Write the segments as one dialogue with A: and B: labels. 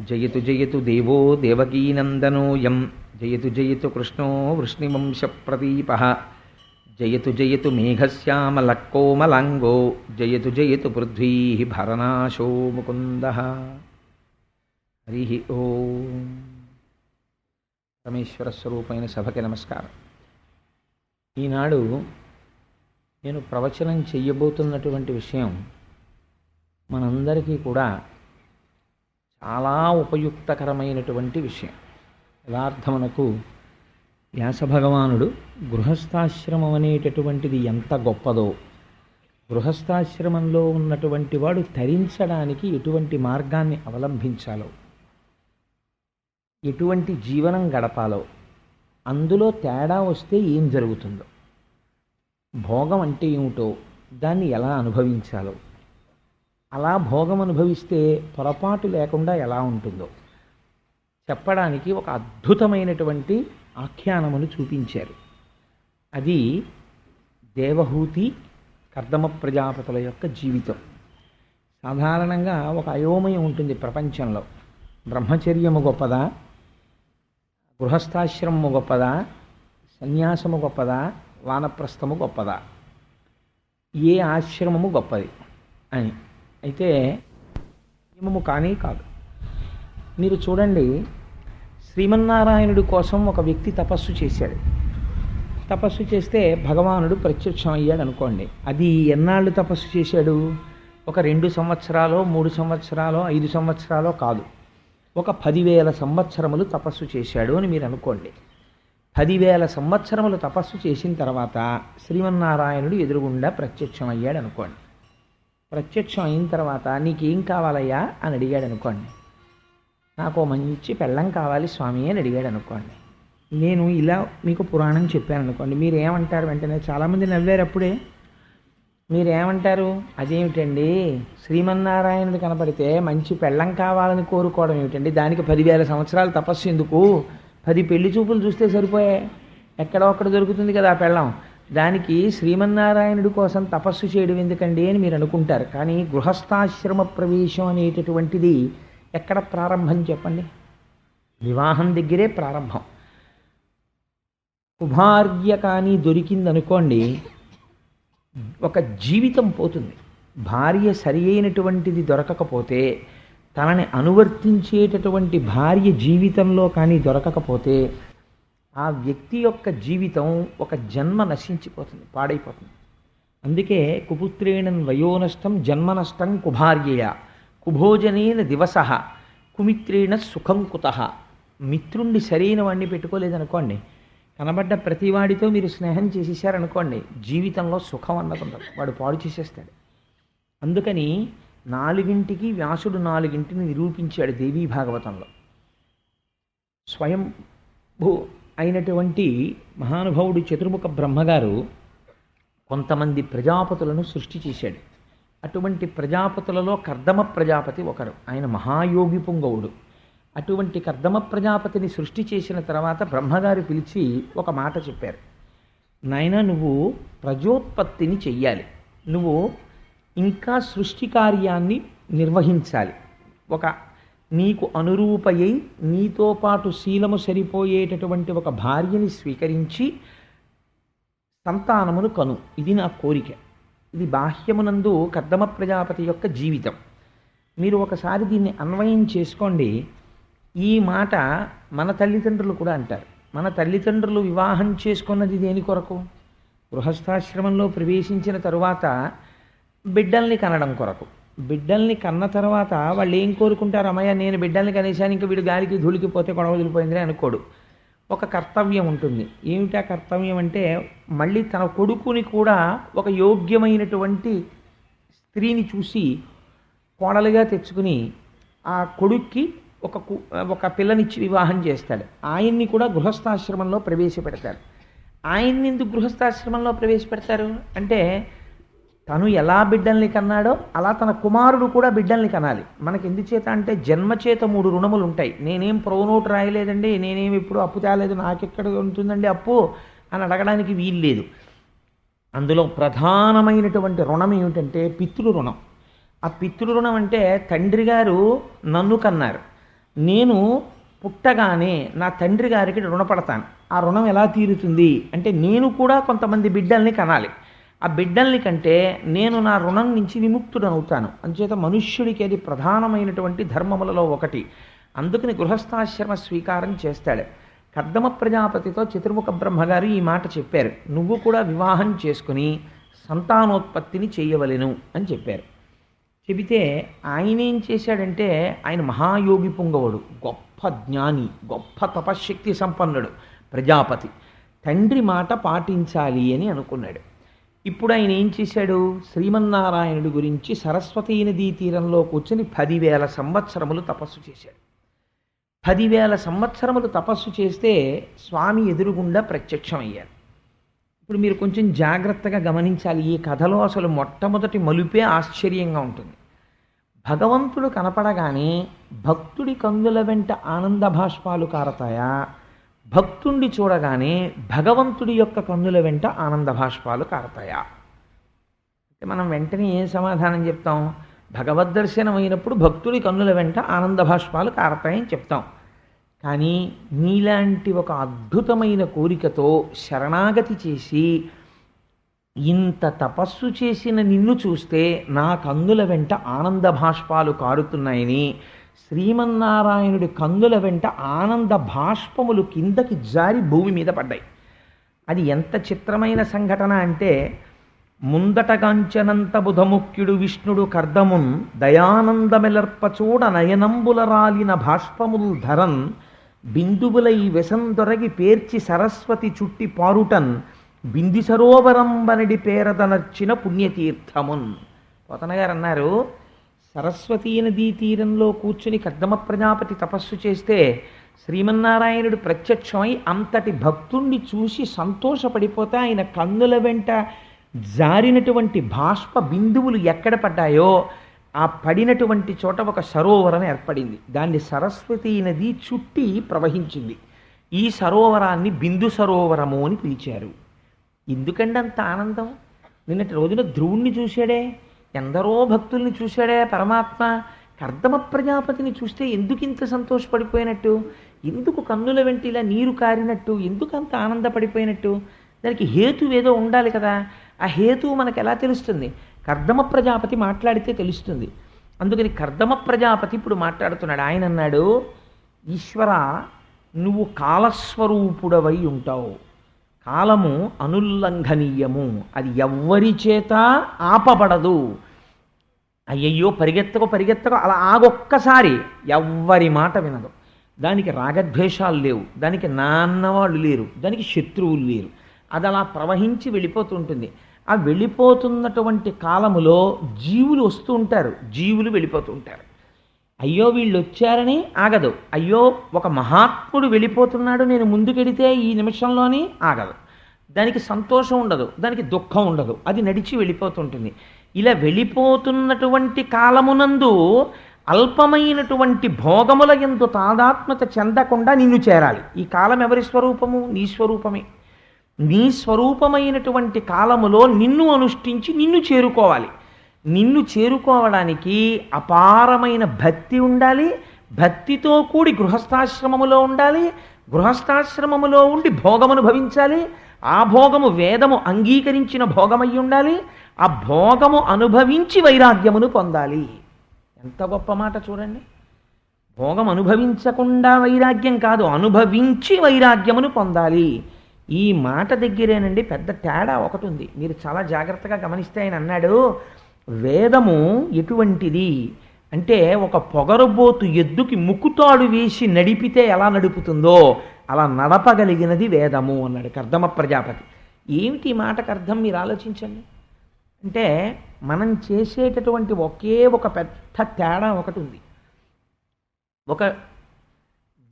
A: జయతు జయతు దేవో దేవకీనందనోయం జయతు జయతు కృష్ణో వృష్ణివంశప్రదీప జయతు జయతు మేఘశ్యామలకోమలాంగో జయతు జయతు పృథ్వీ భరనాశో ముకుంద. హరి ఓం. పరమేశ్వర స్వరూపమైన సభకి నమస్కారం. ఈనాడు నేను ప్రవచనం చెయ్యబోతున్నటువంటి విషయం మనందరికీ కూడా చాలా ఉపయుక్తకరమైనటువంటి విషయం. యథార్థమునకు వ్యాసభగవానుడు గృహస్థాశ్రమం అనేటటువంటిది ఎంత గొప్పదో, గృహస్థాశ్రమంలో ఉన్నటువంటి వాడు తరించడానికి ఎటువంటి మార్గాన్ని అవలంబించాలో, ఎటువంటి జీవనం గడపాలో, అందులో తేడా వస్తే ఏం జరుగుతుందో, భోగం అంటే ఏమిటో దాన్ని ఎలా అనుభవించాలో, అలా భోగం అనుభవిస్తే పొరపాటు లేకుండా ఎలా ఉంటుందో చెప్పడానికి ఒక అద్భుతమైనటువంటి ఆఖ్యానమును చూపించారు. అది దేవహూతి కర్దమ ప్రజాపతుల యొక్క జీవితం. సాధారణంగా ఒక అయోమయం ఉంటుంది ప్రపంచంలో. బ్రహ్మచర్యము గొప్పదా, గృహస్థాశ్రమము గొప్పదా, సన్యాసము గొప్పదా, వానప్రస్థము గొప్పదా, ఏ ఆశ్రమము గొప్పది అని. అయితే నియమము కానీ కాదు. మీరు చూడండి, శ్రీమన్నారాయణుడి కోసం ఒక వ్యక్తి తపస్సు చేశాడు. తపస్సు చేస్తే భగవానుడు ప్రత్యక్షం అయ్యాడు అనుకోండి. అది ఎన్నాళ్ళు తపస్సు చేశాడు? ఒక 2 సంవత్సరాలో 3 సంవత్సరాలో 5 సంవత్సరాలో కాదు, ఒక 10,000 సంవత్సరములు తపస్సు చేశాడు అని మీరు అనుకోండి. 10,000 సంవత్సరములు తపస్సు చేసిన తర్వాత శ్రీమన్నారాయణుడు ఎదురుగుండా ప్రత్యక్షం అయ్యాడు అనుకోండి. ప్రత్యక్షం అయిన తర్వాత నీకేం కావాలయ్యా అని అడిగాడు అనుకోండి. నాకు మంచి పెళ్ళం కావాలి స్వామి అని అడిగాడు అనుకోండి. నేను ఇలా మీకు పురాణం చెప్పాను అనుకోండి. మీరు ఏమంటారు? వెంటనే చాలామంది నవ్వారు. అప్పుడే మీరేమంటారు? అదేమిటండి, శ్రీమన్నారాయణుడు కనపడితే మంచి పెళ్ళం కావాలని కోరుకోవడం ఏమిటండి, దానికి 10,000 సంవత్సరాలు తపస్సు ఎందుకు? 10 పెళ్లి చూపులు చూస్తే సరిపోయాయి, ఎక్కడో అక్కడ దొరుకుతుంది కదా ఆ పెళ్ళం. దానికి శ్రీమన్నారాయణుడి కోసం తపస్సు చేయడం ఎందుకండి అని మీరు అనుకుంటారు. కానీ గృహస్థాశ్రమ ప్రవేశం అనేటటువంటిది ఎక్కడ ప్రారంభం చెప్పండి? వివాహం దగ్గరే ప్రారంభం. కుమార్య కానీ దొరికిందనుకోండి, ఒక జీవితం పోతుంది. భార్య సరి అయినటువంటిది దొరకకపోతే, తనని అనువర్తించేటటువంటి భార్య జీవితంలో కానీ దొరకకపోతే, ఆ వ్యక్తి యొక్క జీవితం ఒక జన్మ నశించిపోతుంది, పాడైపోతుంది. అందుకే కుపుత్రేణ వయోనష్టం జన్మనష్టం కుభార్యయ కుభోజనేన దివస కుమిత్రేణ సుఖం కుతః. మిత్రుణ్ణి సరైన వాడిని పెట్టుకోలేదనుకోండి, కనబడ్డ ప్రతివాడితో మీరు స్నేహం చేసేసారనుకోండి, జీవితంలో సుఖం అన్నది ఉండదు, వాడు పాడు చేసేస్తాడు. అందుకని 4ంటికి వ్యాసుడు 4ంటిని నిరూపించాడు దేవీ భాగవతంలో. స్వయం అయినటువంటి మహానుభావుడు చతుర్ముఖ బ్రహ్మగారు కొంతమంది ప్రజాపతులను సృష్టి చేశాడు. అటువంటి ప్రజాపతులలో కర్దమ ప్రజాపతి ఒకరు. ఆయన మహాయోగి పుంగవుడు. అటువంటి కర్దమ ప్రజాపతిని సృష్టి చేసిన తర్వాత బ్రహ్మగారు పిలిచి ఒక మాట చెప్పారు. నాయనా, నువ్వు ప్రజోత్పత్తిని చెయ్యాలి, నువ్వు ఇంకా సృష్టి కార్యాన్ని నిర్వహించాలి. ఒక నీకు అనురూపయ్యి నీతో పాటు శీలము సరిపోయేటటువంటి ఒక భార్యని స్వీకరించి సంతానమును కను, ఇది నా కోరిక. ఇది బాహ్యమునందు కర్దమ ప్రజాపతి యొక్క జీవితం. మీరు ఒకసారి దీన్ని అన్వయం చేసుకోండి. ఈ మాట మన తల్లిదండ్రులు కూడా అంటారు. మన తల్లిదండ్రులు వివాహం చేసుకున్నది దేని కొరకు? గృహస్థాశ్రమంలో ప్రవేశించిన తరువాత బిడ్డల్ని కనడం కొరకు. బిడ్డల్ని కన్న తర్వాత వాళ్ళు ఏం కోరుకుంటారు? అమ్మయ్య, నేను బిడ్డల్ని కనేసాను, ఇంకా వీడు గాలికి ధూళికిపోతే గొడవ వదిలిపోయిందిలే అనుకోడు. ఒక కర్తవ్యం ఉంటుంది. ఏమిటా కర్తవ్యం అంటే, మళ్ళీ తన కొడుకుని కూడా ఒక యోగ్యమైనటువంటి స్త్రీని చూసి కోడలుగా తెచ్చుకుని ఆ కొడుక్కి ఒక పిల్లనిచ్చి వివాహం చేస్తాడు. ఆయన్ని కూడా గృహస్థాశ్రమంలో ప్రవేశపెడతారు. ఆయన్ని ఎందుకు గృహస్థాశ్రమంలో ప్రవేశపెడతారు అంటే, తను ఎలా బిడ్డల్ని కన్నాడో అలా తన కుమారుడు కూడా బిడ్డల్ని కనాలి. మనకి ఎందుచేత అంటే, జన్మచేత 3 రుణములు ఉంటాయి. నేనేం ప్రోనోటు రాయలేదండి, నేనేమి ఇప్పుడు అప్పు తేలేదు, నాకెక్కడ ఉంటుందండి అప్పు అని అడగడానికి వీలు లేదు. అందులో ప్రధానమైనటువంటి రుణం ఏమిటంటే పితృ రుణం. ఆ పితృ రుణం అంటే, తండ్రి గారు నన్ను కన్నారు, నేను పుట్టగానే నా తండ్రి గారికి రుణపడతాను. ఆ రుణం ఎలా తీరుతుంది అంటే నేను కూడా కొంతమంది బిడ్డల్ని కనాలి. ఆ బిడ్డల్ని కంటే నేను నా రుణం నుంచి విముక్తుడనవుతాను. అంచేత మనుష్యుడికి అది ప్రధానమైనటువంటి ధర్మములలో ఒకటి. అందుకని గృహస్థాశ్రమ స్వీకారం చేస్తాడు. కర్దమ ప్రజాపతితో చతుర్ముఖ బ్రహ్మగారు ఈ మాట చెప్పారు, నువ్వు కూడా వివాహం చేసుకుని సంతానోత్పత్తిని చేయవలెను అని చెప్పారు. చెబితే ఆయన ఏం చేశాడంటే, ఆయన మహాయోగి పుంగవుడు, గొప్ప జ్ఞాని, గొప్ప తపశ్శక్తి సంపన్నుడు ప్రజాపతి. తండ్రి మాట పాటించాలి అని అనుకున్నాడు. ఇప్పుడు ఆయన ఏం చేశాడు, శ్రీమన్నారాయణుడి గురించి సరస్వతీ నదీ తీరంలో కూర్చొని 10,000 సంవత్సరములు తపస్సు చేశాడు. 10,000 సంవత్సరములు తపస్సు చేస్తే స్వామి ఎదురుగుండా ప్రత్యక్షమయ్యారు. ఇప్పుడు మీరు కొంచెం జాగ్రత్తగా గమనించాలి. ఈ కథలో అసలు మొట్టమొదటి మలుపే ఆశ్చర్యంగా ఉంటుంది. భగవంతుడు కనపడగానే భక్తుడి కందుల వెంట ఆనంద భాష్పాలు కారతాయా, భక్తుణ్ణి చూడగానే భగవంతుడి యొక్క కన్నుల వెంట ఆనంద భాష్పాలు కారతాయా? అంటే మనం వెంటనే ఏం సమాధానం చెప్తాం? భగవద్దర్శనం అయినప్పుడు భక్తుడి కన్నుల వెంట ఆనంద భాష్పాలు కారతాయని చెప్తాం. కానీ నీలాంటి ఒక అద్భుతమైన కోరికతో శరణాగతి చేసి ఇంత తపస్సు చేసిన నిన్ను చూస్తే నా కన్నుల వెంట ఆనంద భాష్పాలు కారుతున్నాయని, శ్రీమన్నారాయణుడి కందుల వెంట ఆనంద భాష్పములు కిందకి జారి భూమి మీద పడ్డాయి. అది ఎంత చిత్రమైన సంఘటన అంటే, ముందటగాంచనంత బుధముఖ్యుడు విష్ణుడు కర్దమున్ దయానందమెలర్పచూడ నయనంబుల రాలిన భాష్పముల్ ధరన్ బిందువులై వెసందొరగి పేర్చి సరస్వతి చుట్టి పారుటన్ బింది సరోవరంబనడి పేరదనర్చిన పుణ్యతీర్థమున్. పోతన గారు అన్నారు, సరస్వతీ నదీ తీరంలో కూర్చుని కర్దమ ప్రజాపతి తపస్సు చేస్తే శ్రీమన్నారాయణుడు ప్రత్యక్షమై అంతటి భక్తుణ్ణి చూసి సంతోషపడిపోతే ఆయన కన్నుల వెంట జారినటువంటి బాష్ప బిందువులు ఎక్కడ పడ్డాయో ఆ పడినటువంటి చోట ఒక సరోవరం ఏర్పడింది. దాన్ని సరస్వతీ నది చుట్టి ప్రవహించింది. ఈ సరోవరాన్ని బిందు సరోవరము అని పిలిచారు. ఎందుకండి అంత ఆనందం? నిన్నటి రోజున ధ్రువుణ్ణి చూశాడే, ఎందరో భక్తుల్ని చూశాడే పరమాత్మ. కర్దమ ప్రజాపతిని చూస్తే ఎందుకు ఇంత సంతోషపడిపోయినట్టు? ఎందుకు కన్నుల వెంట ఇలా నీరు కారినట్టు? ఎందుకు అంత ఆనందపడిపోయినట్టు? దానికి హేతు ఏదో ఉండాలి కదా. ఆ హేతువు మనకు ఎలా తెలుస్తుంది? కర్దమ ప్రజాపతి మాట్లాడితే తెలుస్తుంది. అందుకని కర్దమ ప్రజాపతి ఇప్పుడు మాట్లాడుతున్నాడు. ఆయన అన్నాడు, ఈశ్వర, నువ్వు కాలస్వరూపుడవై ఉంటావు. కాలము అనుల్లంఘనీయము, అది ఎవ్వరి చేత ఆపబడదు. అయ్యయ్యో పరిగెత్తకు అలా ఆగొక్కసారి, ఎవ్వరి మాట వినదు. దానికి రాగద్వేషాలు లేవు, దానికి నాన్నవాళ్ళు లేరు, దానికి శత్రువులు లేరు. అది అలా ప్రవహించి వెళ్ళిపోతుంటుంది. ఆ వెళ్ళిపోతున్నటువంటి కాలములో జీవులు వస్తూ ఉంటారు, జీవులు వెళ్ళిపోతూ ఉంటారు. అయ్యో వీళ్ళు వచ్చారని ఆగదు. అయ్యో ఒక మహాత్ముడు వెళ్ళిపోతున్నాడు, నేను ముందుకెడితే ఈ నిమిషంలోని ఆగదు. దానికి సంతోషం ఉండదు, దానికి దుఃఖం ఉండదు, అది నడిచి వెళ్ళిపోతుంటుంది. ఇలా వెళ్ళిపోతున్నటువంటి కాలమునందు అల్పమైనటువంటి భోగముల యందు తాదాత్మ్యత చెందకుండా నిన్ను చేరాలి. ఈ కాలం ఎవరి స్వరూపము? నీ స్వరూపమే. నీ స్వరూపమైనటువంటి కాలములో నిన్ను అనుష్ఠించి నిన్ను చేరుకోవాలి. నిన్ను చేరుకోవడానికి అపారమైన భక్తి ఉండాలి. భక్తితో కూడి గృహస్థాశ్రమములో ఉండాలి. గృహస్థాశ్రమములో ఉండి భోగమును భవించాలి. ఆ భోగము వేదము అంగీకరించిన భోగమై ఉండాలి. ఆ భోగము అనుభవించి వైరాగ్యమును పొందాలి. ఎంత గొప్ప మాట చూడండి. భోగం అనుభవించకుండా వైరాగ్యం కాదు, అనుభవించి వైరాగ్యమును పొందాలి. ఈ మాట దగ్గరేనండి పెద్ద తేడా ఒకటి ఉంది. మీరు చాలా జాగ్రత్తగా గమనిస్తే ఆయన అన్నాడు, వేదము ఎటువంటిది అంటే ఒక పొగరుబోతు ఎద్దుకి ముక్కుతాడు వేసి నడిపితే ఎలా నడుపుతుందో అలా నడపగలిగినది వేదము అన్నాడు కర్దమ ప్రజాపతి. ఏమిటి ఈ మాటకు అర్థం మీరు ఆలోచించండి. అంటే మనం చేసేటటువంటి ఒకే ఒక పెద్ద తేడా ఒకటి ఉంది. ఒక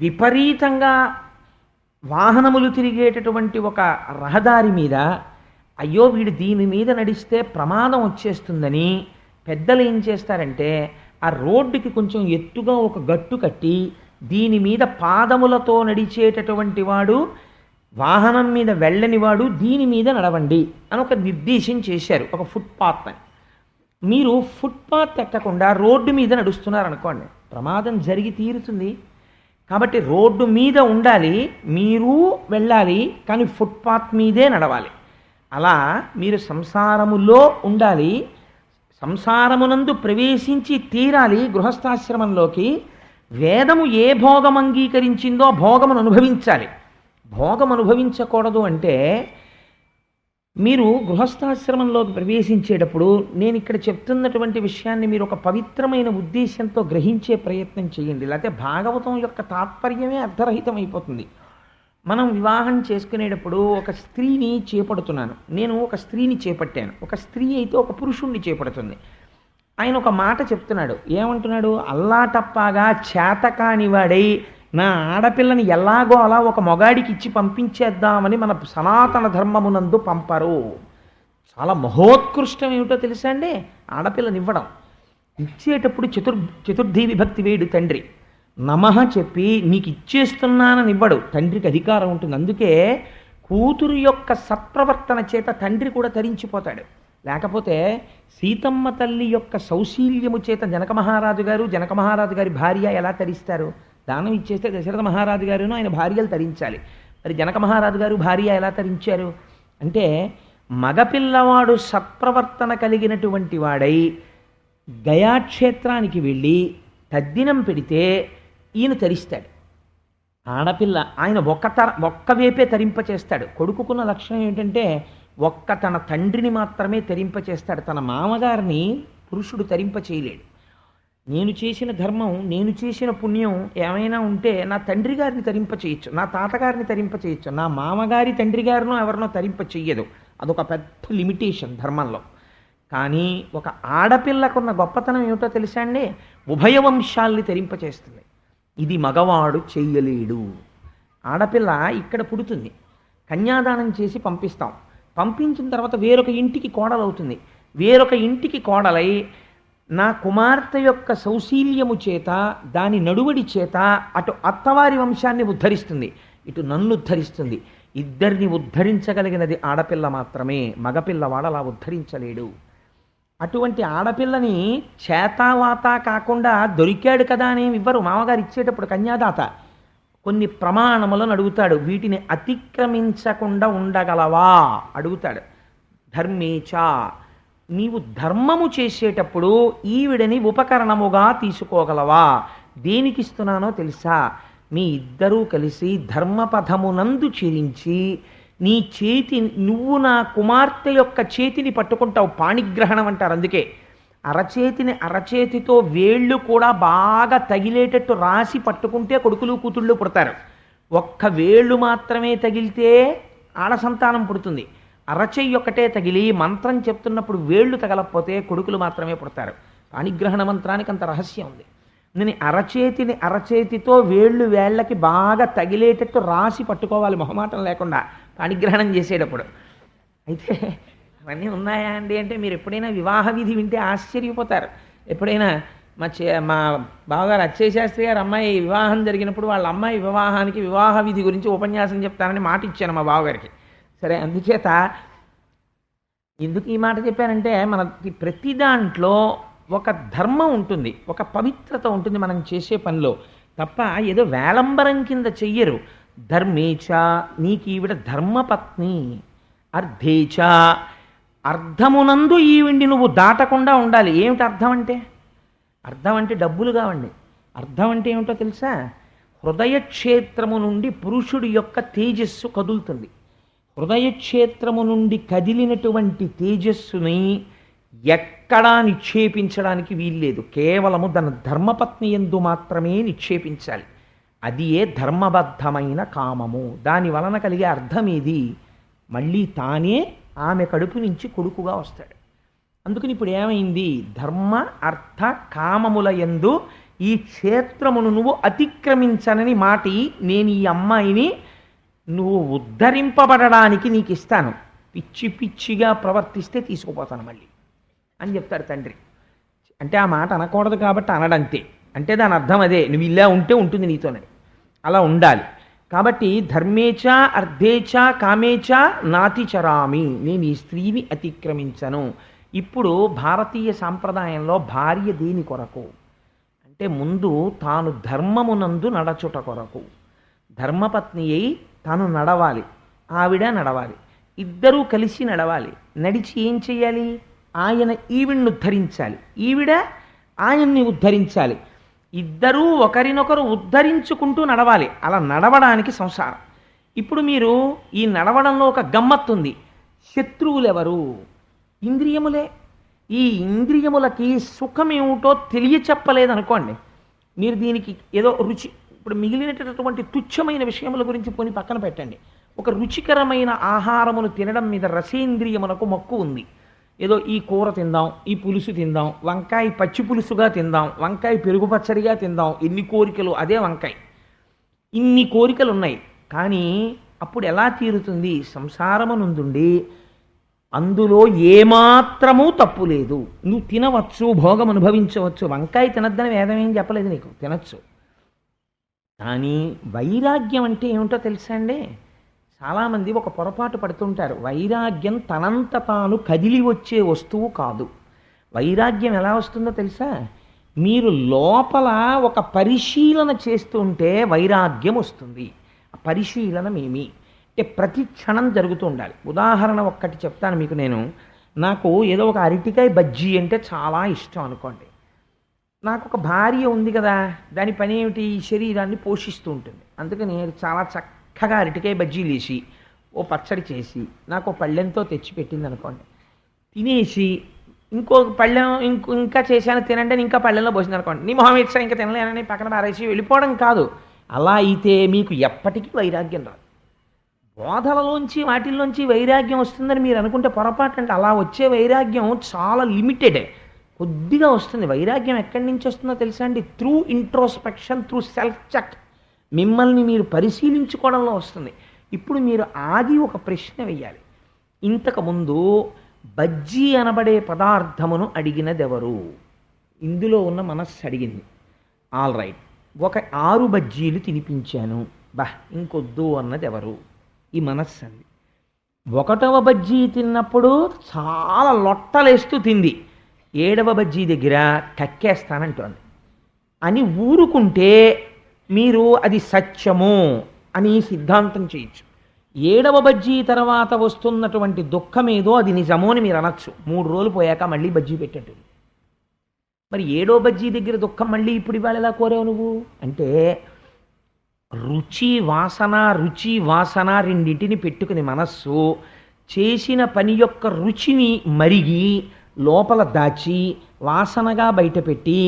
A: విపరీతంగా వాహనములు తిరిగేటటువంటి ఒక రహదారి మీద అయ్యో వీడు దీని మీద నడిస్తే ప్రమాదం వచ్చేస్తుందని పెద్దలు ఏం చేస్తారంటే ఆ రోడ్డుకి కొంచెం ఎత్తుగా ఒక గట్టు కట్టి దీని మీద పాదములతో నడిచేటటువంటి వాడు, వాహనం మీద వెళ్ళని వాడు దీని మీద నడవండి అని ఒక నిర్దేశం చేశారు, ఒక ఫుట్పాత్ అని. మీరు ఫుట్పాత్ ఎక్కకుండా రోడ్డు మీద నడుస్తున్నారనుకోండి, ప్రమాదం జరిగి తీరుతుంది. కాబట్టి రోడ్డు మీద ఉండాలి, మీరు వెళ్ళాలి, కానీ ఫుట్పాత్ మీదే నడవాలి. అలా మీరు సంసారములో ఉండాలి, సంసారమునందు ప్రవేశించి తీరాలి గృహస్థాశ్రమంలోకి. వేదము ఏ భోగం అంగీకరించిందో భోగమును అనుభవించాలి. భోగం అనుభవించకూడదు అంటే మీరు గృహస్థాశ్రమంలోకి ప్రవేశించేటప్పుడు నేను ఇక్కడ చెప్తున్నటువంటి విషయాన్ని మీరు ఒక పవిత్రమైన ఉద్దేశంతో గ్రహించే ప్రయత్నం చేయండి. లేకపోతే భాగవతం యొక్క తాత్పర్యమే అర్ధరహితమైపోతుంది. మనం వివాహం చేసుకునేటప్పుడు ఒక స్త్రీని చేపడుతున్నాను, నేను ఒక స్త్రీని చేపట్టాను, ఒక స్త్రీ అయితే ఒక పురుషుణ్ణి చేపడుతుంది. ఆయన ఒక మాట చెప్తున్నాడు, ఏమంటున్నాడు? అల్లాటప్పాగా చేతకానివాడై నా ఆడపిల్లని ఎలాగో అలా ఒక మొగాడికి ఇచ్చి పంపించేద్దామని మన సనాతన ధర్మమునందు పంపరు. చాలా మహోత్కృష్టం ఏమిటో తెలుసా అండి? ఆడపిల్లనివ్వడం. ఇచ్చేటప్పుడు చతుర్థి విభక్తి వేడు తండ్రి. నమః చెప్పి నీకు ఇచ్చేస్తున్నానని ఇవ్వడు. తండ్రికి అధికారం ఉంటుంది. అందుకే కూతురు యొక్క సత్ప్రవర్తన చేత తండ్రి కూడా తరించిపోతాడు. లేకపోతే సీతమ్మ తల్లి యొక్క సౌశీల్యము చేత జనక మహారాజు గారి భార్య ఎలా తరిస్తారు? దానం ఇచ్చేస్తే దశరథ మహారాజు గారును ఆయన భార్యలు తరించాలి. మరి జనక మహారాజు గారు భార్య ఎలా తరించారు అంటే, మగపిల్లవాడు సత్ప్రవర్తన కలిగినటువంటి వాడై గయాక్షేత్రానికి వెళ్ళి తద్దినం పెడితే ఈయన తరిస్తాడు. ఆడపిల్ల ఆయన ఒక్క వేపే తరింపచేస్తాడు. కొడుకుకున్న లక్షణం ఏంటంటే తన తండ్రిని మాత్రమే తరింపచేస్తాడు. తన మామగారిని పురుషుడు తరింప చేయలేడు. నేను చేసిన ధర్మం, నేను చేసిన పుణ్యం ఏమైనా ఉంటే నా తండ్రి గారిని తరింప చేయొచ్చు, నా తాతగారిని తరింప చేయొచ్చు, నా మామగారి తండ్రి గారినో ఎవరినో తరింప చెయ్యదు. అదొక పెద్ద లిమిటేషన్ ధర్మంలో. కానీ ఒక ఆడపిల్లకున్న గొప్పతనం ఏమిటో తెలుసా అండి? ఉభయ వంశాల్ని తరింపచేస్తుంది. ఇది మగవాడు చెయ్యలేడు. ఆడపిల్ల ఇక్కడ పుడుతుంది, కన్యాదానం చేసి పంపిస్తాం. పంపించిన తర్వాత వేరొక ఇంటికి కోడలవుతుంది. వేరొక ఇంటికి కోడలై నా కుమార్తె యొక్క సౌశీల్యము చేత, దాని నడువడి చేత అటు అత్తవారి వంశాన్ని ఉద్ధరిస్తుంది, ఇటు నన్ను ఉద్ధరిస్తుంది. ఇద్దరిని ఉద్ధరించగలిగినది ఆడపిల్ల మాత్రమే. మగపిల్లవాడు అలా ఉద్ధరించలేడు. అటువంటి ఆడపిల్లని చేతావాత కాకుండా దొరికాడు కదా అని ఇవ్వరు. మామగారు ఇచ్చేటప్పుడు కన్యాదాత కొన్ని ప్రమాణములను అడుగుతాడు. వీటిని అతిక్రమించకుండా ఉండగలవా అడుగుతాడు. ధర్మేచ, నీవు ధర్మము చేసేటప్పుడు ఈవిడని ఉపకరణముగా తీసుకోగలవా? దేనికి ఇస్తున్నానో తెలుసా? మీ ఇద్దరూ కలిసి ధర్మపథమునందు చెరించి నీ చేతి, నువ్వు నా కుమార్తె యొక్క చేతిని పట్టుకుంటావు. పాణిగ్రహణం అంటారు. అందుకే అరచేతిని అరచేతితో వేళ్ళు కూడా బాగా తగిలేటట్టు రాసి పట్టుకుంటే కొడుకులు కూతుళ్ళు పుడతారు. ఒక్క వేళ్ళు మాత్రమే తగిలితే ఆడ సంతానం పుడుతుంది. అరచెయ్యి ఒక్కటే తగిలి మంత్రం చెప్తున్నప్పుడు వేళ్ళు తగలకపోతే కొడుకులు మాత్రమే పుడతారు. పాణిగ్రహణ మంత్రానికి అంత రహస్యం ఉంది. నేను అరచేతిని అరచేతితో వేళ్ళకి బాగా తగిలేటట్టు రాసి పట్టుకోవాలి, మొహమాటం లేకుండా పాణిగ్రహణం చేసేటప్పుడు. అయితే అవన్నీ ఉన్నాయా అండి అంటే, మీరు ఎప్పుడైనా వివాహ విధి వింటే ఆశ్చర్యపోతారు. ఎప్పుడైనా మా బావగారు అచ్చయ్య శాస్త్రి గారు అమ్మాయి వివాహం జరిగినప్పుడు వాళ్ళ అమ్మాయి వివాహానికి వివాహ విధి గురించి ఉపన్యాసం చెప్తానని మాట ఇచ్చాను మా బావగారికి. సరే, అందుచేత ఎందుకు ఈ మాట చెప్పానంటే, మనకి ప్రతి దాంట్లో ఒక ధర్మం ఉంటుంది, ఒక పవిత్రత ఉంటుంది మనం చేసే పనిలో. తప్ప ఏదో వేలంబరం కింద చెయ్యరు. ధర్మేచ, నీకు ఈవిడ ధర్మపత్ని. అర్ధేచ, అర్థమునందు ఈవిడ్ని నువ్వు దాటకుండా ఉండాలి. ఏమిటి అర్థం అంటే? అర్థం అంటే డబ్బులు కావండి. అర్థం అంటే ఏమిటో తెలుసా? హృదయక్షేత్రము నుండి పురుషుడి యొక్క తేజస్సు కదులుతుంది. హృదయక్షేత్రము నుండి కదిలినటువంటి తేజస్సుని ఎక్కడా నిక్షేపించడానికి వీల్లేదు. కేవలము తన ధర్మపత్ని యందు మాత్రమే నిక్షేపించాలి. అది ఏ ధర్మబద్ధమైన కామము. దాని వలన కలిగే అర్థమేది? మళ్ళీ తానే ఆమె కడుపు నుంచి కొడుకుగా వస్తాడు. అందుకని ఇప్పుడు ఏమైంది? ధర్మ అర్థ కామముల యందు ఈ క్షేత్రమును నువ్వు అతిక్రమించనని మాటి, నేను ఈ అమ్మాయిని నువ్వు ఉద్ధరింపబడడానికి నీకు ఇస్తాను, పిచ్చి పిచ్చిగా ప్రవర్తిస్తే తీసుకుపోతాను మళ్ళీ అని చెప్తాడు తండ్రి. అంటే ఆ మాట అనకూడదు కాబట్టి అనడంతే. అంటే దాని అర్థం అదే, నువ్వు ఇలా ఉంటే ఉంటుంది నీతోనే, అలా ఉండాలి. కాబట్టి ధర్మేచ అర్ధేచ కామేచ నాతిచరామి, నేను ఈ స్త్రీని అతిక్రమించను. ఇప్పుడు భారతీయ సాంప్రదాయంలో భార్య దేని కొరకు అంటే ముందు తాను ధర్మమునందు నడచుట కొరకు ధర్మపత్ని అయి తాను నడవాలి, ఆవిడ నడవాలి, ఇద్దరూ కలిసి నడవాలి. నడిచి ఏం చెయ్యాలి? ఆయన ఈవిడ్ని ఉద్ధరించాలి, ఈవిడ ఆయన్ని ఉద్ధరించాలి. ఇద్దరూ ఒకరినొకరు ఉద్ధరించుకుంటూ నడవాలి. అలా నడవడానికి సంసారం. ఇప్పుడు మీరు ఈ నడవడంలో ఒక గమ్మత్తుంది. శత్రువులు ఎవరు? ఇంద్రియములే. ఈ ఇంద్రియములకి సుఖం ఏమిటో తెలియచెప్పలేదనుకోండి, మీరు దీనికి ఏదో రుచి, ఇప్పుడు మిగిలినటువంటి తుచ్చమైన విషయముల గురించి పోని పక్కన పెట్టండి. ఒక రుచికరమైన ఆహారమును తినడం మీద రసేంద్రియములకు మక్కువ ఉంది. ఏదో ఈ కూర తిందాం, ఈ పులుసు తిందాం, వంకాయ పచ్చి పులుసుగా తిందాం, వంకాయ పెరుగు పచ్చడిగా తిందాం, ఎన్ని కోరికలు. అదే వంకాయ, ఇన్ని కోరికలు ఉన్నాయి. కానీ అప్పుడు ఎలా తీరుతుంది? సంసారమునందుండి అందులో ఏమాత్రమూ తప్పు లేదు. నువ్వు తినవచ్చు, భోగం అనుభవించవచ్చు. వంకాయ తినద్దని వేదం ఏం చెప్పలేదు నీకు, తినచ్చు. కానీ వైరాగ్యం అంటే ఏమిటో తెలుసా అండి? చాలామంది ఒక పొరపాటు పడుతుంటారు. వైరాగ్యం తనంత తాను కదిలి వచ్చే వస్తువు కాదు. వైరాగ్యం ఎలా వస్తుందో తెలుసా? మీరు లోపల ఒక పరిశీలన చేస్తుంటే వైరాగ్యం వస్తుంది. ఆ పరిశీలన ఏమి అంటే ప్రతి క్షణం జరుగుతూ ఉండాలి. ఉదాహరణ ఒక్కటి చెప్తాను మీకు. నాకు ఏదో ఒక అరటికాయ బజ్జీ అంటే చాలా ఇష్టం అనుకోండి. నాకు ఒక భార్య ఉంది కదా, దాని పని ఏమిటి? ఈ శరీరాన్ని పోషిస్తూ ఉంటుంది. అందుకని చాలా చక్కగా అరటికాయ బజ్జీలు వేసి ఓ పచ్చడి చేసి నాకు పళ్ళెంతో తెచ్చిపెట్టింది అనుకోండి. తినేసి ఇంకో పళ్ళెం ఇంకా చేశాను తినండి అని ఇంకా పళ్ళెంలో పోసింది అనుకోండి. నీ మొహం ఇచ్చా ఇంకా తినలేనని పక్కన పారేసి వెళ్ళిపోవడం కాదు. అలా అయితే మీకు ఎప్పటికీ వైరాగ్యం రాదు. బోధలలోంచి వాటిల్లోంచి వైరాగ్యం వస్తుందని మీరు అనుకుంటే పొరపాటు అండి. అలా వచ్చే వైరాగ్యం చాలా లిమిటెడ్, కొద్దిగా వస్తుంది. వైరాగ్యం ఎక్కడి నుంచి వస్తుందో తెలుసా అండి? Through introspection, through self check. మిమ్మల్ని మీరు పరిశీలించుకోవడంలో వస్తుంది. ఇప్పుడు మీరు ఆగి ఒక ప్రశ్న వేయాలి. ఇంతకుముందు బజ్జీ అనబడే పదార్థమును అడిగినదెవరు? ఇందులో ఉన్న మనస్సు అడిగింది. ఆల్ రైట్, ఒక 6 బజ్జీలు తినిపించాను, ఇంకొద్దు అన్నది ఎవరు? ఈ మనస్సు అంది. 1వ బజ్జీ తిన్నప్పుడు చాలా లొట్టలేస్తూ తింది. 7వ బజ్జీ దగ్గర కక్కేస్తానంటోంది అని ఊరుకుంటే మీరు అది సత్యము అని సిద్ధాంతం చేయొచ్చు. 7వ బజ్జీ తర్వాత వస్తున్నటువంటి దుఃఖమేదో అది నిజమో అని మీరు అనొచ్చు. 3 రోజులు పోయాక మళ్ళీ బజ్జీ పెట్టట్టు. మరి 7వ బజ్జీ దగ్గర దుఃఖం మళ్ళీ ఇప్పుడు ఇవాళ ఎలా కోరావు నువ్వు అంటే, రుచి వాసన రెండింటిని పెట్టుకుని మనస్సు చేసిన పని యొక్క రుచిని మరిగి లోపల దాచి వాసనగా బయటపెట్టి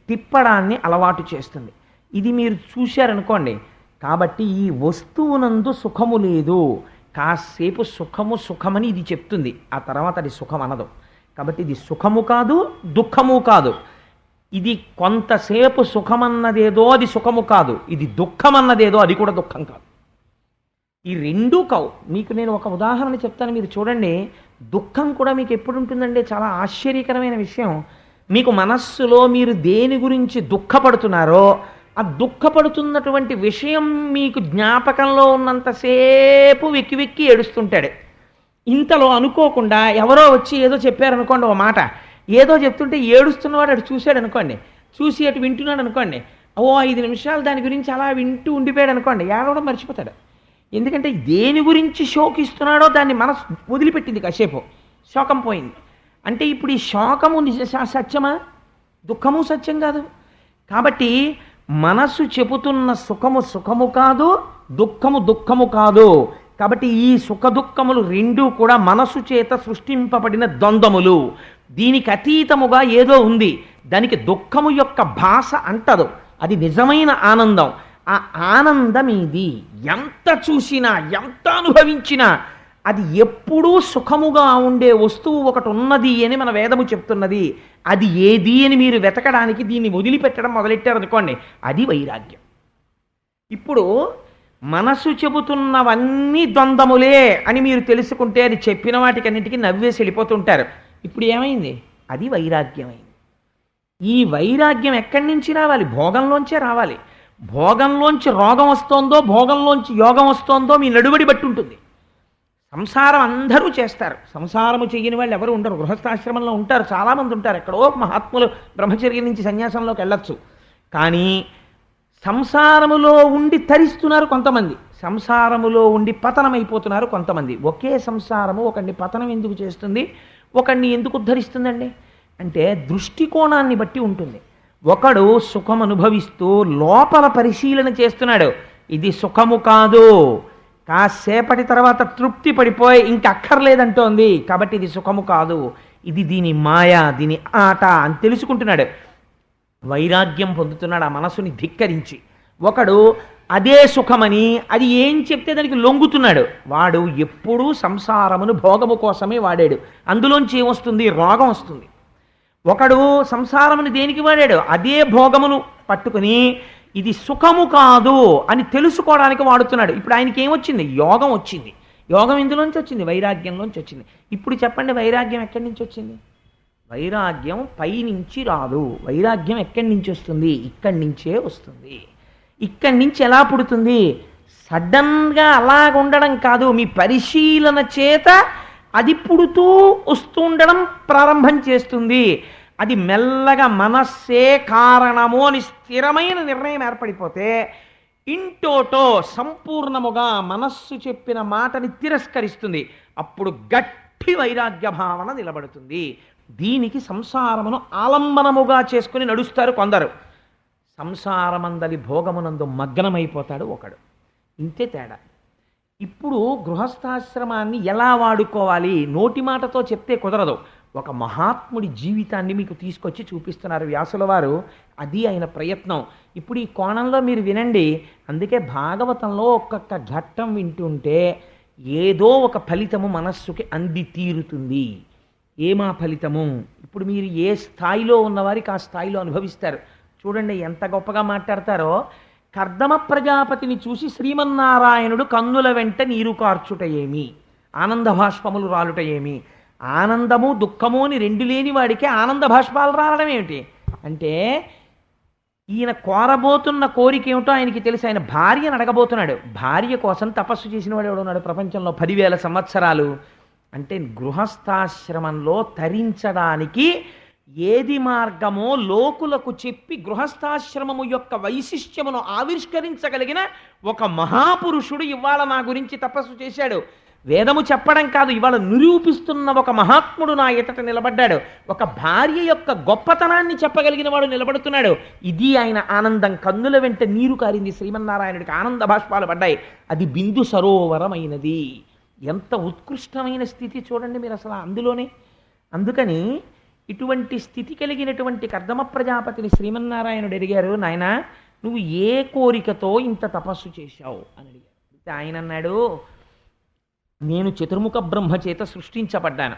A: తిప్పడాన్ని అలవాటు చేస్తుంది. ఇది మీరు చూశారనుకోండి. కాబట్టి ఈ వస్తువునందు సుఖము లేదు. కాసేపు సుఖమని ఇది చెప్తుంది, ఆ తర్వాత అది సుఖం అనదు. కాబట్టి ఇది సుఖము కాదు, దుఃఖము కాదు. ఇది కొంతసేపు సుఖమన్నదేదో అది సుఖము కాదు, ఇది దుఃఖమన్నదేదో అది కూడా దుఃఖం కాదు. ఈ రెండూ కావు. మీకు నేను ఒక ఉదాహరణ చెప్తాను, మీరు చూడండి. దుఃఖం కూడా మీకు ఎప్పుడు ఉంటుందంటే చాలా ఆశ్చర్యకరమైన విషయం. మీకు మనస్సులో మీరు దేని గురించి దుఃఖపడుతున్నారో ఆ దుఃఖపడుతున్నటువంటి విషయం మీకు జ్ఞాపకంలో ఉన్నంతసేపు వెక్కి వెక్కి ఏడుస్తుంటాడు. ఇంతలో అనుకోకుండా ఎవరో వచ్చి ఏదో చెప్పారనుకోండి, ఓ మాట ఏదో చెప్తుంటే ఏడుస్తున్నవాడు అటు చూశాడు అనుకోండి, చూసి అటు వింటున్నాడు అనుకోండి, 5 నిమిషాలు దాని గురించి అలా వింటూ ఉండిపోయాడు అనుకోండి, ఏడవడం మర్చిపోతాడు. ఎందుకంటే దేని గురించి శోకిస్తున్నాడో దాన్ని మనసు వదిలిపెట్టింది, కాసేపు శోకం పోయింది. అంటే ఇప్పుడు ఈ శోకము సత్యమా? దుఃఖము సత్యం కాదు. కాబట్టి మనసు చెబుతున్న సుఖము కాదు, దుఃఖము కాదు. కాబట్టి ఈ సుఖ దుఃఖములు రెండూ కూడా మనసు చేత సృష్టింపబడిన ద్వంద్వములు. దీనికి అతీతముగా ఏదో ఉంది, దానికి దుఃఖము యొక్క భాష అంటదు. అది నిజమైన ఆనందం. ఆ ఆనందం ఇది ఎంత చూసినా ఎంత అనుభవించినా అది ఎప్పుడూ సుఖముగా ఉండే వస్తువు ఒకటి ఉన్నది అని మన వేదము చెప్తున్నది. అది ఏది అని మీరు వెతకడానికి దీన్ని వదిలిపెట్టడం మొదలెట్టారనుకోండి, అది వైరాగ్యం. ఇప్పుడు మనసు చెబుతున్నవన్నీ ద్వంద్వములే అని మీరు తెలుసుకుంటే అది చెప్పిన వాటికన్నిటికీ నవ్వేసి వెళ్ళిపోతుంటారు. ఇప్పుడు ఏమైంది? అది వైరాగ్యమైంది. ఈ వైరాగ్యం ఎక్కడి నుంచి రావాలి? భోగంలోంచే రావాలి. భోగంలోంచి రోగం వస్తోందో, భోగంలోంచి యోగం వస్తోందో మీ నడువడి బట్టి ఉంటుంది. సంసారం అందరూ చేస్తారు. సంసారము చెయ్యని వాళ్ళు ఎవరు ఉండరు. గృహస్థాశ్రమంలో ఉంటారు, చాలామంది ఉంటారు. ఎక్కడో మహాత్ములు బ్రహ్మచర్యం నుంచి సన్యాసంలోకి వెళ్ళొచ్చు. కానీ సంసారములో ఉండి తరిస్తున్నారు కొంతమంది, సంసారములో ఉండి పతనమైపోతున్నారు కొంతమంది. ఒకే సంసారము ఒకడిని పతనం ఎందుకు చేస్తుంది, ఒకడిని ఎందుకు ఉద్ధరిస్తుందండి అంటే దృష్టికోణాన్ని బట్టి ఉంటుంది. ఒకడు సుఖం అనుభవిస్తూ లోపల పరిశీలన చేస్తున్నాడు, ఇది సుఖము కాదు, కాసేపటి తర్వాత తృప్తి పడిపోయి ఇంక అక్కర్లేదంటోంది కాబట్టి ఇది సుఖము కాదు, ఇది దీని మాయ, దీని ఆట అని తెలుసుకుంటున్నాడు, వైరాగ్యం పొందుతున్నాడు ఆ మనసుని ధిక్కరించి. ఒకడు అదే సుఖమని అది ఏం చెప్తే దానికి లొంగుతున్నాడు, వాడు ఎప్పుడూ సంసారమును భోగము కోసమే వాడాడు, అందులోంచి ఏమొస్తుంది, రోగం వస్తుంది. ఒకడు సంసారమును దేనికి వాడాడు, అదే భోగమును పట్టుకుని ఇది సుఖము కాదు అని తెలుసుకోవడానికి వాడుతున్నాడు. ఇప్పుడు ఆయనకి ఏమొచ్చింది, యోగం వచ్చింది. యోగం ఇందులోంచి వచ్చింది, వైరాగ్యంలోంచి వచ్చింది. ఇప్పుడు చెప్పండి వైరాగ్యం ఎక్కడి నుంచి వచ్చింది? వైరాగ్యం పైనుంచి రాదు, వైరాగ్యం ఎక్కడి నుంచి వస్తుంది, ఇక్కడి నుంచే వస్తుంది. ఇక్కడి నుంచి ఎలా పుడుతుంది, సడన్గా అలాగ ఉండడం కాదు, మీ పరిశీలన చేత అది పుడుతూ వస్తూ ఉండడం ప్రారంభం చేస్తుంది. అది మెల్లగా మనస్సే కారణము అని స్థిరమైన నిర్ణయం ఏర్పడిపోతే ఇంటోటో సంపూర్ణముగా మనస్సు చెప్పిన మాటని తిరస్కరిస్తుంది. అప్పుడు గట్టి వైరాగ్య భావన నిలబడుతుంది. దీనికి సంసారమును ఆలంబనముగా చేసుకుని నడుస్తారు కొందరు, సంసారమందలి భోగమునందు మగ్నమైపోతాడు ఒకడు. ఇంతే తేడా. ఇప్పుడు గృహస్థాశ్రమాన్ని ఎలా వాడుకోవాలి, నోటి మాటతో చెప్తే కుదరదు. ఒక మహాత్ముడి జీవితాన్ని మీకు తీసుకొచ్చి చూపిస్తున్నారు వ్యాసుల వారు, అది ఆయన ప్రయత్నం. ఇప్పుడు ఈ కోణంలో మీరు వినండి. అందుకే భాగవతంలో ఒక్కొక్క ఘట్టం వింటుంటే ఏదో ఒక ఫలితము మనస్సుకి అంది తీరుతుంది. ఏమా ఫలితము, ఇప్పుడు మీరు ఏ స్థాయిలో ఉన్నవారికి ఆ స్థాయిలో అనుభవిస్తారు. చూడండి ఎంత గొప్పగా మాట్లాడతారో. కర్దమ ప్రజాపతిని చూసి శ్రీమన్నారాయణుడు కన్నుల వెంట నీరు కార్చుట ఏమి, ఆనంద భాష్పములు రాలుట ఏమి, ఆనందము దుఃఖము అని రెండు లేని వాడికి ఆనంద భాష్పాలు రావడం ఏమిటి అంటే, ఈయన కోరబోతున్న కోరిక ఏమిటో ఆయనకి తెలిసి ఆయన భార్యను అడగబోతున్నాడు. భార్య కోసం తపస్సు చేసిన వాడు ఎవడున్నాడు ప్రపంచంలో 10,000 సంవత్సరాలు అంటే గృహస్థాశ్రమంలో తరించడానికి ఏది మార్గమో లోకులకు చెప్పి గృహస్థాశ్రమము యొక్క వైశిష్ట్యమును ఆవిష్కరించగలిగిన ఒక మహాపురుషుడు ఇవాళ నా గురించి తపస్సు చేశాడు. వేదము చెప్పడం కాదు, ఇవాళ నిరూపిస్తున్న ఒక మహాత్ముడు నా ఎదుట నిలబడ్డాడు. ఒక భార్య యొక్క గొప్పతనాన్ని చెప్పగలిగిన వాడు నిలబడుతున్నాడు. ఇది ఆయన ఆనందం. కన్నుల వెంట నీరు కారింది శ్రీమన్నారాయణుడికి, ఆనంద భాష్పాలు పడ్డాయి. అది బిందు సరోవరమైనది. ఎంత ఉత్కృష్టమైన స్థితి చూడండి మీరు అసలు అందులోనే. అందుకని ఇటువంటి స్థితి కలిగినటువంటి కర్దమ ప్రజాపతిని శ్రీమన్నారాయణుడు అడిగారు, నాయనా నువ్వు ఏ కోరికతో ఇంత తపస్సు చేశావు అని అడిగారు. ఆయన అన్నాడు, నేను చతుర్ముఖ బ్రహ్మ చేత సృష్టించబడ్డాను.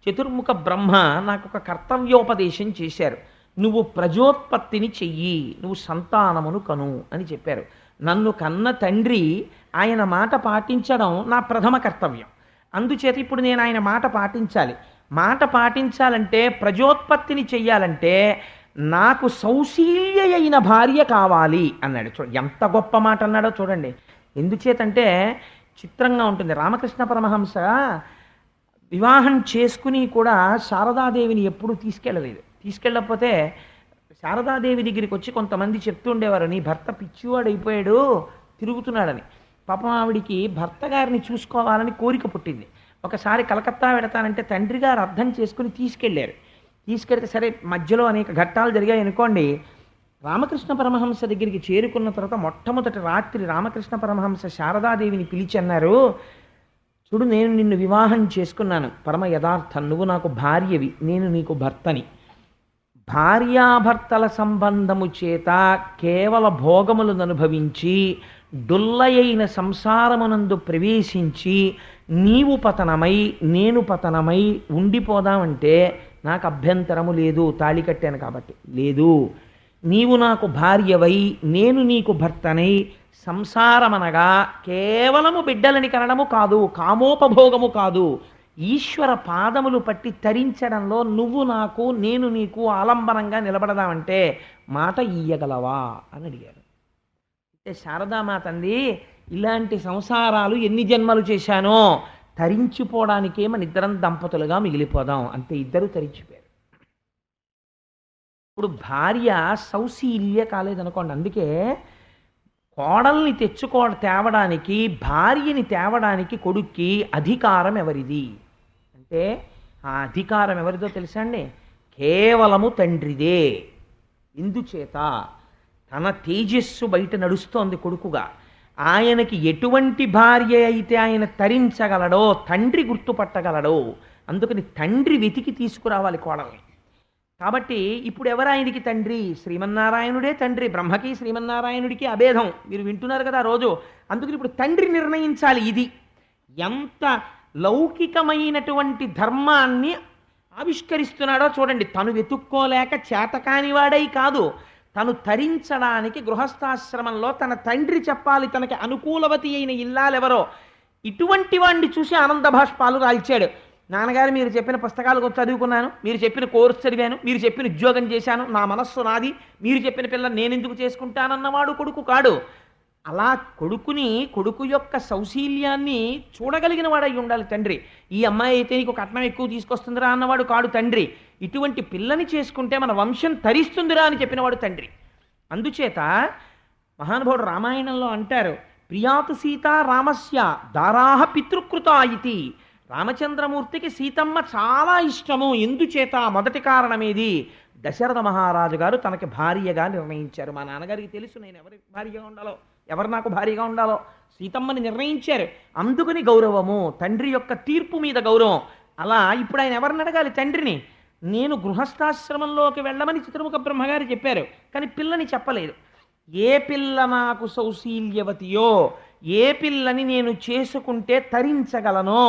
A: చతుర్ముఖ బ్రహ్మ నాకు ఒక కర్తవ్యోపదేశం చేశారు. నువ్వు ప్రజోత్పత్తిని చెయ్యి, నువ్వు సంతానమును కను అని చెప్పారు. నన్ను కన్న తండ్రి ఆయన మాట పాటించడం నా ప్రథమ కర్తవ్యం. అందుచేత ఇప్పుడు నేను ఆయన మాట పాటించాలి. మాట పాటించాలంటే, ప్రజోత్పత్తిని చెయ్యాలంటే నాకు సౌశీల్య అయిన భార్య కావాలి అన్నాడు. ఎంత గొప్ప మాట అన్నాడో చూడండి. ఎందుచేతంటే చిత్రంగా ఉంటుంది. రామకృష్ణ పరమహంస వివాహం చేసుకుని కూడా శారదాదేవిని ఎప్పుడూ తీసుకెళ్ళకపోతే శారదాదేవి దగ్గరికి వచ్చి కొంతమంది చెప్తుండేవారు, నీ భర్త పిచ్చివాడు అయిపోయాడు, తిరుగుతున్నాడని. పాపం ఆవిడికి భర్త గారిని చూసుకోవాలని కోరిక పుట్టింది. ఒకసారి కలకత్తా వెడతానంటే తండ్రి గారు అర్థం చేసుకుని తీసుకెళ్తే సరే మధ్యలో అనేక ఘట్టాలు జరిగాయి అనుకోండి. రామకృష్ణ పరమహంస దగ్గరికి చేరుకున్న తర్వాత మొట్టమొదటి రాత్రి రామకృష్ణ పరమహంస శారదాదేవిని పిలిచి అన్నారు, చూడు నేను నిన్ను వివాహం చేసుకున్నాను, పరమ యథార్థం, నువ్వు నాకు భార్యవి, నేను నీకు భర్తని. భార్యాభర్తల సంబంధము చేత కేవల భోగములను అనుభవించి డొల్లయైన సంసారమునందు ప్రవేశించి నీవు పతనమై నేను పతనమై ఉండిపోదామంటే నాకు అభ్యంతరము లేదు, తాళి కట్టాను కాబట్టి లేదు. నీవు నాకు భార్యవై నేను నీకు భర్తనై సంసారమనగా కేవలము బిడ్డలని కనడము కాదు, కామోపభోగము కాదు, ఈశ్వర పాదములు పట్టి తరించడంలో నువ్వు నాకు నేను నీకు ఆలంబనంగా నిలబడదామంటే మాట ఇయ్యగలవా అని అడిగారు. అంటే శారదామాత అంది, ఇలాంటి సంసారాలు ఎన్ని జన్మలు చేశానో తరించిపోవడానికే మన ఇద్దరం దంపతులుగా మిగిలిపోదాం. అంతే, ఇద్దరు తరించిపోయారు. ఇప్పుడు భార్య సౌశీల్య కాలేదనుకోండి. అందుకే కోడల్ని తేవడానికి, భార్యని తేవడానికి కొడుక్కి అధికారం ఎవరిది అంటే, ఆ అధికారం ఎవరిదో తెలుసా అండి? కేవలము తండ్రిదే. ఎందుచేత తన తేజస్సు బయట నడుస్తోంది కొడుకుగా. ఆయనకి ఎటువంటి భార్య అయితే ఆయన తరించగలడో, తండ్రి గుర్తుపట్టగలడో, అందుకని తండ్రి వెతికి తీసుకురావాలి కోడల్ని. కాబట్టి ఇప్పుడు ఎవరు ఆయనకి తండ్రి? శ్రీమన్నారాయణుడే తండ్రి. బ్రహ్మకి శ్రీమన్నారాయణుడికి అభేదం మీరు వింటున్నారు కదా రోజు. అందుకని ఇప్పుడు తండ్రి నిర్ణయించాలి. ఇది ఎంత లౌకికమైనటువంటి ధర్మాన్ని ఆవిష్కరిస్తున్నాడో చూడండి. తను వెతుక్కోలేక చేతకానివాడై కాదు, తను తరించడానికి గృహస్థాశ్రమంలో తన తండ్రి చెప్పాలి తనకి అనుకూలవతి అయిన ఇల్లాలెవరో. ఇటువంటి వాడిని చూసి ఆనంద భాష్పాలు రాల్చాడు. నాన్నగారు మీరు చెప్పిన పుస్తకాలు చదువుకున్నాను, మీరు చెప్పిన కోర్సు చదివాను, మీరు చెప్పిన ఉద్యోగం చేశాను, నా మనస్సు నాది, మీరు చెప్పిన పిల్ల నేనెందుకు చేసుకుంటానన్నవాడు కొడుకు కాడు. అలా కొడుకు యొక్క సౌశీల్యాన్ని చూడగలిగిన వాడై ఉండాలి తండ్రి. ఈ అమ్మాయి అయితే నీకు కట్నం ఎక్కువ తీసుకొస్తుందిరా అన్నవాడు కాడు తండ్రి. ఇటువంటి పిల్లని చేసుకుంటే మన వంశం తరిస్తుందిరా అని చెప్పినవాడు తండ్రి. అందుచేత మహానుభావుడు రామాయణంలో అంటారు, ప్రియాతు సీత రామస్య దారాహ పితృకృత ఇతి. రామచంద్రమూర్తికి సీతమ్మ చాలా ఇష్టము. ఎందుచేత? మొదటి కారణమేది? దశరథ మహారాజు గారు తనకి భార్యగా నిర్ణయించారు. మా నాన్నగారికి తెలుసు నేను ఎవరి భార్యగా ఉండాలో, ఎవరు నాకు భార్యగా ఉండాలో. సీతమ్మని నిర్ణయించారు. అందుకని గౌరవము, తండ్రి యొక్క తీర్పు మీద గౌరవం. అలా ఇప్పుడు ఆయన ఎవరిని అడగాలి? తండ్రిని. నేను గృహస్థాశ్రమంలోకి వెళ్ళమని చిత్రముఖ బ్రహ్మగారు చెప్పారు, కానీ పిల్లని చెప్పలేదు. ఏ పిల్ల నాకు సౌశీల్యవతియో, ఏ పిల్లని నేను చేసుకుంటే తరించగలనో,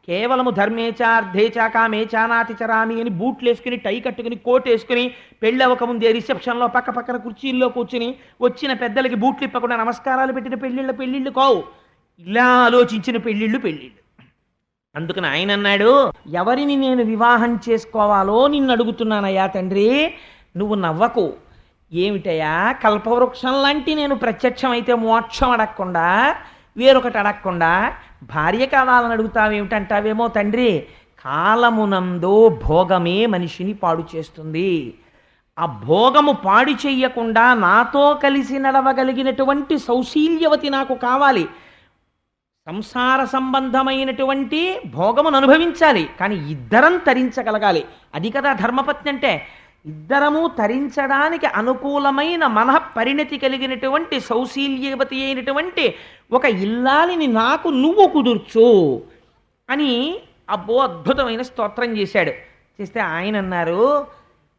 A: కేవలము ధర్మేచా అర్థేచా కామేచా నాతిచరామి అని బూట్లు వేసుకుని, టై కట్టుకుని, కోట్ వేసుకుని, పెళ్ళవకముందే రిసెప్షన్లో పక్క పక్కన కుర్చీల్లో కూర్చుని వచ్చిన పెద్దలకి బూట్లు ఇప్పకుండా నమస్కారాలు పెట్టిన పెళ్ళిళ్ళు కావు. ఇలా ఆలోచించిన పెళ్ళిళ్ళు. అందుకని ఆయన అన్నాడు, ఎవరిని నేను వివాహం చేసుకోవాలో నిన్ను అడుగుతున్నానయ్యా తండ్రి. నువ్వు నవ్వకు. ఏమిటయ్యా, కల్పవృక్షం లాంటి నేను ప్రత్యక్షమైతే మోక్షం అడగకుండా, వేరొకటి అడగకుండా భార్య కావాలని అడుగుతావేమిటంటావేమో తండ్రి. కాలమునందో భోగమే మనిషిని పాడు చేస్తుంది. ఆ భోగము పాడు చెయ్యకుండా నాతో కలిసి నడవగలిగినటువంటి సౌశీల్యవతి నాకు కావాలి. సంసార సంబంధమైనటువంటి భోగమును అనుభవించాలి, కానీ ఇద్దరం తరించగలగాలి. అది కదా ధర్మపత్ని అంటే. ఇద్దరము తరించడానికి అనుకూలమైన మనఃపరిణతి కలిగినటువంటి సౌశీల్యవతి అయినటువంటి ఒక ఇల్లాలిని నాకు నువ్వు కుదుర్చు అని అబ్బో అద్భుతమైన స్తోత్రం చేశాడు. చేస్తే ఆయన అన్నారు,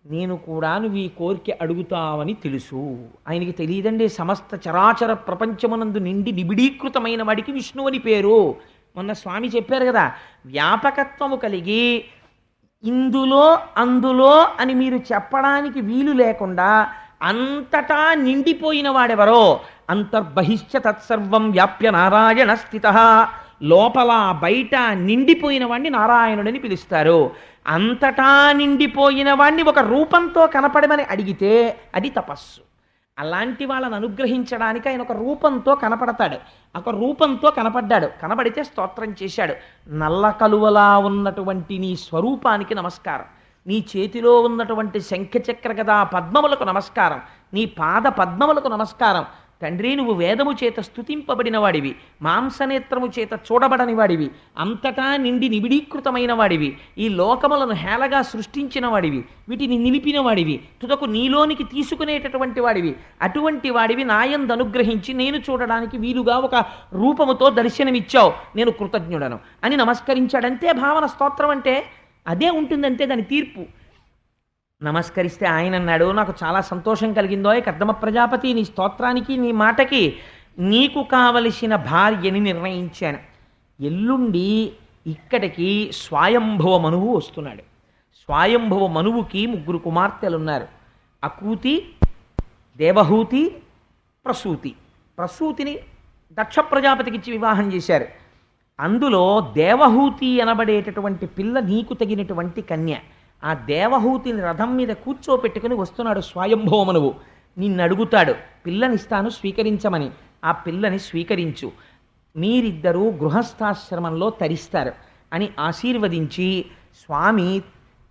A: నేను కూడా నువ్వు ఈ కోరిక అడుగుతావని తెలుసు. ఆయనకి తెలియదండి, సమస్త చరాచర ప్రపంచమునందు నిండి నిబిడీకృతమైన వాడికి విష్ణువు అని పేరు. మొన్న స్వామి చెప్పారు కదా, వ్యాపకత్వము కలిగి ఇందులో అందులో అని మీరు చెప్పడానికి వీలు లేకుండా అంతటా నిండిపోయిన వాడెవరో, అంతర్బహిశ్చ తత్సర్వం వ్యాప్య నారాయణ స్థిత, లోపల బయట నిండిపోయిన వాడిని నారాయణుడని పిలుస్తారు. అంతటా నిండిపోయిన వాడిని ఒక రూపంతో కనపడమని అడిగితే అది తపస్సు. అలాంటి వాళ్ళని అనుగ్రహించడానికి ఆయన ఒక రూపంతో కనపడతాడు. ఒక రూపంతో కనపడ్డాడు, కనపడితే స్తోత్రం చేశాడు. నల్ల కలువలా ఉన్నటువంటి నీ స్వరూపానికి నమస్కారం, నీ చేతిలో ఉన్నటువంటి శంఖచక్ర గదా పద్మములకు నమస్కారం, నీ పాద పద్మములకు నమస్కారం. తండ్రి, నువ్వు వేదము చేత స్తుతింపబడిన వాడివి, మాంసనేత్రము చేత చూడబడని వాడివి, అంతటా నిండి నిబిడీకృతమైన వాడివి, ఈ లోకములను హేళగా సృష్టించిన వాడివి, వీటిని నిలిపిన వాడివి, తుదకు నీలోనికి తీసుకునేటటువంటి వాడివి. అటువంటి వాడివి నాయందు అనుగ్రహించి నేను చూడడానికి వీలుగా ఒక రూపముతో దర్శనమిచ్చావు, నేను కృతజ్ఞుడను అని నమస్కరించాడంతే భావన. స్తోత్రం అంటే అదే ఉంటుందంతే దాని తీర్పు. నమస్కరిస్తే ఆయన అన్నాడు, నాకు చాలా సంతోషం కలిగిందో కర్దమ ప్రజాపతి, నీ స్తోత్రానికి నీ మాటకి నీకు కావలసిన భార్యని నిర్ణయించాను. ఎల్లుండి ఇక్కడికి స్వయంభవ మనువు వస్తున్నాడు. స్వయంభవ మనువుకి 3 కుమార్తెలున్నారు. అకూతి, దేవహూతి, ప్రసూతి. ప్రసూతిని దక్ష ప్రజాపతికి ఇచ్చి వివాహం చేశారు. అందులో దేవహూతి అనబడేటటువంటి పిల్ల నీకు తగినటువంటి కన్య. ఆ దేవహూతిని రథం మీద కూర్చోపెట్టుకుని వస్తున్నాడు స్వయంభవమనువు. నిన్ను అడుగుతాడు, పిల్లనిస్తాను స్వీకరించమని. ఆ పిల్లని స్వీకరించు, మీరిద్దరూ గృహస్థాశ్రమంలో తరిస్తారు అని ఆశీర్వదించి స్వామి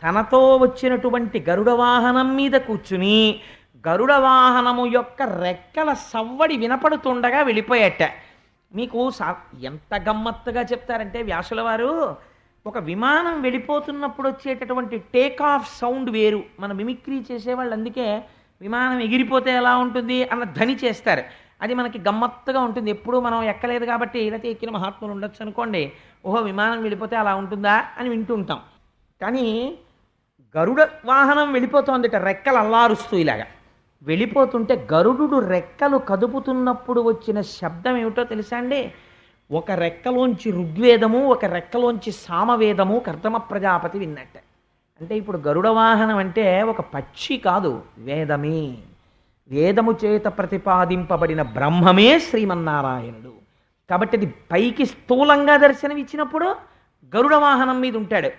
A: తనతో వచ్చినటువంటి గరుడ వాహనం మీద కూర్చుని గరుడ వాహనము యొక్క రెక్కల సవ్వడి వినపడుతుండగా వెళ్ళిపోయాట. మీకు ఎంత గమ్మత్తుగా చెప్తారంటే వ్యాసుల వారు, ఒక విమానం వెళ్ళిపోతున్నప్పుడు వచ్చేటటువంటి టేక్ ఆఫ్ సౌండ్ వేరు. మన మిమిక్రీ చేసేవాళ్ళు అందుకే విమానం ఎగిరిపోతే ఎలా ఉంటుంది అన్న ధ్వని చేస్తారు. అది మనకి గమ్మత్తుగా ఉంటుంది. ఎప్పుడూ మనం ఎక్కలేదు కాబట్టి లేకపోతే ఎక్కిన మహాత్ములు ఉండొచ్చు అనుకోండి, ఓహో విమానం వెళ్ళిపోతే అలా ఉంటుందా అని వింటూ ఉంటాం. కానీ గరుడ వాహనం వెళ్ళిపోతోందిట రెక్కలు అల్లారుస్తూ ఇలాగా వెళ్ళిపోతుంటే గరుడు రెక్కలు కదుపుతున్నప్పుడు వచ్చిన శబ్దం ఏమిటో తెలుసా అండి? ఒక రెక్కలోంచి ఋగ్వేదము, ఒక రెక్కలోంచి సామవేదము కర్దమ ప్రజాపతి విన్నట్ట. అంటే ఇప్పుడు గరుడ వాహనం అంటే ఒక పక్షి కాదు, వేదమే. వేదము చేత ప్రతిపాదింపబడిన బ్రహ్మమే శ్రీమన్నారాయణుడు. కాబట్టి అది పైకి స్థూలంగా దర్శనమిచ్చినప్పుడు గరుడ వాహనం మీద ఉంటాడు.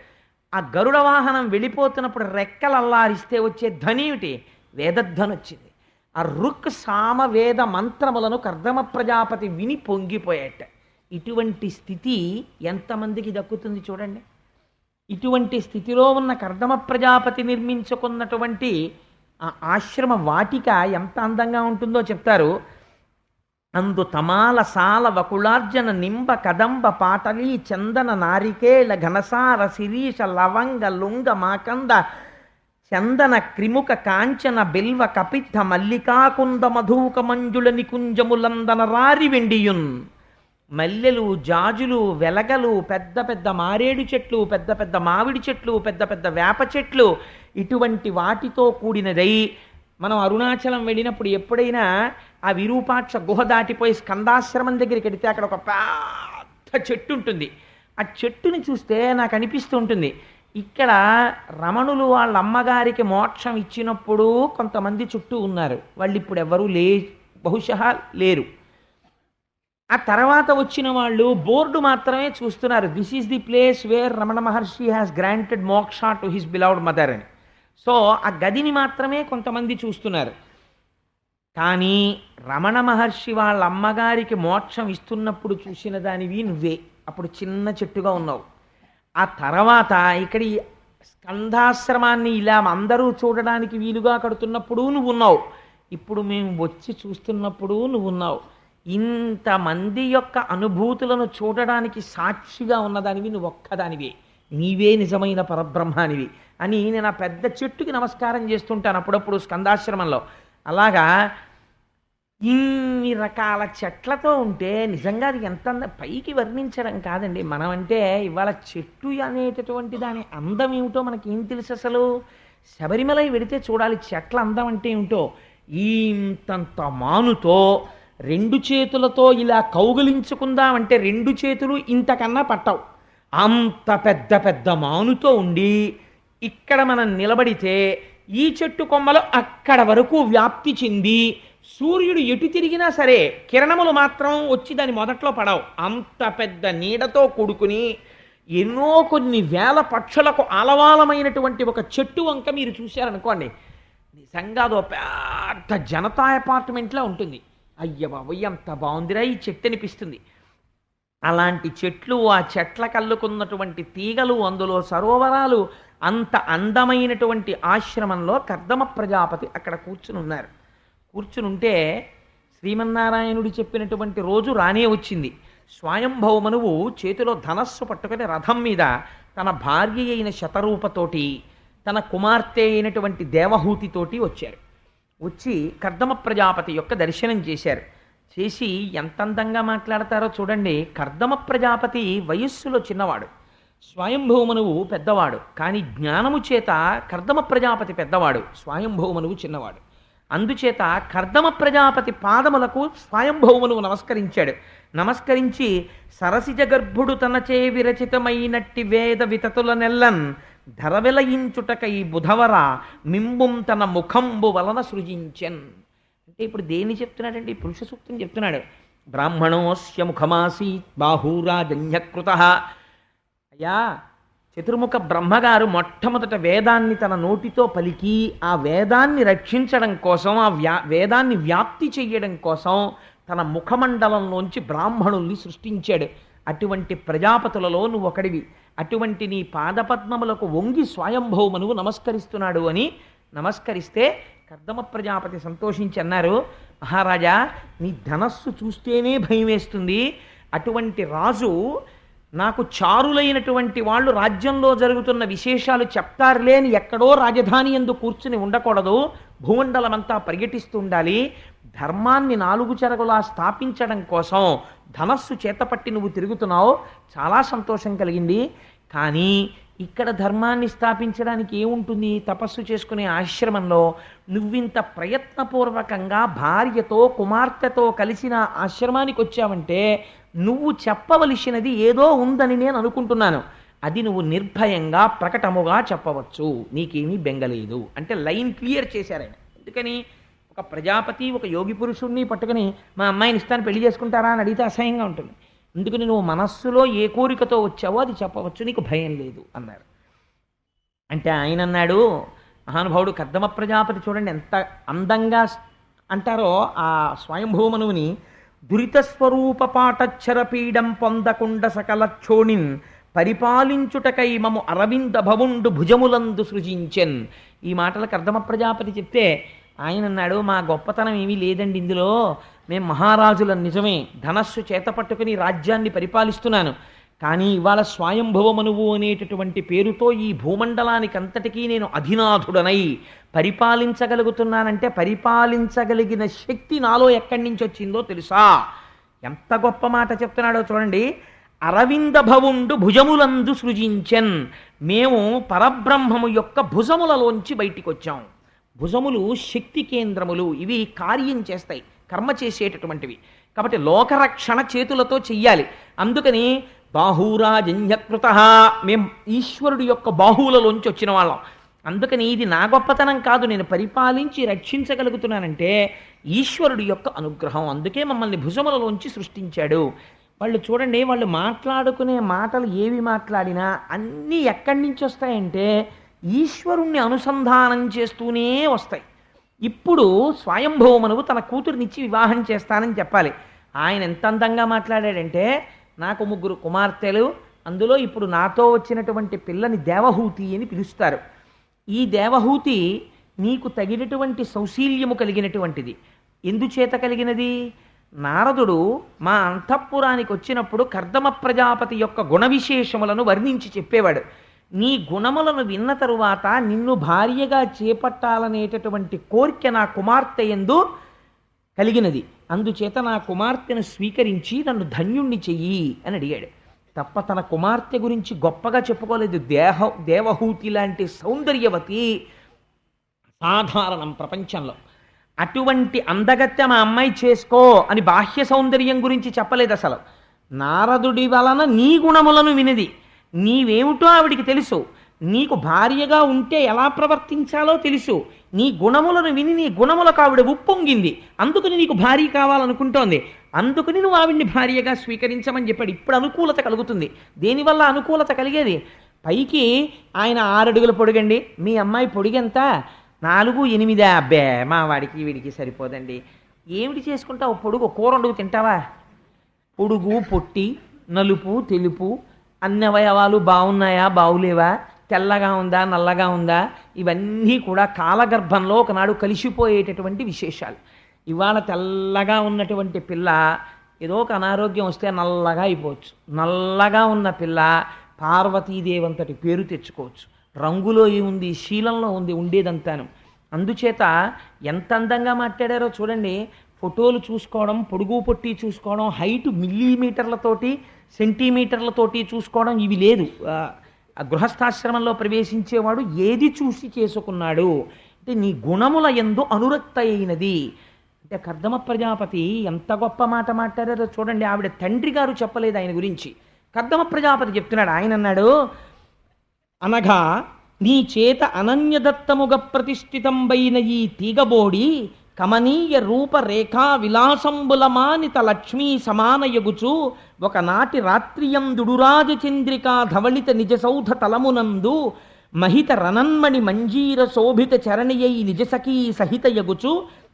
A: ఆ గరుడ వాహనం వెళ్ళిపోతున్నప్పుడు రెక్కలు అల్లారిస్తే వచ్చే ధ్వని ఏమిటి? వేదధ్వని వచ్చింది. ఆ రుక్ సామ వేద మంత్రములను కర్దమ ప్రజాపతి విని పొంగిపోయేట. ఇటువంటి స్థితి ఎంతమందికి దక్కుతుంది చూడండి. ఇటువంటి స్థితిలో ఉన్న కర్దమ ప్రజాపతి నిర్మించుకున్నటువంటి ఆ ఆశ్రమ వాటిక ఎంత అందంగా ఉంటుందో చెప్తారు. అందు తమాల సాల వకుళార్జన నింబ కదంబ పాటలీ చందన నారికేళ ఘనసార శిరీష లవంగ లుంగ మాకంద చందన క్రిముక కాంచన బిల్వ కపిత్థ మల్లికాకుంద మధూక మంజుల నికుంజములందన రారి వెండియున్ మల్లెలు, జాజులు, వెలగలు, పెద్ద పెద్ద మారేడు చెట్లు, పెద్ద పెద్ద మామిడి చెట్లు, పెద్ద పెద్ద వేప చెట్లు, ఇటువంటి వాటితో కూడినదై మనం అరుణాచలం వెళ్ళినప్పుడు ఎప్పుడైనా ఆ విరూపాక్ష గుహ దాటిపోయి స్కందాశ్రమం దగ్గరికి వెడితే అక్కడ ఒక పెద్ద చెట్టు ఉంటుంది. ఆ చెట్టుని చూస్తే నాకు అనిపిస్తూ ఉంటుంది, ఇక్కడ రమణులు వాళ్ళ అమ్మగారికి మోక్షం ఇచ్చినప్పుడు కొంతమంది చుట్టూ ఉన్నారు, వాళ్ళు ఇప్పుడు ఎవరూ బహుశా లేరు. ఆ తర్వాత వచ్చిన వాళ్ళు బోర్డు మాత్రమే చూస్తున్నారు, this is the place where Ramana Maharshi has granted మోక్ష టు హిస్ బిలౌడ్ మదర్ అని. సో ఆ గదిని మాత్రమే కొంతమంది చూస్తున్నారు. కానీ రమణ మహర్షి వాళ్ళ అమ్మగారికి మోక్షం ఇస్తున్నప్పుడు చూసిన దానివి నువ్వే, అప్పుడు చిన్న చెట్టుగా ఉన్నావు. ఆ తర్వాత ఇక్కడ ఈ స్కంధాశ్రమాన్ని ఇలా అందరూ చూడడానికి వీలుగా కడుతున్నప్పుడు నువ్వు ఉన్నావు, ఇప్పుడు మేము వచ్చి చూస్తున్నప్పుడు నువ్వు ఉన్నావు. ఇంతమంది యొక్క అనుభూతులను చూడడానికి సాక్షిగా ఉన్నదానివి నువ్వు ఒక్కదానివే, నీవే నిజమైన పరబ్రహ్మానివి అని నేను ఆ పెద్ద చెట్టుకి నమస్కారం చేస్తుంటాను అప్పుడప్పుడు స్కందాశ్రమంలో. అలాగా ఇన్ని రకాల చెట్లతో ఉంటే నిజంగా అది ఎంత పైకి వర్ణించడం కాదండి. మనం అంటే ఇవాళ చెట్టు అనేటటువంటి దాని అందం ఏమిటో మనకి ఏం తెలుసు అసలు? శబరిమలై వెడితే చూడాలి చెట్ల అందం అంటే ఏమిటో. ఇంతంత మానుతో రెండు చేతులతో ఇలా కౌగిలించుకుందామంటే రెండు చేతులు ఇంతకన్నా పట్టవు, అంత పెద్ద పెద్ద మానుతో ఉండి ఇక్కడ మనం నిలబడితే ఈ చెట్టు కొమ్మలు అక్కడ వరకు వ్యాప్తి చెంది సూర్యుడు ఎటు తిరిగినా సరే కిరణములు మాత్రం వచ్చి దాని మొదట్లో పడవు. అంత పెద్ద నీడతో కూడుకుని ఎన్నో కొన్ని వేల పక్షులకు ఆలవాలమైనటువంటి ఒక చెట్టు వంక మీరు చూశారనుకోండి, నిజంగా అదో పెద్ద జనతా అపార్ట్మెంట్లో ఉంటుంది. అయ్య బాబోయ్ ఎంత బాగుందిరా ఈ చెట్టు అనిపిస్తుంది. అలాంటి చెట్లు, ఆ చెట్ల కల్లుకున్నటువంటి తీగలు, అందులో సరోవరాలు, అంత అందమైనటువంటి ఆశ్రమంలో కర్దమ ప్రజాపతి అక్కడ కూర్చుని ఉన్నారు. కూర్చునుంటే శ్రీమన్నారాయణుడు చెప్పినటువంటి రోజు రానే వచ్చింది. స్వయంభవమనువు చేతిలో ధనస్సు పట్టుకొని రథం మీద తన భార్య అయిన శతరూపతోటి తన కుమార్తె అయినటువంటి దేవహూతితోటి వచ్చారు. వచ్చి కర్దమ ప్రజాపతి యొక్క దర్శనం చేశారు. చేసి ఎంత అందంగా మాట్లాడతారో చూడండి. కర్దమ ప్రజాపతి వయస్సులో చిన్నవాడు, స్వయంభూమనువు పెద్దవాడు. కానీ జ్ఞానము చేత కర్దమ ప్రజాపతి పెద్దవాడు, స్వయంభూమనువు చిన్నవాడు. అందుచేత కర్దమ ప్రజాపతి పాదములకు స్వయంభౌమనువు నమస్కరించాడు. నమస్కరించి సరసిజ గర్భుడు తనచే విరచితమైనట్టి వేద వితతుల నెల్లన్ ధరవెలయించుటకై బుధవర మింబుం తన ముఖంబు వలన సృజించెన్. అంటే ఇప్పుడు దేన్ని చెప్తున్నాడండి? పురుష సూక్తం చెప్తున్నాడు. బ్రాహ్మణోస్య ముఖమాసీత్ బాహూరాజన్యకృత. అయ్యా, చతుర్ముఖ బ్రహ్మగారు మొట్టమొదట వేదాన్ని తన నోటితో పలికి ఆ వేదాన్ని రక్షించడం కోసం, ఆ వేదాన్ని వ్యాప్తి చెయ్యడం కోసం తన ముఖమండలంలోంచి బ్రాహ్మణుల్ని సృష్టించాడు. అటువంటి ప్రజాపతులలో నువ్వు ఒకడివి. అటువంటి నీ పాదపద్మములకు వంగి స్వయంభౌమనువు నమస్కరిస్తున్నాడు అని నమస్కరిస్తే కర్దమ ప్రజాపతి సంతోషించి అన్నారు, మహారాజా నీ ధనస్సు చూస్తేనే భయం వేస్తుంది. అటువంటి రాజు నాకు చారులైనటువంటి వాళ్ళు రాజ్యంలో జరుగుతున్న విశేషాలు చెప్తారులే అని ఎక్కడో రాజధాని యందు కూర్చుని ఉండకూడదు, భూమండలమంతా పర్యటిస్తూ ఉండాలి. ధర్మాన్ని నాలుగు చెరగులా స్థాపించడం కోసం ధనస్సు చేతపట్టి నువ్వు తిరుగుతున్నావు, చాలా సంతోషం కలిగింది. కానీ ఇక్కడ ధర్మాన్ని స్థాపించడానికి ఏముంటుంది? తపస్సు చేసుకునే ఆశ్రమంలో నువ్వింత ప్రయత్నపూర్వకంగా భార్యతో కుమార్తెతో కలిసిన ఆశ్రమానికి వచ్చావంటే నువ్వు చెప్పవలసినది ఏదో ఉందని నేను అనుకుంటున్నాను. అది నువ్వు నిర్భయంగా ప్రకటముగా చెప్పవచ్చు, నీకేమీ బెంగలేదు అంటే లైన్ క్లియర్ చేశారాయన. అందుకని ఒక ప్రజాపతి ఒక యోగి పురుషుణ్ణి పట్టుకుని మా అమ్మాయిని ఇస్తాను పెళ్లి చేసుకుంటారా అని అడిగితే అసహ్యంగా ఉంటుంది. అందుకని నువ్వు మనస్సులో ఏ కోరికతో వచ్చావో అది చెప్పవచ్చు, నీకు భయం లేదు అన్నారు. అంటే ఆయన అన్నాడు, మహానుభావుడు కర్దమ ప్రజాపతి చూడండి ఎంత అందంగా అంటారో ఆ స్వయంభూమనువుని, దురిత స్వరూప పాటచ్చర పీడం పొందకుండ సకల క్షోణిన్ పరిపాలించుటకై మము అరవింద భవుండు భుజములందు సృజించెన్. ఈ మాటలు కర్దమ ప్రజాపతి చెప్తే ఆయన అన్నాడు, మా గొప్పతనం ఏమీ లేదండి ఇందులో, మేము మహారాజులను నిజమే, ధనస్సు చేత పట్టుకుని రాజ్యాన్ని పరిపాలిస్తున్నాను. కానీ ఇవాళ స్వయంభవమనువు అనేటటువంటి పేరుతో ఈ భూమండలానికి అంతటికీ నేను అధినాథుడనై పరిపాలించగలుగుతున్నానంటే పరిపాలించగలిగిన శక్తి నాలో ఎక్కడి నుంచి వచ్చిందో తెలుసా? ఎంత గొప్ప మాట చెప్తున్నాడో చూడండి. అరవింద భవుండు భుజములందు సృజించెన్. మేము పరబ్రహ్మము యొక్క భుజములలోంచి బయటికి వచ్చాం. భుజములు శక్తి కేంద్రములు, ఇవి కార్యం చేస్తాయి, కర్మ చేసేటటువంటివి. కాబట్టి లోకరక్షణ చేతులతో చెయ్యాలి. అందుకని బాహూరాజన్యకృత, మేం ఈశ్వరుడు యొక్క బాహువులలోంచి వచ్చిన వాళ్ళం. అందుకని ఇది నా గొప్పతనం కాదు, నేను పరిపాలించి రక్షించగలుగుతున్నానంటే ఈశ్వరుడు యొక్క అనుగ్రహం. అందుకే మమ్మల్ని భుజములలోంచి సృష్టించాడు. వాళ్ళు చూడండి, వాళ్ళు మాట్లాడుకునే మాటలు ఏవి మాట్లాడినా అన్నీ ఎక్కడి నుంచి వస్తాయంటే ఈశ్వరుణ్ణి అనుసంధానం చేస్తూనే వస్తాయి. ఇప్పుడు స్వయంభవమనువు తన కూతురునిచ్చి వివాహం చేస్తానని చెప్పాలి. ఆయన ఎంత అందంగా మాట్లాడాడంటే, నాకు 3 కుమార్తెలు, అందులో ఇప్పుడు నాతో వచ్చినటువంటి పిల్లని దేవహూతి అని పిలుస్తారు. ఈ దేవహూతి నీకు తగినటువంటి సౌశీల్యము కలిగినటువంటిది. ఎందుచేత కలిగినది? నారదుడు మా అంతఃపురానికి వచ్చినప్పుడు కర్దమ ప్రజాపతి యొక్క గుణ విశేషములను వర్ణించి చెప్పేవాడు. నీ గుణములను విన్న తరువాత నిన్ను భార్యగా చేపట్టాలనేటటువంటి కోరిక నా కుమార్తె యందు కలిగినది. అందుచేత నా కుమార్తెను స్వీకరించి నన్ను ధన్యుణ్ణి చెయ్యి అని అడిగాడు. తప్ప తన కుమార్తె గురించి గొప్పగా చెప్పుకోలేదు. దేవహూతి లాంటి సౌందర్యవతి సాధారణం ప్రపంచంలో. అటువంటి అందగత్తె మా అమ్మాయి చేసుకో అని బాహ్య సౌందర్యం గురించి చెప్పలేదు అసలు. నారదుడి వలన నీ గుణములను వినిది. నీవేమిటో ఆవిడికి తెలుసు, నీకు భార్యగా ఉంటే ఎలా ప్రవర్తించాలో తెలుసు. నీ గుణములను విని నీ గుణములకు ఆవిడ ఉప్పొంగింది. అందుకని నీకు భార్య కావాలనుకుంటోంది. అందుకని నువ్వు ఆవిడ్ని భార్యగా స్వీకరించమని చెప్పాడు. ఇప్పుడు అనుకూలత కలుగుతుంది. దేనివల్ల అనుకూలత కలిగేది? పైకి ఆయన 6 అడుగుల పొడుగండి, మీ అమ్మాయి పొడిగెంత? 4, 8. అబ్బే మా వాడికి వీడికి సరిపోదండి. ఏమిటి చేసుకుంటావు? పొడుగు కూర వండుకు తింటావా? పొడుగు పొట్టి, నలుపు తెలుపు, అన్ని అవయవాలు బాగున్నాయా బాగులేవా, తెల్లగా ఉందా నల్లగా ఉందా, ఇవన్నీ కూడా కాలగర్భంలో ఒకనాడు కలిసిపోయేటటువంటి విశేషాలు. ఇవాళ తెల్లగా ఉన్నటువంటి పిల్ల ఏదో ఒక అనారోగ్యం వస్తే నల్లగా అయిపోవచ్చు. నల్లగా ఉన్న పిల్ల పార్వతీదేవి అంతటి పేరు తెచ్చుకోవచ్చు. రంగులో ఏముంది, శీలంలో ఉంది ఉండేదంతాను. అందుచేత ఎంత అందంగా మాట్లాడారో చూడండి. ఫోటోలు చూసుకోవడం, పొడుగు పొట్టి చూసుకోవడం, హైటు మిల్లీమీటర్లతోటి సెంటీమీటర్లతోటి చూసుకోవడం ఇవి లేదు. ఆ గృహస్థాశ్రమంలో ప్రవేశించేవాడు ఏది చూసి చేసుకున్నాడు అంటే నీ గుణముల యందు అనురక్త అయినది. అంటే కర్దమ ప్రజాపతి ఎంత గొప్ప మాట మాట్లాడారో చూడండి. ఆవిడ తండ్రి గారు చెప్పలేదు ఆయన గురించి, కర్దమ ప్రజాపతి చెప్తున్నాడు. ఆయన అన్నాడు, అనగా నీ చేత అనన్యదత్తముగ ప్రతిష్ఠితంబైన ఈ తీగబోడి కమనీయ రూపరేఖా విలాసంబులమానిత లక్ష్మీ సమానయగుచు ఒకనాటి రాత్రియందుడురాజ చంద్రికా ధవళిత నిజసౌధ తలమునందు మహిత రణన్మణి మంజీర శోభిత చరణియై నిజసఖీ సహితయగుచు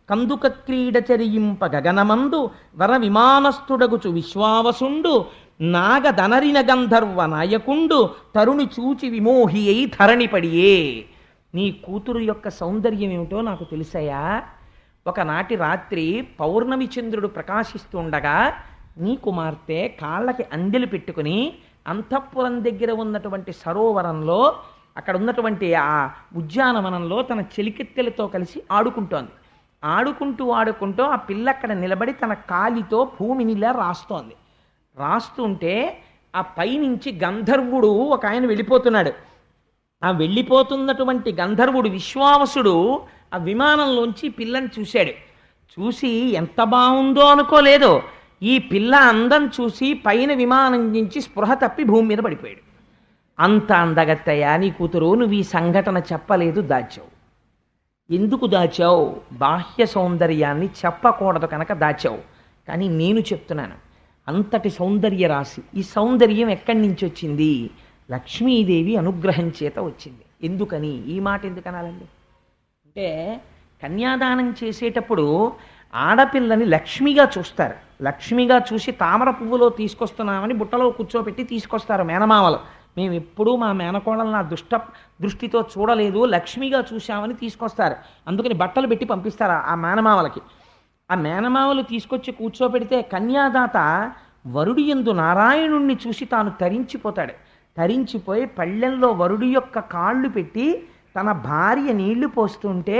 A: కందుక క్రీడ చరింప గగనమందు వర విమానస్థుడగుచు విశ్వావసుండు నాగదనరిన గంధర్వ నాయకుండు తరుణి చూచి విమోహి అయి ధరణిపడియే. నీ కూతురు యొక్క సౌందర్యం ఏమిటో నాకు తెలిసాయా? ఒకనాటి రాత్రి పౌర్ణమి చంద్రుడు ప్రకాశిస్తుండగా నీ కుమార్తె కాళ్ళకి అందెలు పెట్టుకుని అంతఃపురం దగ్గర ఉన్నటువంటి సరోవరంలో, అక్కడ ఉన్నటువంటి ఆ ఉద్యానవనంలో తన చెలికెత్తెలతో కలిసి ఆడుకుంటోంది. ఆడుకుంటూ ఆ పిల్ల అక్కడ నిలబడి తన కాలితో భూమినిలా రాస్తోంది. రాస్తుంటే ఆ పైనుంచి గంధర్వుడు ఒక ఆయన వెళ్ళిపోతున్నాడు. ఆ వెళ్ళిపోతున్నటువంటి గంధర్వుడు విశ్వావసుడు ఆ విమానంలోంచి పిల్లని చూశాడు. చూసి ఎంత బాగుందో అనుకోలేదు, ఈ పిల్ల అందం చూసి పైన విమానం నుంచి స్పృహ తప్పి భూమి మీద పడిపోయాడు. అంత అందగత్తయ్యా నీ కూతురు, నువ్వు ఈ సంఘటన చెప్పలేదు, దాచావు. ఎందుకు దాచావు? బాహ్య సౌందర్యాన్ని చెప్పకూడదు కనుక దాచావు. కానీ నేను చెప్తున్నాను, అంతటి సౌందర్య రాశి. ఈ సౌందర్యం ఎక్కడి నుంచి వచ్చింది? లక్ష్మీదేవి అనుగ్రహం చేత వచ్చింది. ఎందుకని? ఈ మాట ఎందుకు అనాలండి అంటే, కన్యాదానం చేసేటప్పుడు ఆడపిల్లని లక్ష్మిగా చూస్తారు. లక్ష్మిగా చూసి తామర పువ్వులో తీసుకొస్తున్నామని బుట్టలో కూర్చోబెట్టి తీసుకొస్తారు మేనమామలు. మేము ఎప్పుడూ మా మేనకోడలను నా దృష్టితో చూడలేదు, లక్ష్మిగా చూశామని తీసుకొస్తారు. అందుకని బట్టలు పెట్టి పంపిస్తారు ఆ మేనమామలకి. ఆ మేనమామలు తీసుకొచ్చి కూర్చోబెడితే కన్యాదాత వరుడి యందు నారాయణుణ్ణి చూసి తాను తరించిపోతాడు. తరించిపోయి పళ్ళెంలో వరుడి యొక్క కాళ్ళు పెట్టి తన భార్య నీళ్లు పోస్తుంటే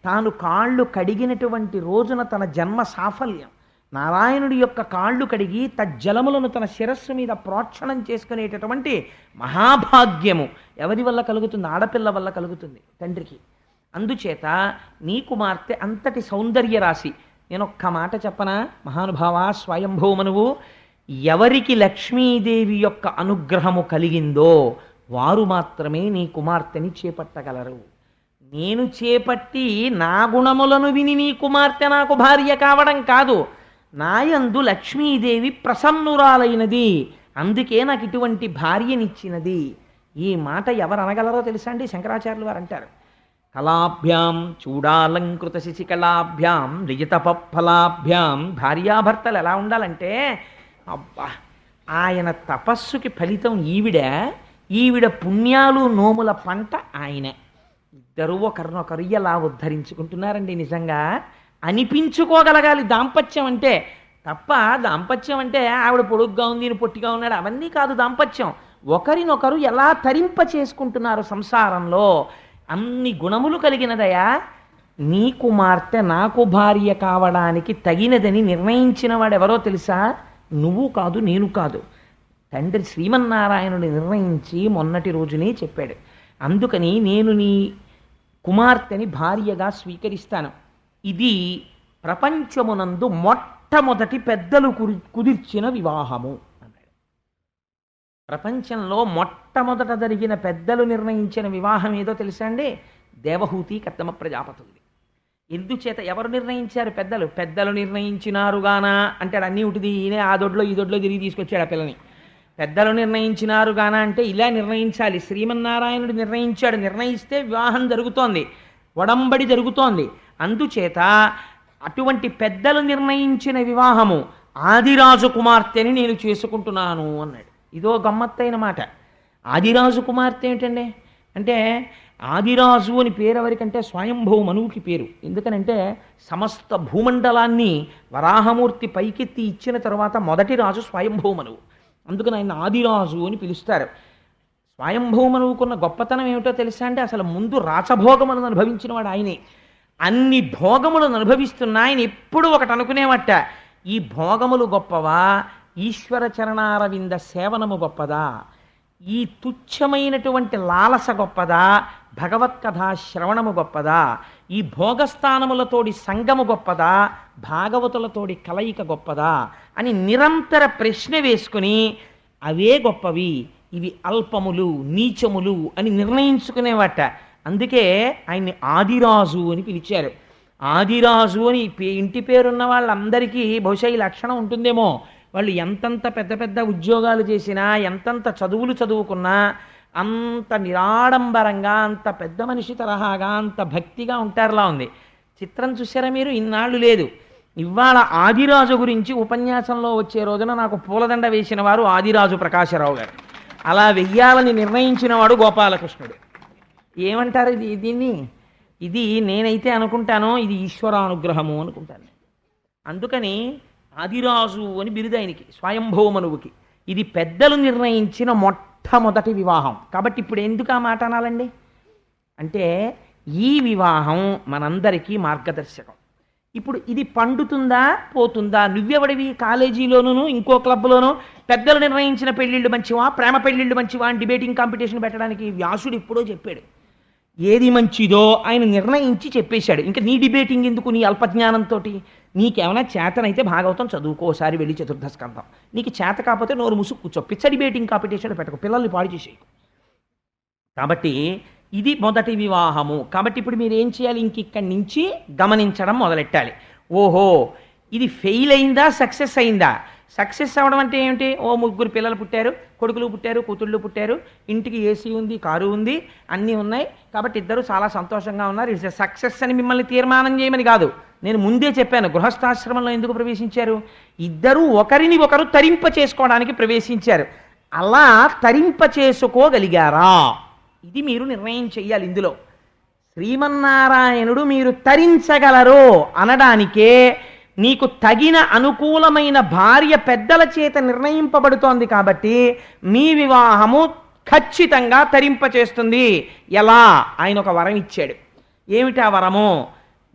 A: తాను కాళ్ళు కడిగినటువంటి రోజున తన జన్మ సాఫల్యం. నారాయణుడి యొక్క కాళ్ళు కడిగి తజ్జలములను తన శిరస్సు మీద ప్రోక్షణం చేసుకునేటటువంటి మహాభాగ్యము ఎవరి వల్ల కలుగుతుంది? ఆడపిల్ల వల్ల కలుగుతుంది, తండ్రికి. అందుచేత నీ కుమార్తె అంతటి సౌందర్య రాశి. నేను ఒక్క మాట చెప్పనా మహానుభావ స్వయంభూమనువు, ఎవరికి లక్ష్మీదేవి యొక్క అనుగ్రహము కలిగిందో వారు మాత్రమే నీ కుమార్తెని చేపట్టగలరు. నేను చేపట్టి నా గుణములను విని నీ కుమార్తె నాకు భార్య కావడం కాదు, నాయందు లక్ష్మీదేవి ప్రసన్నురాలైనది, అందుకే నాకు ఇటువంటి భార్యనిచ్చినది. ఈ మాట ఎవరు అనగలరో తెలుసా అండి? శంకరాచార్యులు వారు అంటారు, కళాభ్యాం చూడాలంకృత శశికళాభ్యాం లిజితపఫలాభ్యాం. భార్యాభర్తలు ఎలా ఉండాలంటే, అబ్బా ఆయన తపస్సుకి ఫలితం ఈవిడ పుణ్యాలు నోముల పంట ఆయనే. ఇద్దరూ ఒకరినొకరు ఎలా ఉద్ధరించుకుంటున్నారండి నిజంగా అనిపించుకోగలగాలి దాంపత్యం అంటే. తప్ప దాంపత్యం అంటే ఆవిడ పొడుగ్గా ఉంది, ఈయన పొట్టిగా ఉన్నాడు, అవన్నీ కాదు దాంపత్యం. ఒకరినొకరు ఎలా తరింప చేసుకుంటున్నారు సంసారంలో, అన్ని గుణములు కలిగినదయా. నీ కుమార్తె నాకు భార్య కావడానికి తగినదని నిర్ణయించిన వాడెవరో తెలుసా? నువ్వు కాదు, నేను కాదు, తండ్రి శ్రీమన్నారాయణుడు నిర్ణయించి మొన్నటి రోజునే చెప్పాడు. అందుకని నేను నీ కుమార్తెని భార్యగా స్వీకరిస్తాను. ఇది ప్రపంచమునందు మొట్టమొదటి పెద్దలు కుదిర్చిన వివాహము అన్నాడు. ప్రపంచంలో మొట్టమొదట జరిగిన పెద్దలు నిర్ణయించిన వివాహం ఏదో తెలుసా అండి? దేవహూతి కర్దమ ప్రజాపతులది. ఎందుచేత? ఎవరు నిర్ణయించారు? పెద్దలు నిర్ణయించినారుగానా అంటాడు. అన్నీ ఉంటుంది, ఈయనే ఆ దొడ్లో ఈ దొడ్లో తిరిగి తీసుకొచ్చాడు ఆ పిల్లని. పెద్దలు నిర్ణయించినారుగానా అంటే ఇలా నిర్ణయించాలి. శ్రీమన్నారాయణుడు నిర్ణయించాడు, నిర్ణయిస్తే వివాహం జరుగుతోంది, ఒడంబడి జరుగుతోంది. అందుచేత అటువంటి పెద్దలు నిర్ణయించిన వివాహము ఆదిరాజు కుమార్తెని నేను చేసుకుంటున్నాను అన్నాడు. ఇదో గమ్మత్తైన మాట. ఆదిరాజు కుమార్తె ఏమిటండి అంటే, ఆదిరాజు అని పేరు ఎవరికంటే స్వయంభవ మనువుకి పేరు. ఎందుకనంటే సమస్త భూమండలాన్ని వరాహమూర్తి పైకెత్తి ఇచ్చిన తరువాత మొదటి రాజు స్వయంభవ మనువు. అందుకని ఆయన ఆదిరాజు అని పిలుస్తారు. స్వయంభవ మనువుకున్న గొప్పతనం ఏమిటో తెలుసా అంటే, అసలు ముందు రాచభోగములను అనుభవించిన వాడు ఆయనే. అన్ని భోగములను అనుభవిస్తున్నా ఆయన ఎప్పుడు ఒకటి అనుకునేవట, ఈ భోగములు గొప్పవా, ఈశ్వర చరణారవింద సేవనము గొప్పదా, ఈ తుచ్చమైనటువంటి లాలస గొప్పదా, భగవత్కథా శ్రవణము గొప్పదా, ఈ భోగస్థానములతోడి సంగము గొప్పదా, భాగవతులతోడి కలయిక గొప్పదా అని నిరంతర ప్రశ్న వేసుకుని అవే గొప్పవి, ఇవి అల్పములు నీచములు అని నిర్ణయించుకునేవాట. అందుకే ఆయన్ని ఆదిరాజు అని పిలిచారు. ఆదిరాజు అని ఇంటి పేరున్న వాళ్ళందరికీ బహుశా ఈ లక్షణం ఉంటుందేమో. వాళ్ళు ఎంతంత పెద్ద పెద్ద ఉద్యోగాలు చేసినా, ఎంతంత చదువులు చదువుకున్నా అంత నిరాడంబరంగా, అంత పెద్ద మనిషి తరహాగా, అంత భక్తిగా ఉంటారులా ఉంది. చిత్రం చూసారా మీరు? ఇన్నాళ్ళు లేదు. ఇవాళ ఆదిరాజు గురించి ఉపన్యాసంలో వచ్చే రోజున నాకు పూలదండ వేసిన వారు ఆదిరాజు ప్రకాశరావు గారు. అలా వెయ్యాలని నిర్ణయించిన వాడు గోపాలకృష్ణుడు. ఏమంటారు దీన్ని? ఇది నేనైతే అనుకుంటాను ఇది ఈశ్వరానుగ్రహము అనుకుంటాను. అందుకని ఆదిరాజు అని బిరుదు ఆయనకి, స్వయంభూమనువుకి. ఇది పెద్దలు నిర్ణయించిన మొట్టమొదటి వివాహం. కాబట్టి ఇప్పుడు ఎందుకు ఆ మాట అనాలండి? అంటే ఈ వివాహం మనందరికీ మార్గదర్శకం. ఇప్పుడు ఇది పండుతుందా పోతుందా? నువ్వెవడివి? కాలేజీలోనూ ఇంకో క్లబ్లోనూ పెద్దలు నిర్ణయించిన పెళ్ళిళ్ళు మంచివా, ప్రేమ పెళ్ళిళ్ళు మంచివా అని డిబేటింగ్ కాంపిటీషన్ పెట్టడానికి వ్యాసుడు ఎప్పుడో చెప్పాడు. ఏది మంచిదో ఆయన నిర్ణయించి చెప్పేశాడు. ఇంకా నీ డిబేటింగ్ ఎందుకు? నీ అల్పజ్ఞానంతో నీకేమైనా చేతనైతే భాగవతం చదువుకోసారి వెళ్ళి చతుర్థ స్కంధం. నీకు చేత కాకపోతే నోరు ముసుగు కూర్చో. పిచ్చ డిబేటింగ్ కాంపిటీషన్ పెట్టకు, పిల్లల్ని పాడు చేసేయకు. కాబట్టి ఇది మొదటి వివాహము. కాబట్టి ఇప్పుడు మీరు ఏం చేయాలి? ఇక్కడి నుంచి గమనించడం మొదలెట్టాలి. ఓహో, ఇది ఫెయిల్ అయిందా, సక్సెస్ అయిందా? సక్సెస్ అవ్వడం అంటే ఏమిటి? ఓ 3 పిల్లలు పుట్టారు, కొడుకులు పుట్టారు, కూతుళ్ళు పుట్టారు, ఇంటికి ఏసీ ఉంది, కారు ఉంది, అన్నీ ఉన్నాయి, కాబట్టి ఇద్దరు చాలా సంతోషంగా ఉన్నారు. ఇట్స్ ఎ సక్సెస్ అని మిమ్మల్ని తీర్మానం చేయమని కాదు. నేను ముందే చెప్పాను, గృహస్థాశ్రమంలో ఎందుకు ప్రవేశించారు? ఇద్దరు ఒకరిని ఒకరు తరింప చేసుకోవడానికి ప్రవేశించారు. అలా తరింప చేసుకోగలిగారా? ఇది మీరు నిర్ణయం చెయ్యాలి. ఇందులో శ్రీమన్నారాయణుడు మీరు తరించగలరు అనడానికే నీకు తగిన అనుకూలమైన భార్య పెద్దల చేత నిర్ణయింపబడుతోంది. కాబట్టి మీ వివాహము ఖచ్చితంగా తరింపచేస్తుంది. ఎలా? ఆయన ఒక వరం ఇచ్చాడు. ఏమిటి ఆ వరము?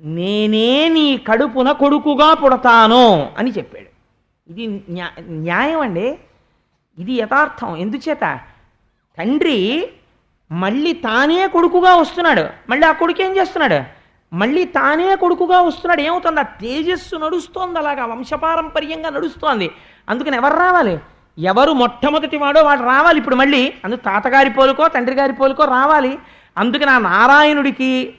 A: నేనే నీ కడుపున కొడుకుగా పుడతాను అని చెప్పాడు. ఇది న్యాయం అండి, ఇది యథార్థం. ఎందుచేత? తండ్రి మళ్ళీ తానే కొడుకుగా వస్తున్నాడు, మళ్ళీ ఆ కొడుకు ఏం చేస్తున్నాడు? మళ్ళీ తానే కొడుకుగా వస్తున్నాడు. ఏమవుతుంది? ఆ తేజస్సు నడుస్తోంది, అలాగా వంశపారంపర్యంగా నడుస్తోంది. అందుకని ఎవరు రావాలి? ఎవరు మొట్టమొదటి వాడో వాడు రావాలి. ఇప్పుడు మళ్ళీ అందుకు తాతగారి పోలుకో తండ్రి గారి పోలుకో రావాలి. అందుకని ఆ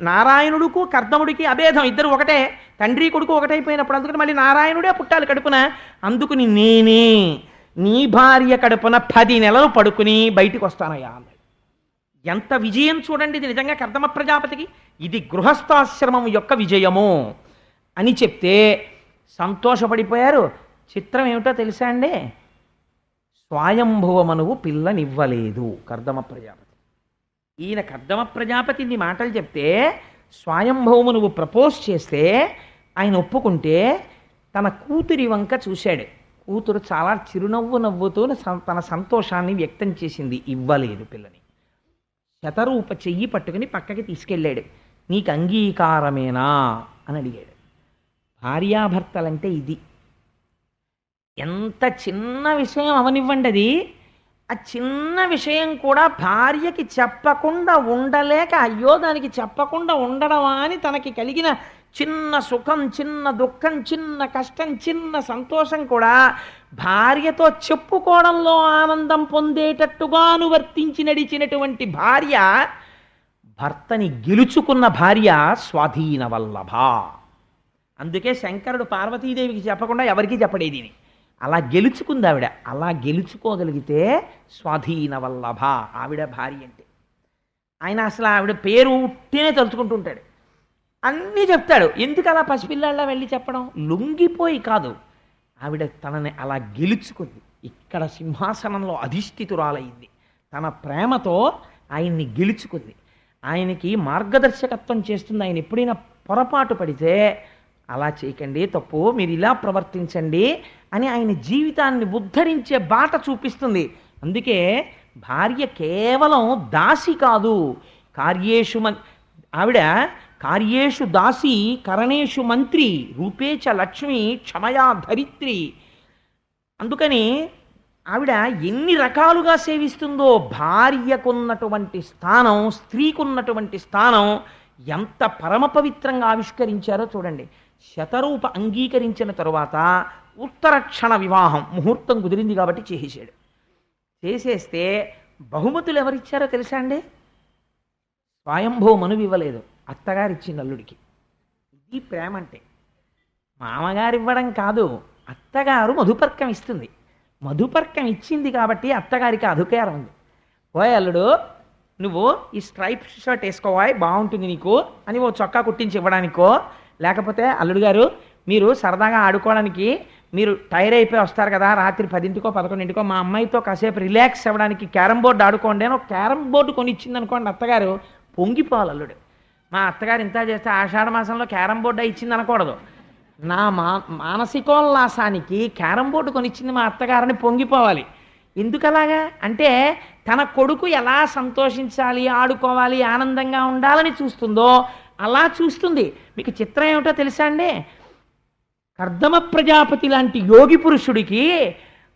A: నారాయణుడుకు కర్దముడికి అభేదం, ఇద్దరు ఒకటే, తండ్రి కొడుకు ఒకటైపోయినప్పుడు అందుకని మళ్ళీ నారాయణుడే పుట్టాలి కడుపున. అందుకుని నేనే నీ భార్య కడుపున 10 నెలలు పడుకుని బయటికి వస్తానయ్యా అన్నాడు. ఎంత విజయం చూడండి ఇది నిజంగా కర్దమ ప్రజాపతికి. ఇది గృహస్థాశ్రమం యొక్క విజయము అని చెప్తే సంతోషపడిపోయారు. చిత్రం ఏమిటో తెలుసా అండి? స్వయంభువమనువు పిల్లనివ్వలేదు కర్దమ ప్రజాపతి. ఈయన కర్దమ ప్రజాపతిని మాటలు చెప్తే స్వయంభువమనువు ప్రపోజ్ చేస్తే ఆయన ఒప్పుకుంటే తన కూతురి వంక చూశాడు. కూతురు చాలా చిరునవ్వు నవ్వుతూ తన సంతోషాన్ని వ్యక్తం చేసింది. ఇవ్వలేదు పిల్లని. శతరూప చెయ్యి పట్టుకుని పక్కకి తీసుకెళ్ళాడు. నీకు అంగీకారమేనా అని అడిగాడు. భార్యాభర్తలంటే ఇది. ఎంత చిన్న విషయం అవనివ్వండి, అది ఆ చిన్న విషయం కూడా భార్యకి చెప్పకుండా ఉండలేక, అయ్యో దానికి చెప్పకుండా ఉండడమా అని తనకి కలిగిన చిన్న సుఖం, చిన్న దుఃఖం, చిన్న కష్టం, చిన్న సంతోషం కూడా భార్యతో చెప్పుకోవడంలో ఆనందం పొందేటట్టుగా అనువర్తించి నడిచినటువంటి భార్య, భర్తని గెలుచుకున్న భార్య స్వాధీన వల్లభ. అందుకే శంకరుడు పార్వతీదేవికి చెప్పకుండా ఎవరికీ చెప్పడేది. అలా గెలుచుకుంది ఆవిడ. అలా గెలుచుకోగలిగితే స్వాధీన వల్లభ ఆవిడ భార్య అంటే. ఆయన అసలు ఆవిడ పేరు ఉట్టినే తలుచుకుంటూ ఉంటాడు, అన్నీ చెప్తాడు. ఎందుకు అలా పసిపిల్లాళ్ళ వెళ్ళి చెప్పడం? లొంగిపోయి కాదు, ఆవిడ తనని అలా గెలుచుకుంది. ఇక్కడ సింహాసనంలో అధిష్ఠితురాలయ్యింది. తన ప్రేమతో ఆయన్ని గెలుచుకుంది. ఆయనకి మార్గదర్శకత్వం చేస్తుంది. ఆయన ఎప్పుడైనా పొరపాటు పడితే అలా చేయకండి, తప్పు, మీరు ఇలా ప్రవర్తించండి అని ఆయన జీవితాన్ని ఉద్ధరించే బాట చూపిస్తుంది. అందుకే భార్య కేవలం దాసి కాదు, కార్యేషు ఆవిడ కార్యేషు దాసి కరణేషు మంత్రి రూపేచ లక్ష్మి క్షమయా ధరిత్రి. అందుకని ఆవిడ ఎన్ని రకాలుగా సేవిస్తుందో. భార్యకున్నటువంటి స్థానం, స్త్రీకున్నటువంటి స్థానం ఎంత పరమ పవిత్రంగా ఆవిష్కరించారో చూడండి. శతరూప అంగీకరించిన తరువాత ఉత్తరక్షణ వివాహం, ముహూర్తం కుదిరింది కాబట్టి చేసేసాడు. చేసేస్తే బహుమతులు ఎవరిచ్చారో తెలుసా అండి? స్వయంభూ మనువు ఇవ్వలేదు, అత్తగారు ఇచ్చింది అల్లుడికి. ఇది ప్రేమ అంటే. మామగారు ఇవ్వడం కాదు, అత్తగారు మధుపర్కం ఇస్తుంది. మధుపర్కం ఇచ్చింది కాబట్టి అత్తగారికి అధికారం ఉంది. ఓయ్ అల్లుడు, నువ్వు ఈ స్ట్రైప్ షర్ట్ వేసుకోవాయి, బాగుంటుంది నీకు అని ఓ చొక్కా కుట్టించి ఇవ్వడానికో, లేకపోతే అల్లుడు గారు మీరు సరదాగా ఆడుకోవడానికి మీరు టైర్ అయిపోయి వస్తారు కదా, రాత్రి 10కో 11కో మా అమ్మాయితో కాసేపు రిలాక్స్ అవ్వడానికి క్యారమ్ బోర్డు ఆడుకోండి అని ఒక క్యారమ్ బోర్డు కొని ఇచ్చింది అనుకోండి అత్తగారు, పొంగిపోవాలి అల్లుడు. మా అత్తగారు ఇంత చేస్తే ఆషాఢ మాసంలో క్యారమ్ బోర్డు ఇచ్చింది అనకూడదు. నా మానసికోల్లాసానికి క్యారమ్ బోర్డు కొనిచ్చింది మా అత్తగారని పొంగిపోవాలి. ఎందుకలాగా అంటే తన కొడుకు ఎలా సంతోషించాలి, ఆడుకోవాలి, ఆనందంగా ఉండాలని చూస్తుందో అలా చూస్తుంది. మీకు చిత్రం ఏమిటో తెలుసా అండి, కర్దమ ప్రజాపతి లాంటి యోగి పురుషుడికి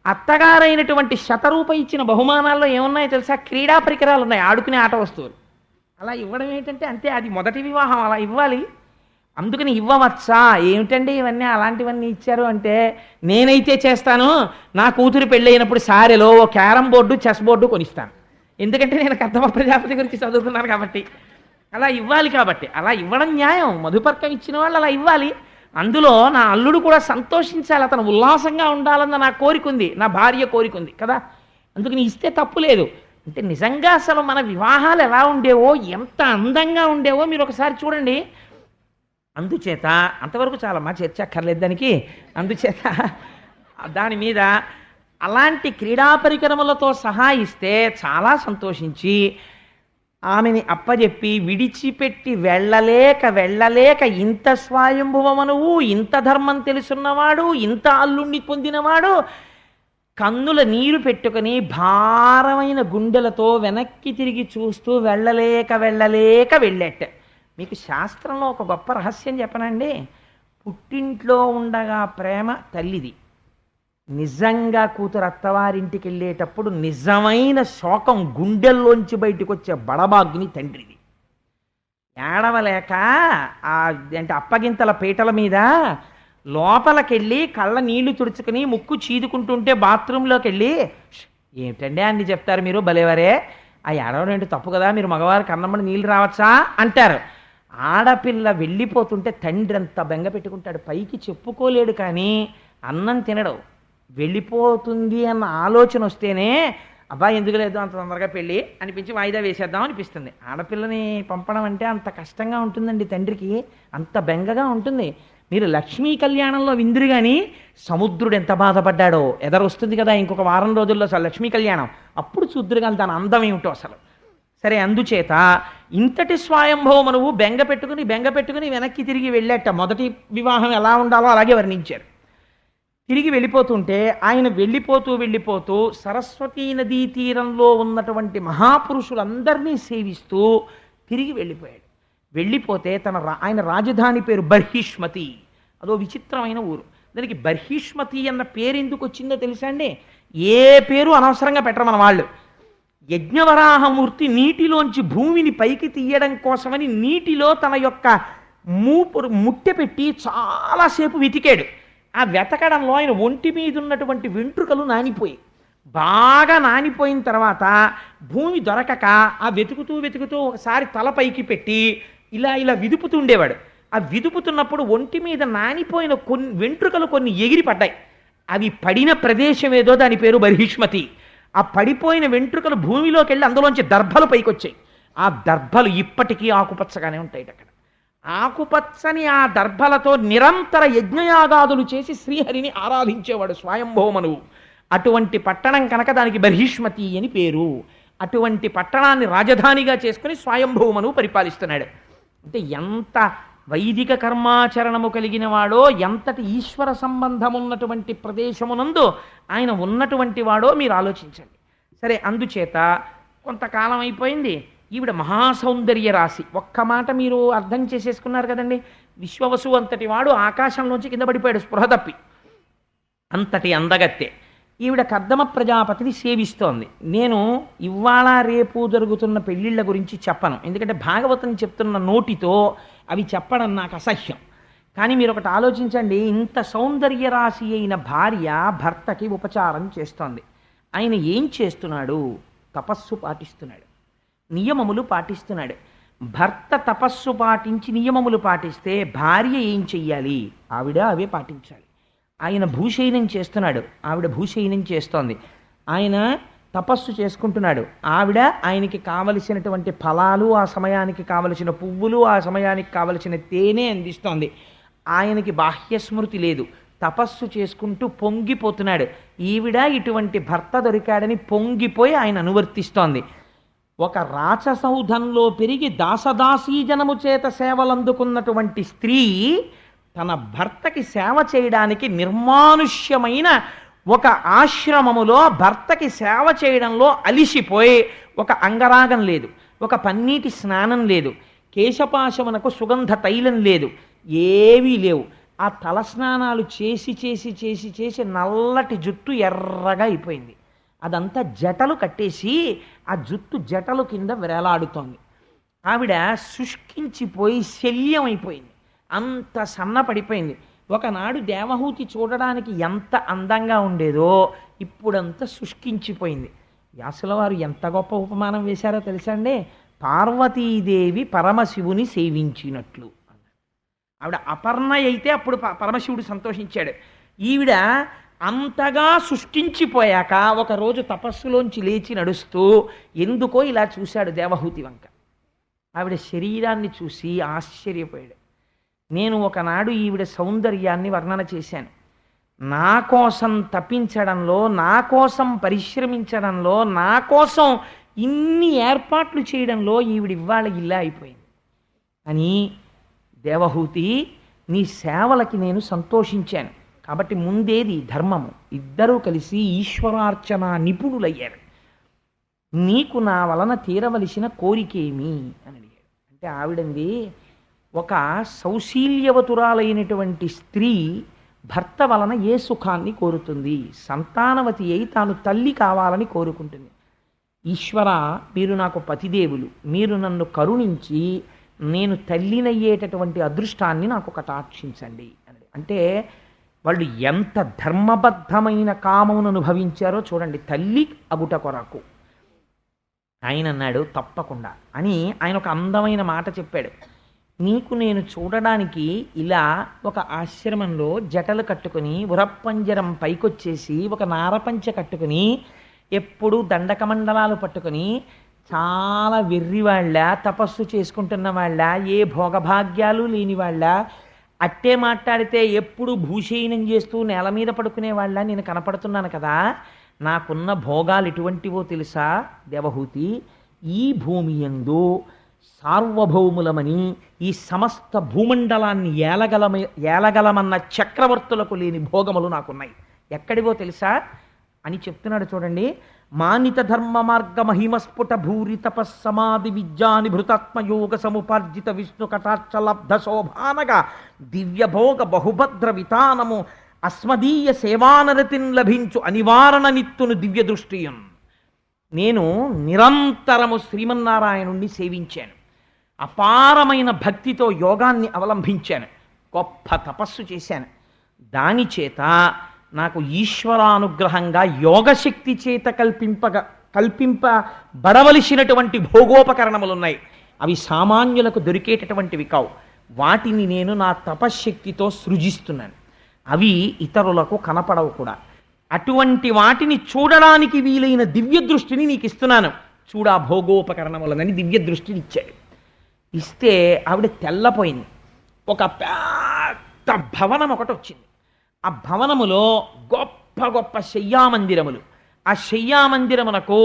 A: అత్తగారైనటువంటి శతరూప ఇచ్చిన బహుమానాల్లో ఏమున్నాయో తెలుసా? క్రీడా పరికరాలు ఉన్నాయి, ఆడుకునే ఆట వస్తువులు. అలా ఇవ్వడం ఏంటంటే అంతే, అది మొదటి వివాహం, అలా ఇవ్వాలి. అందుకని ఇవ్వవచ్చా ఏమిటండి ఇవన్నీ, అలాంటివన్నీ ఇచ్చారు అంటే నేనైతే చేస్తాను, నా కూతురు పెళ్ళైనప్పుడు సారెలో ఓ క్యారమ్ బోర్డు చెస్ బోర్డు కొనిస్తాను. ఎందుకంటే నేను కర్దమ ప్రజాపతి గురించి చదువుకున్నాను కాబట్టి. అలా ఇవ్వాలి, కాబట్టి అలా ఇవ్వడం న్యాయం. మధుపర్కం ఇచ్చిన వాళ్ళు అలా ఇవ్వాలి. అందులో నా అల్లుడు కూడా సంతోషించాలి, అతను ఉల్లాసంగా ఉండాలన్న నా కోరిక ఉంది, నా భార్య కోరిక ఉంది కదా, అందుకని ఇస్తే తప్పు లేదు. అంటే నిజంగా అసలు మన వివాహాలు ఎలా ఉండేవో, ఎంత అందంగా ఉండేవో మీరు ఒకసారి చూడండి. అందుచేత అంతవరకు చాలా మా చర్చ అక్కర్లేదు దానికి. అందుచేత దాని మీద అలాంటి క్రీడా పరికరములతో సహా ఇస్తే చాలా సంతోషించి ఆమెని అప్పజెప్పి విడిచిపెట్టి వెళ్ళలేక ఇంత స్వయంభువమనువు, ఇంత ధర్మం తెలుసున్నవాడు, ఇంత అల్లుణ్ణి పొందినవాడు కన్నుల నీరు పెట్టుకుని భారమైన గుండెలతో వెనక్కి తిరిగి చూస్తూ వెళ్ళలేక వెళ్ళేట. మీకు శాస్త్రంలో ఒక గొప్ప రహస్యం చెప్పనండి. పుట్టింట్లో ఉండగా ప్రేమ తల్లిది, నిజంగా కూతురు అత్తవారింటికి వెళ్ళేటప్పుడు నిజమైన శోకం గుండెల్లోంచి బయటకు వచ్చే బడబాగ్ని తండ్రిది. ఏడవలేక అంటే అప్పగింతల పీటల మీద లోపలికెళ్ళి కళ్ళ నీళ్లు తుడుచుకుని ముక్కు చీదుకుంటుంటే బాత్రూంలోకి వెళ్ళి, ఏమిటండి అన్ని చెప్తారు మీరు భలేవరే, ఆ ఏడవడం ఏంటి తప్పు కదా, మీరు మగవారు కన్నమ్మని నీళ్ళు రావచ్చా అంటారు. ఆడపిల్ల వెళ్ళిపోతుంటే తండ్రి అంత బెంగ పెట్టుకుంటాడు, పైకి చెప్పుకోలేడు కానీ అన్నం తినడు. వెళ్ళిపోతుంది అన్న ఆలోచన వస్తేనే అబ్బా ఎందుకు లేదు అంత తొందరగా పెళ్ళి అనిపించి వాయిదా వేసేద్దాం అనిపిస్తుంది. ఆడపిల్లని పంపడం అంటే అంత కష్టంగా ఉంటుందండి, తండ్రికి అంత బెంగగా ఉంటుంది. మీరు లక్ష్మీ కళ్యాణంలో విందురు కానీ సముద్రుడు ఎంత బాధపడ్డాడో ఎదరొస్తుంది కదా ఇంకొక వారం రోజుల్లో అసలు లక్ష్మీ కళ్యాణం, అప్పుడు చూద్దురు కానీ దాని అందం ఏమిటో అసలు. సరే, అందుచేత ఇంతటి స్వయంభవమనువు బెంగ పెట్టుకుని వెనక్కి తిరిగి వెళ్ళేట. మొదటి వివాహం ఎలా ఉండాలో అలాగే వర్ణించారు. తిరిగి వెళ్ళిపోతుంటే ఆయన వెళ్ళిపోతూ సరస్వతీ నదీ తీరంలో ఉన్నటువంటి మహాపురుషులందరినీ సేవిస్తూ తిరిగి వెళ్ళిపోయాడు. వెళ్ళిపోతే ఆయన రాజధాని పేరు బర్హిష్మతి. అదో విచిత్రమైన ఊరు. దానికి బర్హిష్మతి అన్న పేరు ఎందుకు వచ్చిందో తెలుసా అండి? ఏ పేరు అనవసరంగా పెట్టరు మన వాళ్ళు. యజ్ఞవరాహమూర్తి నీటిలోంచి భూమిని పైకి తీయడం కోసమని నీటిలో తన యొక్క ముట్టె పెట్టి చాలాసేపు వెతికాడు. ఆ వెతకడంలో ఆయన ఒంటి మీద ఉన్నటువంటి వెంట్రుకలు నానిపోయి, బాగా నానిపోయిన తర్వాత భూమి దొరకక ఆ వెతుకుతూ ఒకసారి తల పైకి పెట్టి ఇలా విదుపుతుండేవాడు. ఆ విదుపుతున్నప్పుడు ఒంటి మీద నానిపోయిన వెంట్రుకలు కొన్ని ఎగిరి పడ్డాయి. అవి పడిన ప్రదేశం ఏదో దాని పేరు బర్హిష్మతి. ఆ పడిపోయిన వెంట్రుకలు భూమిలోకి వెళ్ళి అందులోంచి దర్భలు పైకి వచ్చాయి. ఆ దర్భలు ఇప్పటికీ ఆకుపచ్చగానే ఉంటాయి అక్కడ. ఆకుపచ్చని ఆ దర్భలతో నిరంతర యజ్ఞయాగాదులు చేసి శ్రీహరిని ఆరాధించేవాడు స్వయంభవమనువు. అటువంటి పట్టణం కనుక దానికి బర్హిష్మతి అని పేరు. అటువంటి పట్టణాన్ని రాజధానిగా చేసుకుని స్వయంభవమనువు పరిపాలిస్తున్నాడు. అంటే ఎంత వైదిక కర్మాచరణము కలిగిన వాడో, ఎంతటి ఈశ్వర సంబంధం ఉన్నటువంటి ప్రదేశమునందు ఆయన ఉన్నటువంటి వాడో మీరు ఆలోచించండి. సరే, అందుచేత కొంతకాలం అయిపోయింది. ఈవిడ మహాసౌందర్య రాశి. ఒక్క మాట మీరు అర్థం చేసేసుకున్నారు కదండి. విశ్వవసు అంతటి వాడు ఆకాశంలోంచి కింద పడిపోయాడు స్పృహ తప్పి. అంతటి అందగత్తె ఈవిడ కర్దమ ప్రజాపతిని సేవిస్తోంది. నేను ఇవాళ రేపు జరుగుతున్న పెళ్ళిళ్ళ గురించి చెప్పను, ఎందుకంటే భాగవతం చెప్తున్న నోటితో అవి చెప్పడం నాకు అసహ్యం. కానీ మీరు ఒకటి ఆలోచించండి, ఇంత సౌందర్య రాశి అయిన భార్య భర్తకి ఉపచారం చేస్తోంది. ఆయన ఏం చేస్తున్నాడు? తపస్సు పాటిస్తున్నాడు, నియమములు పాటిస్తున్నాడు. భర్త తపస్సు పాటించి నియమములు పాటిస్తే భార్య ఏం చెయ్యాలి? ఆవిడ అవే పాటించాలి. ఆయన భూశయనం చేస్తున్నాడు, ఆవిడ భూశయనం చేస్తోంది. ఆయన తపస్సు చేసుకుంటున్నాడు, ఆవిడ ఆయనకి కావలసినటువంటి ఫలాలు, ఆ సమయానికి కావలసిన పువ్వులు, ఆ సమయానికి కావలసిన తేనె అందిస్తోంది. ఆయనకి బాహ్యస్మృతి లేదు, తపస్సు చేసుకుంటూ పొంగిపోతున్నాడు. ఈవిడ ఇటువంటి భర్త దొరికాడని పొంగిపోయి ఆయన అనువర్తిస్తోంది. ఒక రాచసౌధంలో పెరిగి దాసదాసీజనము చేత సేవలందుకున్నటువంటి స్త్రీ తన భర్తకి సేవ చేయడానికి నిర్మానుష్యమైన ఒక ఆశ్రమములో భర్తకి సేవ చేయడంలో అలిసిపోయి, ఒక అంగరాగం లేదు, ఒక పన్నీటి స్నానం లేదు, కేశపాశమునకు సుగంధ తైలం లేదు, ఏవీ లేవు. ఆ తలస్నానాలు చేసి చేసి చేసి చేసి నల్లటి జుట్టు ఎర్రగా అయిపోయింది. అదంతా జటలు కట్టేసి ఆ జుట్టు జటలు కింద వేలాడుతోంది. ఆవిడ శుష్కించిపోయి శల్యం అయిపోయింది, అంత సన్నపడిపోయింది. ఒకనాడు దేవహూతి చూడడానికి ఎంత అందంగా ఉండేదో ఇప్పుడంతా శుష్కించిపోయింది. వ్యాసుల వారు ఎంత గొప్ప ఉపమానం వేశారో తెలుసా అండి? పార్వతీదేవి పరమశివుని సేవించినట్లు అన్నారు. ఆవిడ అపర్ణ అయితే అప్పుడు పరమశివుడు సంతోషించాడు. ఈవిడ అంతగా సృష్టించిపోయాక ఒకరోజు తపస్సులోంచి లేచి నడుస్తూ ఎందుకో ఇలా చూశాడు దేవహూతి వంక. ఆవిడ శరీరాన్ని చూసి ఆశ్చర్యపోయాడు. నేను ఒకనాడు ఈవిడ సౌందర్యాన్ని వర్ణన చేశాను. నా కోసం తప్పించడంలో, నా కోసం పరిశ్రమించడంలో, నా కోసం ఇన్ని ఏర్పాట్లు చేయడంలో ఈవిడ ఇవాళ ఇలా అయిపోయింది అని, దేవహూతి నీ సేవలకి నేను సంతోషించాను కాబట్టి ముందేది ధర్మము. ఇద్దరూ కలిసి ఈశ్వరార్చన నిపుణులయ్యారు. నీకు నా వలన తీరవలసిన కోరికేమి అని అడిగాడు. అంటే ఆవిడంది, ఒక సౌశీల్యవతురాలైనటువంటి స్త్రీ భర్త వలన ఏ సుఖాన్ని కోరుతుంది? సంతానవతి అయి తాను తల్లి కావాలని కోరుకుంటుంది. ఈశ్వర, మీరు నాకు పతిదేవులు, మీరు నన్ను కరుణించి నేను తల్లినయ్యేటటువంటి అదృష్టాన్ని నాకు కటాక్షించండి అని. అంటే వాళ్ళు ఎంత ధర్మబద్ధమైన కామమును అనుభవించారో చూడండి, తల్లి అగుట కొరకు. ఆయన అన్నాడు తప్పకుండా అని. ఆయన ఒక అందమైన మాట చెప్పాడు. నీకు నేను చూడడానికి ఇలా ఒక ఆశ్రమంలో జటలు కట్టుకుని ఉరప్పంజరం పైకొచ్చేసి ఒక నారపంచ కట్టుకుని ఎప్పుడు దండకమండలాలు పట్టుకుని చాలా వెర్రివాళ్ళ, తపస్సు చేసుకుంటున్న వాళ్ళ, ఏ భోగభాగ్యాలు లేని వాళ్ళ, అట్టే మాట్లాడితే ఎప్పుడు భూషయనం చేస్తూ నేల మీద పడుకునే వాళ్ళ నేను కనపడుతున్నాను కదా. నాకున్న భోగాలు ఎటువంటివో తెలుసా దేవహూతి? ఈ భూమి యందు సార్వభౌములమని ఈ సమస్త భూమండలాన్ని ఏలగలమన్న చక్రవర్తులకు లేని భోగములు నాకున్నాయి. ఎక్కడివో తెలుసా అని చెప్తున్నాడు చూడండి. మానిత ధర్మ మార్గ మహిమస్ఫుట భూరి తపస్సమాధి విద్యాని భృతాత్మయోగ సముపార్జిత విష్ణు కటాక్షలబ్ధ శోభానగా దివ్యభోగ బహుభద్ర వితానము అస్మదీయ సేవానరతిన్ లభించు అనివారణ నిత్తును దివ్య దృష్టియున్. నేను నిరంతరము శ్రీమన్నారాయణుణ్ణి సేవించాను, అపారమైన భక్తితో యోగాన్ని అవలంబించాను, గొప్ప తపస్సు చేశాను. దాని చేత నాకు ఈశ్వరానుగ్రహంగా యోగశక్తి చేత కల్పింపబడవలసినటువంటి భోగోపకరణములున్నాయి. అవి సామాన్యులకు దొరికేటటువంటివి కావు. వాటిని నేను నా తపశ్శక్తితో సృజిస్తున్నాను. అవి ఇతరులకు కనపడవు కూడా. అటువంటి వాటిని చూడడానికి వీలైన దివ్య దృష్టిని నీకు ఇస్తున్నాను, చూడా భోగోపకరణములనని దివ్య దృష్టిని ఇచ్చాడు. ఇస్తే ఆవిడ తెల్లపోయింది. ఒక పెద్ద భవనం ఒకటి వచ్చింది. ఆ భవనములో గొప్ప గొప్ప శయ్యామందిరములు. ఆ శయ్యామందిరమునకు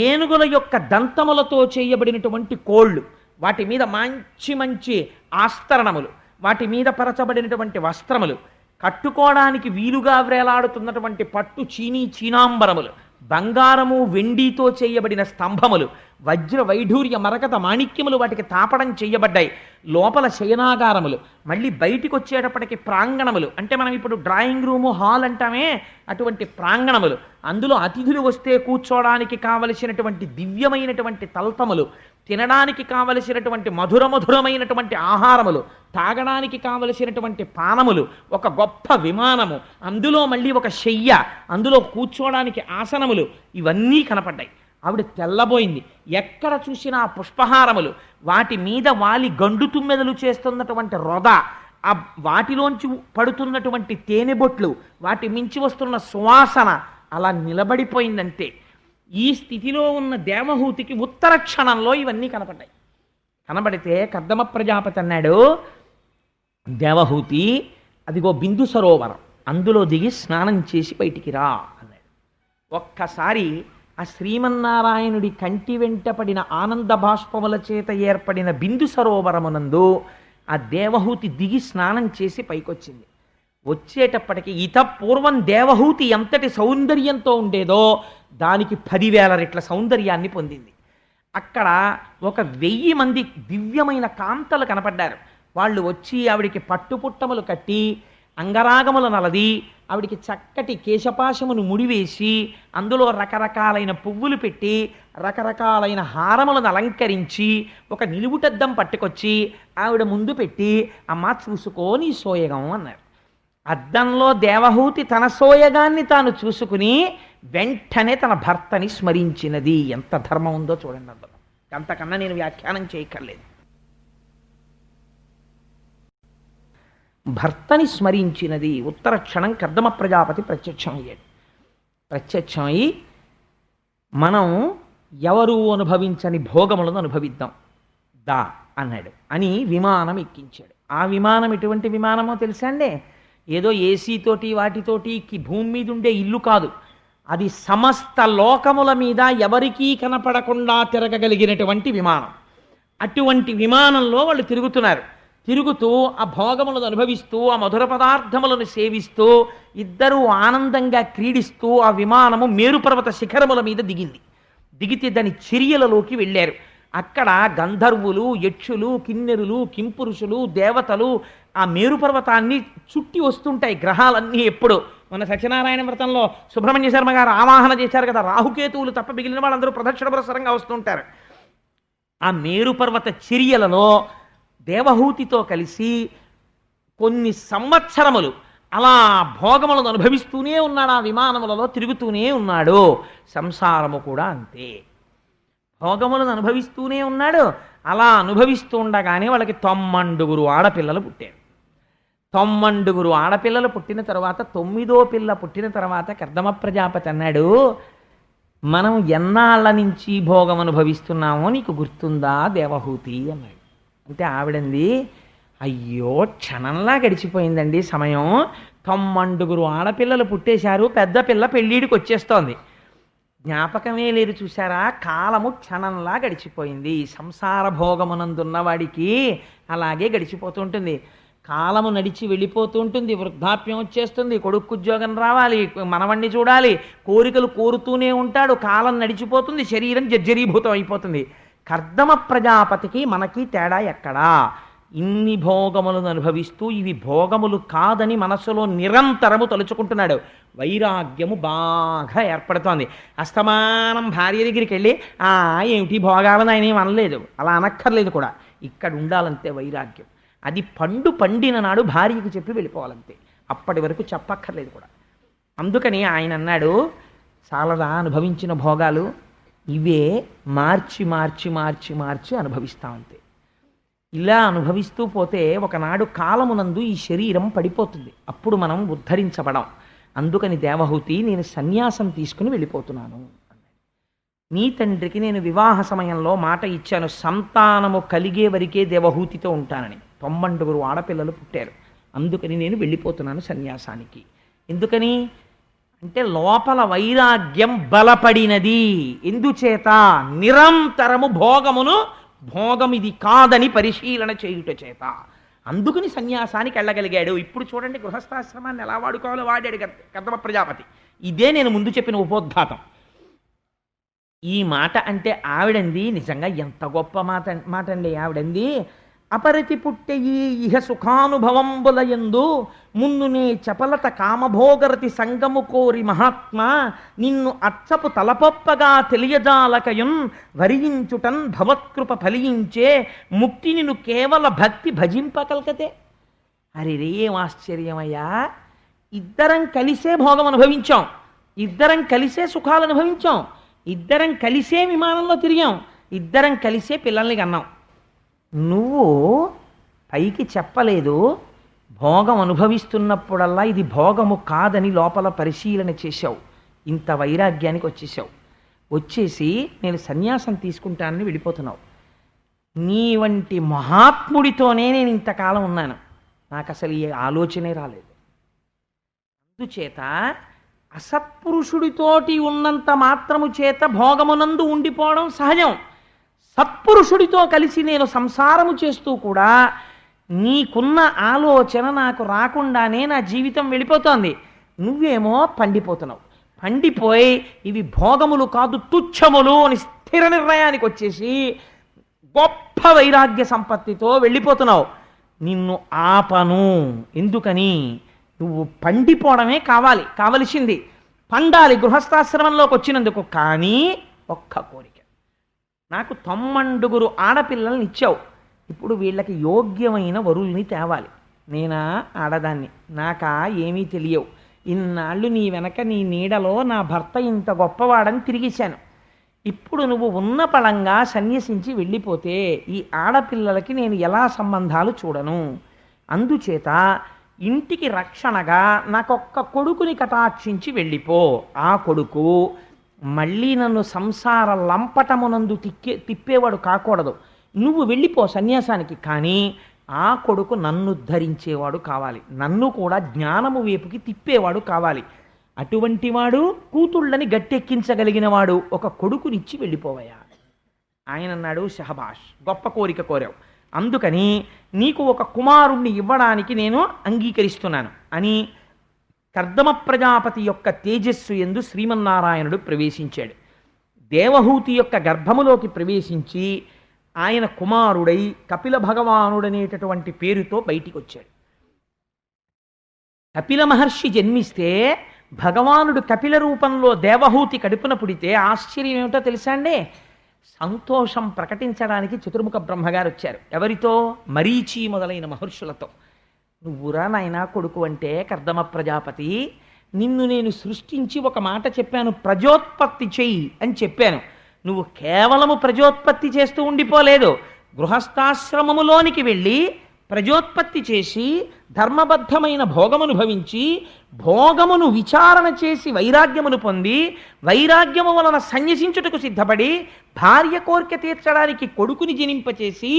A: ఏనుగుల యొక్క దంతములతో చేయబడినటువంటి కోళ్ళు, వాటి మీద మంచి మంచి ఆస్తరణములు, వాటి మీద పరచబడినటువంటి వస్త్రములు, కట్టుకోవడానికి వీలుగా వ్రేలాడుతున్నటువంటి పట్టు చీనాంబరములు, బంగారము వెండితో చేయబడిన స్తంభములు, వజ్ర వైఢూర్య మరకత మాణిక్యములు వాటికి తాపడం చేయబడ్డాయి. లోపల శయనాగారములు, మళ్ళీ బయటికి వచ్చేటప్పటికి ప్రాంగణములు. అంటే మనం ఇప్పుడు డ్రాయింగ్ రూము, హాల్ అంటామే, అటువంటి ప్రాంగణములు. అందులో అతిథులు వస్తే కూర్చోవడానికి కావలసినటువంటి దివ్యమైనటువంటి తల్పములు, తినడానికి కావలసినటువంటి మధురమైనటువంటి ఆహారములు, తాగడానికి కావలసినటువంటి పానములు, ఒక గొప్ప విమానము, అందులో మళ్ళీ ఒక శయ్య, అందులో కూర్చోవడానికి ఆసనములు, ఇవన్నీ కనపడ్డాయి. ఆవిడ తెల్లబోయింది. ఎక్కడ చూసినా పుష్పహారములు, వాటి మీద వాలి గండు తుమ్మెదలు చేస్తున్నటువంటి రొద, ఆ వాటిలోంచి పడుతున్నటువంటి తేనెబొట్లు, వాటి మించి వస్తున్న సువాసన అలా నిలబడిపోయిందంటే. ఈ స్థితిలో ఉన్న దేవహూతికి ఉత్తర క్షణంలో ఇవన్నీ కనపడ్డాయి. కనబడితే కర్దమ ప్రజాపతి అన్నాడు, దేవహూతి, అదిగో బిందు సరోవరం, అందులో దిగి స్నానం చేసి బయటికి రా అన్నాడు. ఒక్కసారి ఆ శ్రీమన్నారాయణుడి కంటి వెంట పడిన ఆనంద బాష్పముల చేత ఏర్పడిన బిందు సరోవరమునందు ఆ దేవహూతి దిగి స్నానం చేసి పైకొచ్చింది. వచ్చేటప్పటికి పూర్వం దేవహూతి ఎంతటి సౌందర్యంతో ఉండేదో దానికి 10,000 రెట్ల సౌందర్యాన్ని పొందింది. అక్కడ ఒక 1000 మంది దివ్యమైన కాంతలు కనపడ్డారు. వాళ్ళు వచ్చి ఆవిడికి పట్టుపుట్టములు కట్టి అంగరాగముల నలది ఆవిడికి చక్కటి కేశపాశమును ముడివేసి అందులో రకరకాలైన పువ్వులు పెట్టి రకరకాలైన హారములను అలంకరించి ఒక నిలువుటద్దం పట్టుకొచ్చి ఆవిడ ముందు పెట్టి అమ్మ చూసుకోని సోయగం అన్నారు. అద్దంలో దేవహూతి తన సోయగాన్ని తాను చూసుకుని వెంటనే తన భర్తని స్మరించినది. ఎంత ధర్మం ఉందో చూడండి అందులో. అంతకన్నా నేను వ్యాఖ్యానం చేయక్కర్లేదు. భర్తని స్మరించినది. ఉత్తర క్షణం కర్దమ ప్రజాపతి ప్రత్యక్షమయ్యాడు. ప్రత్యక్షమై మనం ఎవరు అనుభవించని భోగములను అనుభవిద్దాం దా అన్నాడు అని విమానం ఎక్కించాడు. ఆ విమానం ఎటువంటి విమానమో తెలుసా అండి? ఏదో ఏసీతోటి వాటితోటి భూమి మీద ఉండే ఇల్లు కాదు. అది సమస్త లోకముల మీద ఎవరికీ కనపడకుండా తిరగగలిగినటువంటి విమానం. అటువంటి విమానంలో వాళ్ళు తిరుగుతున్నారు. తిరుగుతూ ఆ భోగములను అనుభవిస్తూ ఆ మధుర పదార్థములను సేవిస్తూ ఇద్దరూ ఆనందంగా క్రీడిస్తూ ఆ విమానము మేరుపర్వత శిఖరముల మీద దిగింది. దిగితే దాని చర్యలలోకి వెళ్ళారు. అక్కడ గంధర్వులు, యక్షులు, కిన్నెరులు, కింపురుషులు, దేవతలు ఆ మేరుపర్వతాన్ని చుట్టి వస్తుంటాయి. గ్రహాలన్నీ ఎప్పుడు మన సత్యనారాయణ వ్రతంలో సుబ్రహ్మణ్య శర్మ గారు ఆవాహన చేశారు కదా, రాహుకేతువులు తప్ప మిగిలిన వాళ్ళందరూ ప్రదక్షిణ పురస్సరంగా వస్తుంటారు. ఆ మేరుపర్వత చర్యలలో దేవహూతితో కలిసి కొన్ని సంవత్సరములు అలా భోగములను అనుభవిస్తూనే ఉన్నాడు. ఆ విమానములలో తిరుగుతూనే ఉన్నాడు. సంసారము కూడా అంతే, భోగములను అనుభవిస్తూనే ఉన్నాడు. అలా అనుభవిస్తూ ఉండగానే వాళ్ళకి 90 ఆడపిల్లలు పుట్టారు. 90 ఆడపిల్లలు పుట్టిన తర్వాత 9వ పిల్ల పుట్టిన తర్వాత కర్దమ ప్రజాపతి అన్నాడు, మనం ఎన్నాళ్ళ నుంచి భోగం అనుభవిస్తున్నామో నీకు గుర్తుందా దేవహూతి అన్నాడు. అంటే ఆవిడంది, అయ్యో క్షణంలా గడిచిపోయిందండి సమయం. 90 ఆడపిల్లలు పుట్టేశారు, పెద్ద పిల్ల పెళ్ళిడికి వచ్చేస్తోంది, జ్ఞాపకమే లేదు చూసారా, కాలము క్షణంలా గడిచిపోయింది. సంసార భోగమునందున్నవాడికి అలాగే గడిచిపోతుంటుంది. కాలము నడిచి వెళ్ళిపోతూ ఉంటుంది. వృద్ధాప్యం వచ్చేస్తుంది, కొడుకు ఉద్యోగం రావాలి, మనవణ్ణి చూడాలి, కోరికలు కోరుతూనే ఉంటాడు. కాలం నడిచిపోతుంది, శరీరం జర్జరీభూతం అయిపోతుంది. కర్దమ ప్రజాపతికి మనకి తేడా ఎక్కడా? ఇన్ని భోగములను అనుభవిస్తూ ఇవి భోగములు కాదని మనసులో నిరంతరము తలుచుకుంటున్నాడు. వైరాగ్యము బాగా ఏర్పడుతోంది. అస్తమానం భార్య దగ్గరికి వెళ్ళి ఏమిటి భోగాలని ఆయన ఏం అనలేదు, అలా అనక్కర్లేదు కూడా. ఇక్కడ ఉండాలంతే వైరాగ్యం. అది పండిన నాడు భార్యకు చెప్పి వెళ్ళిపోవాలంతే, అప్పటి వరకు చెప్పక్కర్లేదు కూడా. అందుకని ఆయన అన్నాడు, చాలదా అనుభవించిన భోగాలు, ఇవే మార్చి మార్చి మార్చి మార్చి అనుభవిస్తామంతే. ఇలా అనుభవిస్తూ పోతే ఒకనాడు కాలమునందు ఈ శరీరం పడిపోతుంది, అప్పుడు మనం ఉద్ధరించబడం. అందుకని దేవహూతి, నేను సన్యాసం తీసుకుని వెళ్ళిపోతున్నాను అన్నాడు. నీ తండ్రికి నేను వివాహ సమయంలో మాట ఇచ్చాను, సంతానము కలిగే వరకే దేవహూతితో ఉంటానని. 90 ఆడపిల్లలు పుట్టారు. అందుకని నేను వెళ్ళిపోతున్నాను సన్యాసానికి. ఎందుకని అంటే లోపల వైరాగ్యం బలపడినది. ఎందుచేత? నిరంతరము భోగం ఇది కాదని పరిశీలన చేయుట చేత. అందుకని సన్యాసానికి వెళ్ళగలిగాడు. ఇప్పుడు చూడండి గృహస్థాశ్రమాన్ని ఎలా వాడుకోవాలో వాడాడు కర్దమ ప్రజాపతి. ఇదే నేను ముందు చెప్పిన ఉపోద్ఘాతం. ఈ మాట అంటే ఆవిడంది నిజంగా ఎంత గొప్ప మాట అండి. ఆవిడంది, అపరతి పుట్టెయి ఇహ సుఖానుభవంబులయందు మున్నునే చపలత కామభోగరతి సంగము కోరి మహాత్మా నిన్ను అచ్చపు తలపొప్పగా తెలియజాలకయున్ వరించుటన్ భవత్కృప ఫలించే ముక్తి నిన్ను కేవల భక్తి భజింపకల్కతే. అరే ఏం ఆశ్చర్యమయ్యా! ఇద్దరం కలిసే భోగం అనుభవించాం, ఇద్దరం కలిసే సుఖాలు అనుభవించాం, ఇద్దరం కలిసే విమానంలో తిరిగాం, ఇద్దరం కలిసే పిల్లల్ని కన్నాం. నువ్వు పైకి చెప్పలేదు, భోగం అనుభవిస్తున్నప్పుడల్లా ఇది భోగము కాదని లోపల పరిశీలన చేశావు. ఇంత వైరాగ్యానికి వచ్చేసావు. వచ్చేసి నేను సన్యాసం తీసుకుంటానని వెళ్ళిపోతున్నావు. నీ వంటి మహాత్ముడితోనే నేను ఇంతకాలం ఉన్నాను. నాకు అసలు ఈ ఆలోచనే రాలేదు. అందుచేత అసత్పురుషుడితోటి ఉన్నంత మాత్రము చేత భోగమునందు ఉండిపోవడం సహజం. సత్పురుషుడితో కలిసి నేను సంసారము చేస్తూ కూడా నీకున్న ఆలోచన నాకు రాకుండానే నా జీవితం వెళ్ళిపోతోంది. నువ్వేమో పండిపోతున్నావు. పండిపోయి ఇవి భోగములు కాదు తుచ్చములు అని స్థిర నిర్ణయానికి వచ్చేసి గొప్ప వైరాగ్య సంపత్తితో వెళ్ళిపోతున్నావు. నిన్ను ఆపను. ఎందుకని? నువ్వు పండిపోవడమే కావలసింది. పండాలి గృహస్థాశ్రమంలోకి వచ్చినందుకు. కానీ ఒక్క కోరిక, నాకు 90 ఆడపిల్లల్ని ఇచ్చావు, ఇప్పుడు వీళ్ళకి యోగ్యమైన వరుల్ని తేవాలి. నేనా ఆడదాన్ని, నాకా ఏమీ తెలియవు. ఇన్నాళ్ళు నీ వెనక నీ నీడలో నా భర్త ఇంత గొప్పవాడని తిరిగేశాను. ఇప్పుడు నువ్వు ఉన్న పళంగా సన్యసించి వెళ్ళిపోతే ఈ ఆడపిల్లలకి నేను ఎలా సంబంధాలు చూడను? అందుచేత ఇంటికి రక్షణగా నాకొక్క కొడుకుని కటాక్షించి వెళ్ళిపో. ఆ కొడుకు మళ్ళీ నన్ను సంసార లంపటమునందు తిప్పేవాడు కాకూడదు. నువ్వు వెళ్ళిపో సన్యాసానికి, కానీ ఆ కొడుకు నన్ను ధరించేవాడు కావాలి, నన్ను కూడా జ్ఞానము వైపుకి తిప్పేవాడు కావాలి. అటువంటి వాడు కూతుళ్ళని గట్టెక్కించగలిగిన వాడు ఒక కొడుకునిచ్చి వెళ్ళిపోవయా. ఆయన అన్నాడు, షహబాష్, గొప్ప కోరిక కోరావు, అందుకని నీకు ఒక కుమారుణ్ణి ఇవ్వడానికి నేను అంగీకరిస్తున్నాను అని కర్దమ ప్రజాపతి యొక్క తేజస్సు యందు శ్రీమన్నారాయణుడు ప్రవేశించాడు. దేవహూతి యొక్క గర్భములోకి ప్రవేశించి ఆయన కుమారుడై కపిల భగవానుడనేటటువంటి పేరుతో బయటికి వచ్చాడు. కపిల మహర్షి జన్మిస్తే భగవానుడు కపిల రూపంలో దేవహూతి కడుపున పుడితే ఆశ్చర్యం ఏమిటో తెలుసా అండి? సంతోషం ప్రకటించడానికి చతుర్ముఖ బ్రహ్మగారు వచ్చారు. ఎవరితో? మరీచి మొదలైన మహర్షులతో. నువ్వురా నాయనా కొడుకు అంటే కర్దమ ప్రజాపతి, నిన్ను నేను సృష్టించి ఒక మాట చెప్పాను, ప్రజోత్పత్తి చెయ్యి అని చెప్పాను. నువ్వు కేవలము ప్రజోత్పత్తి చేస్తూ ఉండిపోలేదు, గృహస్థాశ్రమములోనికి వెళ్ళి ప్రజోత్పత్తి చేసి ధర్మబద్ధమైన భోగమును భవించి భోగమును విచారణ చేసి వైరాగ్యమును పొంది వైరాగ్యము వలన సన్యసించుటకు సిద్ధపడి భార్య కోరిక తీర్చడానికి కొడుకుని జనింపచేసి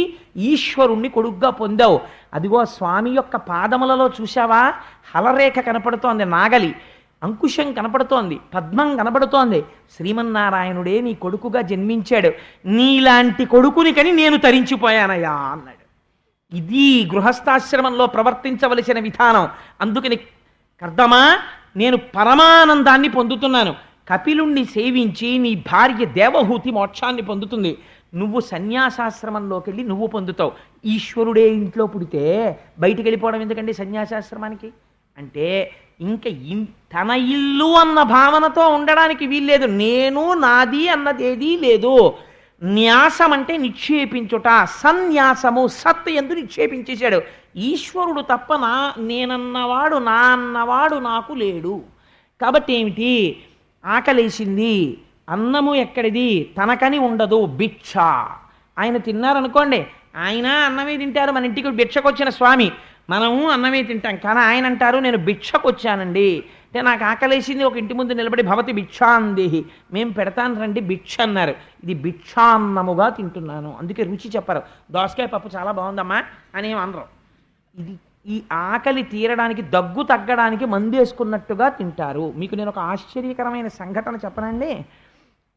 A: ఈశ్వరుణ్ణి కొడుగ్గా పొందావు. అదిగో స్వామి యొక్క పాదములలో చూశావా? హలరేఖ కనపడుతోంది, నాగలి అంకుశం కనపడుతోంది, పద్మం కనపడుతోంది. శ్రీమన్నారాయణుడే నీ కొడుకుగా జన్మించాడు. నీలాంటి కొడుకుని కని నేను తరించిపోయానయ్యా అన్నాడు. ఇది గృహస్థాశ్రమంలో ప్రవర్తించవలసిన విధానం. అందుకని కర్దమా, నేను పరమానందాన్ని పొందుతున్నాను. కపిలుణ్ణి సేవించి నీ భార్య దేవహూతి మోక్షాన్ని పొందుతుంది. నువ్వు సన్యాసాశ్రమంలోకి వెళ్ళి నువ్వు పొందుతావు. ఈశ్వరుడే ఇంట్లో పుడితే బయటికి వెళ్ళిపోవడం ఎందుకండి సన్యాసాశ్రమానికి? అంటే ఇంకా తన ఇల్లు అన్న భావనతో ఉండడానికి వీల్లేదు. నేను నాది అన్నదేదీ లేదు. న్యాసం అంటే నిక్షేపించుట, సన్యాసము, సత్ ఎందు నిక్షేపించేశాడు. ఈశ్వరుడు తప్ప నేనన్నవాడు నా అన్నవాడు నాకు లేడు. కాబట్టి ఏమిటి? ఆకలేసింది, అన్నము ఎక్కడిది? తనకని ఉండదు, భిక్ష. ఆయన తిన్నారనుకోండి, ఆయన అన్నమే తింటారు. మన ఇంటికి భిక్షకు వచ్చిన స్వామి, మనము అన్నమే తింటాం. కానీ ఆయన అంటారు, నేను భిక్షకు వచ్చానండి. అంటే నాకు ఆకలేసింది, ఒక ఇంటి ముందు నిలబడి భవతి భిక్షాందేహి, మేము పెడతాను రండి భిక్ష అన్నారు. ఇది భిక్షాన్నముగా తింటున్నాను. అందుకే రుచి చెప్పరు. దోసకాయ పప్పు చాలా బాగుందమ్మా అని ఏం అనరు. ఇది ఈ ఆకలి తీరడానికి, దగ్గు తగ్గడానికి మందేసుకున్నట్టుగా తింటారు. మీకు నేను ఒక ఆశ్చర్యకరమైన సంఘటన చెప్పనండి.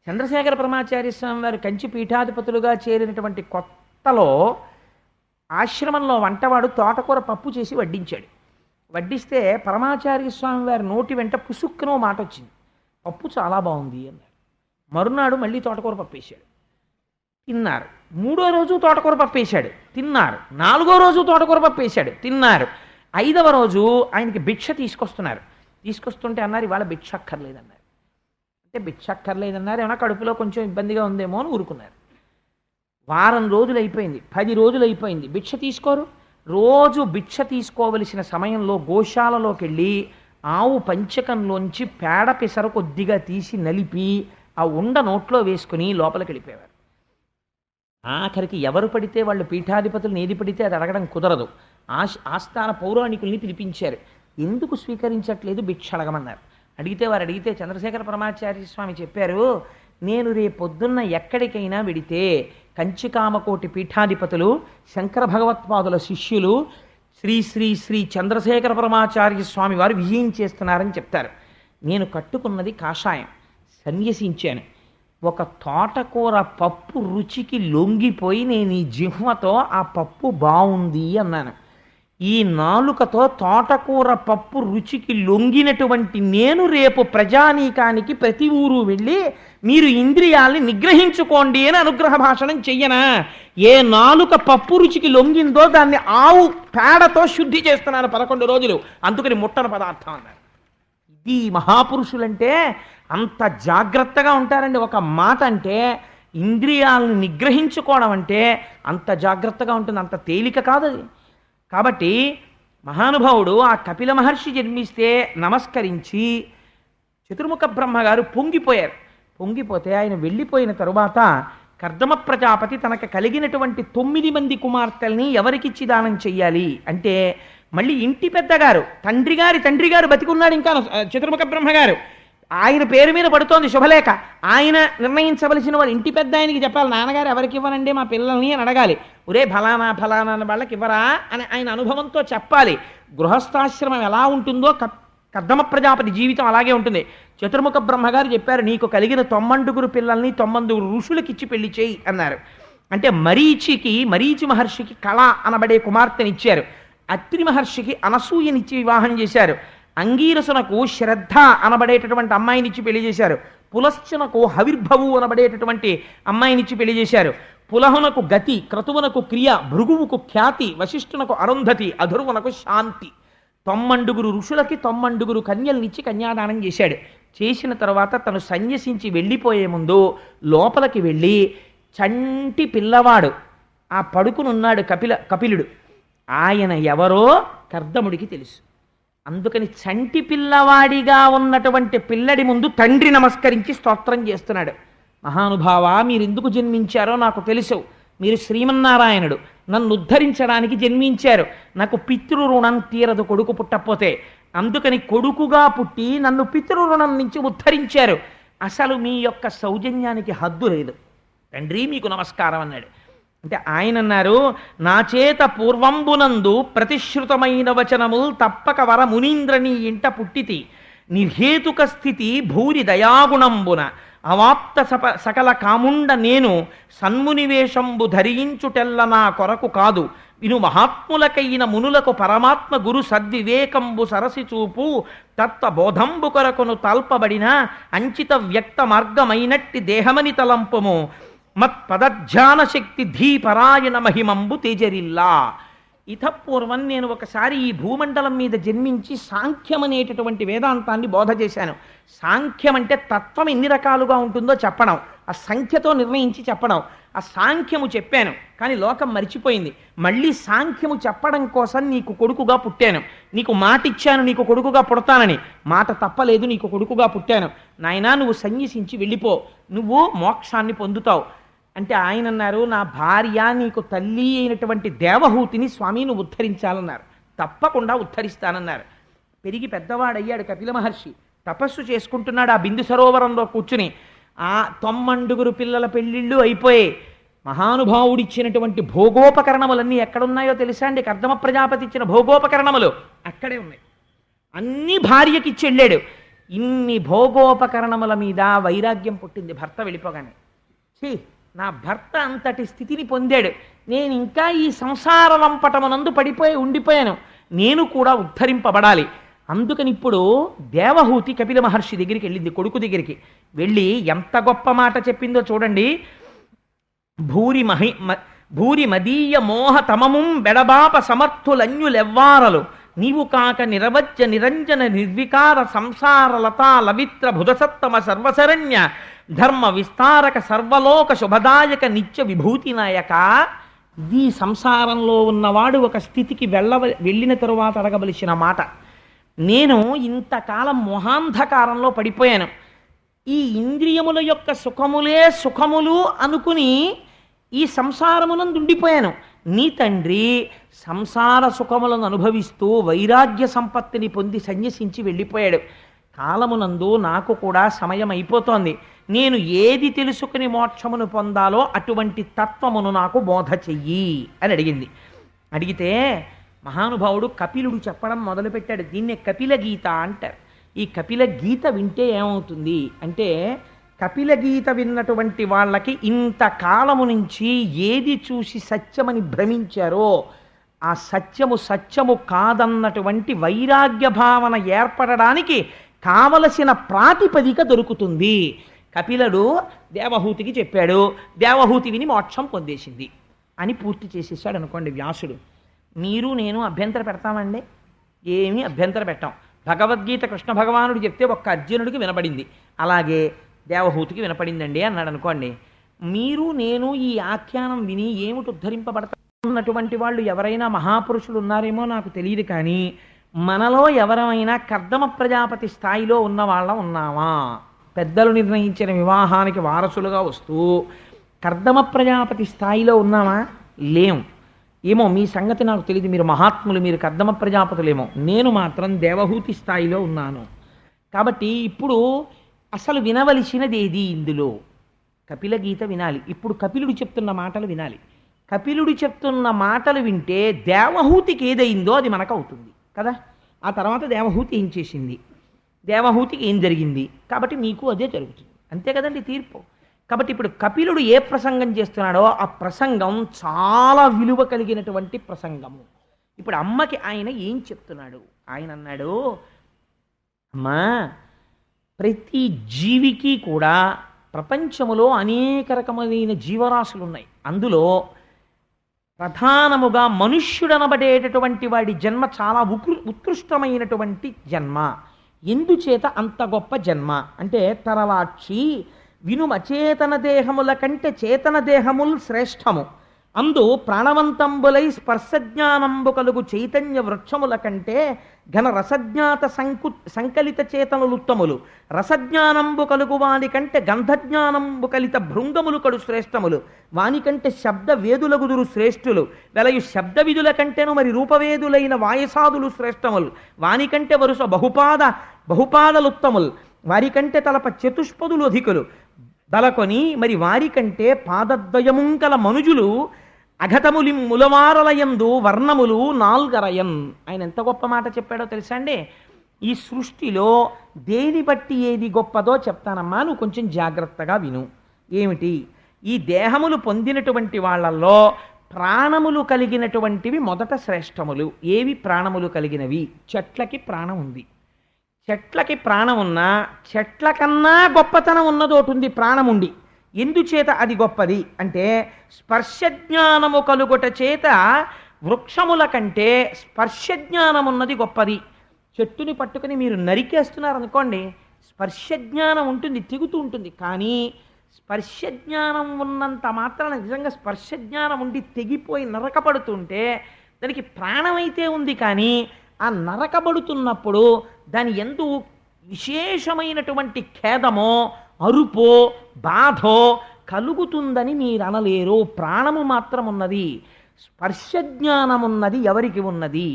A: చంద్రశేఖర పరమాచార్య స్వామి వారు కంచి పీఠాధిపతులుగా చేరినటువంటి కొత్తలో ఆశ్రమంలో వంటవాడు తోటకూర పప్పు చేసి వడ్డించాడు. వడ్డిస్తే పరమాచార్య స్వామి వారి నోటి వెంట పుసుక్కునో మాట వచ్చింది, పప్పు చాలా బాగుంది అన్నారు. మరునాడు మళ్ళీ తోటకూర పప్పు వేశాడు, తిన్నారు. 3వ రోజు తోటకూర పప్పు వేశాడు, తిన్నారు. 4వ రోజు తోటకూర పప్పు వేశాడు, తిన్నారు. 5వ రోజు ఆయనకి భిక్ష తీసుకొస్తుంటే అన్నారు, ఇవాళ భిక్ష అక్కర్లేదన్నారు. అంటే భిక్ష అక్కర్లేదన్నారు, ఏమన్నా కడుపులో కొంచెం ఇబ్బందిగా ఉందేమో అని ఊరుకున్నారు. వారం రోజులు అయిపోయింది, 10 రోజులు అయిపోయింది, భిక్ష తీసుకోరు. రోజు భిక్ష తీసుకోవలసిన సమయంలో గోశాలలోకి వెళ్ళి ఆవు పంచకంలోంచి పేడ పిసర కొద్దిగా తీసి నలిపి ఆ ఉండ నోట్లో వేసుకుని లోపలికి వెళ్ళిపోయేవారు. ఆఖరికి ఎవరు పడితే వాళ్ళు పీఠాధిపతులను ఏది పడితే అది అడగడం కుదరదు. ఆస్థాన పౌరాణికుల్ని పిలిపించారు. ఎందుకు స్వీకరించట్లేదు? భిక్ష అడగమన్నారు. వారు అడిగితే చంద్రశేఖర పరమాచార్య స్వామి చెప్పారు, నేను రేపొద్దున్న ఎక్కడికైనా వెడితే కంచికామకోటి పీఠాధిపతులు, శంకర భగవత్పాదుల శిష్యులు శ్రీ శ్రీ శ్రీ చంద్రశేఖర పరమాచార్య స్వామి వారు విజయం చేస్తున్నారని చెప్తారు. నేను కట్టుకున్నది కాషాయం, సన్యసించాను. ఒక తోటకూర పప్పు రుచికి లొంగిపోయి నేను ఈ జిహ్వతో ఆ పప్పు బాగుంది అన్నాను. ఈ నాలుకతో తోటకూర పప్పు రుచికి లొంగినటువంటి నేను రేపు ప్రజానీకానికి ప్రతి ఊరు వెళ్ళి మీరు ఇంద్రియాల్ని నిగ్రహించుకోండి అని అనుగ్రహ భాషణం చెయ్యనా? ఏ నాలుక పప్పు రుచికి లొంగిందో దాన్ని ఆవు పేడతో శుద్ధి చేస్తున్నాను 11 రోజులు, అందుకని ముట్టన పదార్థం అన్నారు. ఇది మహాపురుషులంటే అంత జాగ్రత్తగా ఉంటారండి. ఒక మాట అంటే ఇంద్రియాలను నిగ్రహించుకోవడం అంటే అంత జాగ్రత్తగా ఉంటుంది, అంత తేలిక కాదు అది. కాబట్టి మహానుభావుడు ఆ కపిల మహర్షి జన్మిస్తే నమస్కరించి చతుర్ముఖ బ్రహ్మగారు పొంగిపోయారు. పొంగిపోతే ఆయన వెళ్ళిపోయిన తరువాత కర్దమ ప్రజాపతి తనకు కలిగినటువంటి 9 మంది కుమార్తెల్ని ఎవరికిచ్చి దానం చెయ్యాలి అంటే, మళ్ళీ ఇంటి పెద్దగారు తండ్రి గారు బతికున్నాడు ఇంకా చతుర్ముఖ బ్రహ్మగారు, ఆయన పేరు మీద పడుతోంది శుభలేఖ. ఆయన నిర్ణయించవలసిన వాళ్ళు ఇంటి పెద్ద ఆయనకి చెప్పాలి, నాన్నగారు ఎవరికి ఇవ్వనండి మా పిల్లల్ని అని అడగాలి. ఒరే ఫలానా అన్న వాళ్ళకి ఇవ్వరా అని ఆయన అనుభవంతో చెప్పాలి. గృహస్థాశ్రమం ఎలా ఉంటుందో కర్దమ ప్రజాపతి జీవితం అలాగే ఉంటుంది. చతుర్ముఖ బ్రహ్మగారు చెప్పారు, నీకు కలిగిన 9 పిల్లల్ని 9 ఋషులకిచ్చి పెళ్లి చేయి అన్నారు. అంటే మరీచి మహర్షికి కళ అనబడే కుమార్తెనిచ్చారు. అత్రి మహర్షికి అనసూయనిచ్చి వివాహం చేశారు. అంగీరసునకు శ్రద్ధ అనబడేటటువంటి అమ్మాయినిచ్చి పెళ్లి చేశారు. పులశ్చనకు హవిర్భవు అనబడేటటువంటి అమ్మాయినిచ్చి పెళ్లి చేశారు. పులహునకు గతి, క్రతువునకు క్రియ, భృగువుకు ఖ్యాతి, వశిష్ఠునకు అరుంధతి, అధుర్వునకు శాంతి. 9 ఋషులకి 9 కన్యల్నిచ్చి కన్యాదానం చేశాడు. చేసిన తర్వాత తను సన్యసించి వెళ్ళిపోయే ముందు లోపలికి వెళ్ళి చంటి పిల్లవాడు ఆ పడుకునున్నాడు కపిలుడు, ఆయన ఎవరో కర్దముడికి తెలుసు. అందుకని చంటి పిల్లవాడిగా ఉన్నటువంటి పిల్లడి ముందు తండ్రి నమస్కరించి స్తోత్రం చేస్తున్నాడు. మహానుభావా, మీరు ఎందుకు జన్మించారో నాకు తెలుసు. మీరు శ్రీమన్నారాయణుడు, నన్ను ఉద్ధరించడానికి జన్మించారు. నాకు పితృరుణం తీరదు కొడుకు పుట్టకపోతే, అందుకని కొడుకుగా పుట్టి నన్ను పితృరుణం నుంచి ఉద్ధరించారు. అసలు మీ యొక్క సౌజన్యానికి హద్దు లేదు తండ్రి, మీకు నమస్కారం అన్నాడు. అంటే ఆయన అన్నారు, నా చేత పూర్వంబునందు ప్రతిశ్రుతమైన వచనములు తప్పక వర మునీంద్రని ఇంట పుట్టితి, నిర్హేతుక స్థితి భూరి దయాగుణంబున అవాప్త సకల కాముండ నేను సన్మునివేషంబు ధరించుటెల్ల నా కొరకు కాదు, విను మహాత్ములకైన మునులకు పరమాత్మ గురు సద్వివేకంబు సరసి చూపు తత్వబోధంబు కొరకును తల్పబడిన అంచిత వ్యక్త మార్గమైనట్టి దేహమని తలంపము మత్పదధ్యాన శక్తి ధీపరాయణ మహిమంబు తేజరిల్లా. ఇతపూర్వం నేను ఒకసారి ఈ భూమండలం మీద జన్మించి సాంఖ్యం అనేటటువంటి వేదాంతాన్ని బోధ చేశాను. సాంఖ్యం అంటే తత్వం ఎన్ని రకాలుగా ఉంటుందో చెప్పడం, ఆ సంఖ్యతో నిర్ణయించి చెప్పడం. ఆ సాంఖ్యము చెప్పాను, కానీ లోకం మరిచిపోయింది. మళ్ళీ సాంఖ్యము చెప్పడం కోసం నీకు కొడుకుగా పుట్టాను, నీకు మాట ఇచ్చాను నీకు కొడుకుగా పుడతానని, మాట తప్పలేదు, నీకు కొడుకుగా పుట్టాను. నాయనా నువ్వు సన్యసించి వెళ్ళిపో, నువ్వు మోక్షాన్ని పొందుతావు అంటే ఆయన అన్నారు, నా భార్య నీకు తల్లి అయినటువంటి దేవహూతిని స్వామి నువ్వు ఉద్ధరించాలన్నారు. తప్పకుండా ఉద్ధరిస్తానన్నారు. పెరిగి పెద్దవాడయ్యాడు కపిల మహర్షి, తపస్సు చేసుకుంటున్నాడు ఆ బిందు సరోవరంలో కూర్చుని. ఆ 9 పిల్లల పెళ్ళిళ్ళు అయిపోయాయి. మహానుభావుడిచ్చినటువంటి భోగోపకరణములన్నీ ఎక్కడున్నాయో తెలుసా అండి? కర్దమ ప్రజాపతి ఇచ్చిన భోగోపకరణములు అక్కడే ఉన్నాయి. అన్ని భార్యకిచ్చి వెళ్ళాడు. ఇన్ని భోగోపకరణముల మీద వైరాగ్యం పుట్టింది భర్త వెళ్ళిపోగానే. నా భర్త అంతటి స్థితిని పొందాడు, నేను ఇంకా ఈ సంసార లంపటమునందు పడిపోయి ఉండిపోయాను, నేను కూడా ఉద్ధరింపబడాలి. అందుకని ఇప్పుడు దేవహూతి కపిల మహర్షి దగ్గరికి వెళ్ళింది, కొడుకు దగ్గరికి వెళ్ళి ఎంత గొప్ప మాట చెప్పిందో చూడండి. భూరి మదీయ మోహ తమముం బెడబాప సమర్థులన్యులెవ్వారలు నీవు కాక నిరవజ్య నిరంజన నిర్వికార సంసార లతా లవిత్ర భుధసత్తమ సర్వశరణ్య ధర్మ విస్తారక సర్వలోక శుభదాయక నిత్య విభూతి నాయక. ఇది సంసారంలో ఉన్నవాడు ఒక స్థితికి వెళ్ళిన తరువాత అడగవలసిన మాట. నేను ఇంతకాలం మొహాంధకారంలో పడిపోయాను, ఈ ఇంద్రియముల యొక్క సుఖములే సుఖములు అనుకుని ఈ సంసారమునందు ఉండిపోయాను. నీ తండ్రి సంసార సుఖములను అనుభవిస్తూ వైరాగ్య సంపత్తిని పొంది సన్యసించి వెళ్ళిపోయాడు. కాలమునందు నాకు కూడా సమయం అయిపోతోంది, నేను ఏది తెలుసుకుని మోక్షమును పొందాలో అటువంటి తత్వమును నాకు బోధ చెయ్యి అని అడిగింది. అడిగితే మహానుభావుడు కపిలుడు చెప్పడం మొదలుపెట్టాడు. దీన్నే కపిల గీత అంటారు. ఈ కపిల గీత వింటే ఏమవుతుంది అంటే, కపిల గీత విన్నటువంటి వాళ్ళకి ఇంతకాలము నుంచి ఏది చూసి సత్యమని భ్రమించారో ఆ సత్యము సత్యము కాదన్నటువంటి వైరాగ్య భావన ఏర్పడడానికి కావలసిన ప్రాతిపదిక దొరుకుతుంది. కపిలుడు దేవహూతికి చెప్పాడు, దేవహూతి విని మోక్షం పొందేసింది అని పూర్తి చేసేసాడు అనుకోండి వ్యాసుడు. మీరు నేను అభ్యంతర పెడతామండి? ఏమీ అభ్యంతర పెట్టాం. భగవద్గీత కృష్ణ భగవానుడు చెప్తే ఒక్క అర్జునుడికి వినపడింది, అలాగే దేవహూతికి వినపడిందండి అన్నాడు అనుకోండి. మీరు నేను ఈ ఆఖ్యానం విని ఏమిటి ఉద్ధరింపబడతాన్నటువంటి వాళ్ళు ఎవరైనా మహాపురుషులు ఉన్నారేమో నాకు తెలియదు, కానీ మనలో ఎవరైనా కర్దమ ప్రజాపతి స్థాయిలో ఉన్న వాళ్ళం ఉన్నామా? పెద్దలు నిర్ణయించిన వివాహానికి వారసులుగా వస్తూ కర్దమ ప్రజాపతి స్థాయిలో ఉన్నామా? లేం. ఏమో మీ సంగతి నాకు తెలియదు, మీరు మహాత్ములు, మీరు కర్దమ ప్రజాపతులేమో. నేను మాత్రం దేవహూతి స్థాయిలో ఉన్నాను. కాబట్టి ఇప్పుడు అసలు వినవలసినది ఏది ఇందులో? కపిల గీత వినాలి. ఇప్పుడు కపిలుడు చెప్తున్న మాటలు వినాలి. కపిలుడు చెప్తున్న మాటలు వింటే దేవహూతికి ఏదైందో అది మనకు అవుతుంది కదా. ఆ తర్వాత దేవహూతి ఏం చేసింది, దేవహూతికి ఏం జరిగింది, కాబట్టి మీకు అదే జరుగుతుంది. అంతే కదండి తీర్పు. కాబట్టి ఇప్పుడు కపిలుడు ఏ ప్రసంగం చేస్తున్నాడో ఆ ప్రసంగం చాలా విలువ కలిగినటువంటి ప్రసంగము. ఇప్పుడు అమ్మకి ఆయన ఏం చెప్తున్నాడు? ఆయన అన్నాడు, అమ్మా, ప్రతి జీవికి కూడా ప్రపంచములో అనేక రకమైన జీవరాశులు ఉన్నాయి. అందులో ప్రధానముగా మనుష్యుడనబడేటటువంటి వాడి జన్మ చాలా ఉత్కృష్టమైనటువంటి జన్మ. ఎందుచేత అంత గొప్ప జన్మ అంటే, తరలాక్షి వినుమ చేతన దేహముల కంటే చేతన దేహముల్ శ్రేష్టము, అందు ప్రాణవంతంబులై స్పర్శజ్ఞానంబు కలుగు చైతన్య వృక్షముల కంటే ఘన రసజ్ఞాత సంకలిత చేతనులుత్తములు, రసజ్ఞానంబు కలుగు వాని కంటే గంధజ్ఞానంబు కలిత భృంగములు కడు శ్రేష్టములు, వానికంటే శబ్ద వేదులగుదురు శ్రేష్ఠులు, వెలయు శబ్ద విధుల కంటేను మరి రూపవేదులైన వాయసాదులు శ్రేష్టములు, వానికంటే వరుస బహుపాదలుత్తములు, వారికంటే తలప చతుష్పదులు అధికులు, దలకొని మరి వారికంటే పాదద్వయముంకల మనుజులు అఘతములి ములవారలయందు వర్ణములు నాల్గరయన్. ఆయన ఎంత గొప్ప మాట చెప్పాడో తెలుసా అండి? ఈ సృష్టిలో దేని బట్టి ఏది గొప్పదో చెప్తానమ్మా, నువ్వు కొంచెం జాగ్రత్తగా విను. ఏమిటి? ఈ దేహములు పొందినటువంటి వాళ్ళల్లో ప్రాణములు కలిగినటువంటివి మొదట శ్రేష్టములు. ఏవి ప్రాణములు కలిగినవి? చెట్లకి ప్రాణం ఉంది. చెట్లకి ప్రాణం ఉన్నా చెట్ల కన్నా గొప్పతనం ఉన్నదోటి ఉంది ప్రాణం ఉండి. ఎందుచేత అది గొప్పది అంటే, స్పర్శజ్ఞానము కలుగుట చేత వృక్షముల కంటే స్పర్శజ్ఞానం ఉన్నది గొప్పది. చెట్టుని పట్టుకుని మీరు నరికేస్తున్నారనుకోండి, స్పర్శజ్ఞానం ఉంటుంది, తెగుతూ ఉంటుంది. కానీ స్పర్శజ్ఞానం ఉన్నంత మాత్రాన నిజంగా స్పర్శజ్ఞానం ఉండి తెగిపోయి నరకపడుతుంటే దానికి ప్రాణమైతే ఉంది, కానీ ఆ నరకబడుతున్నప్పుడు దాని యందు విశేషమైనటువంటి ఖేదమో అరుపో బాధో కలుగుతుందని మీరు అనలేరు. ప్రాణము మాత్రం ఉన్నది. స్పర్శజ్ఞానమున్నది ఎవరికి ఉన్నది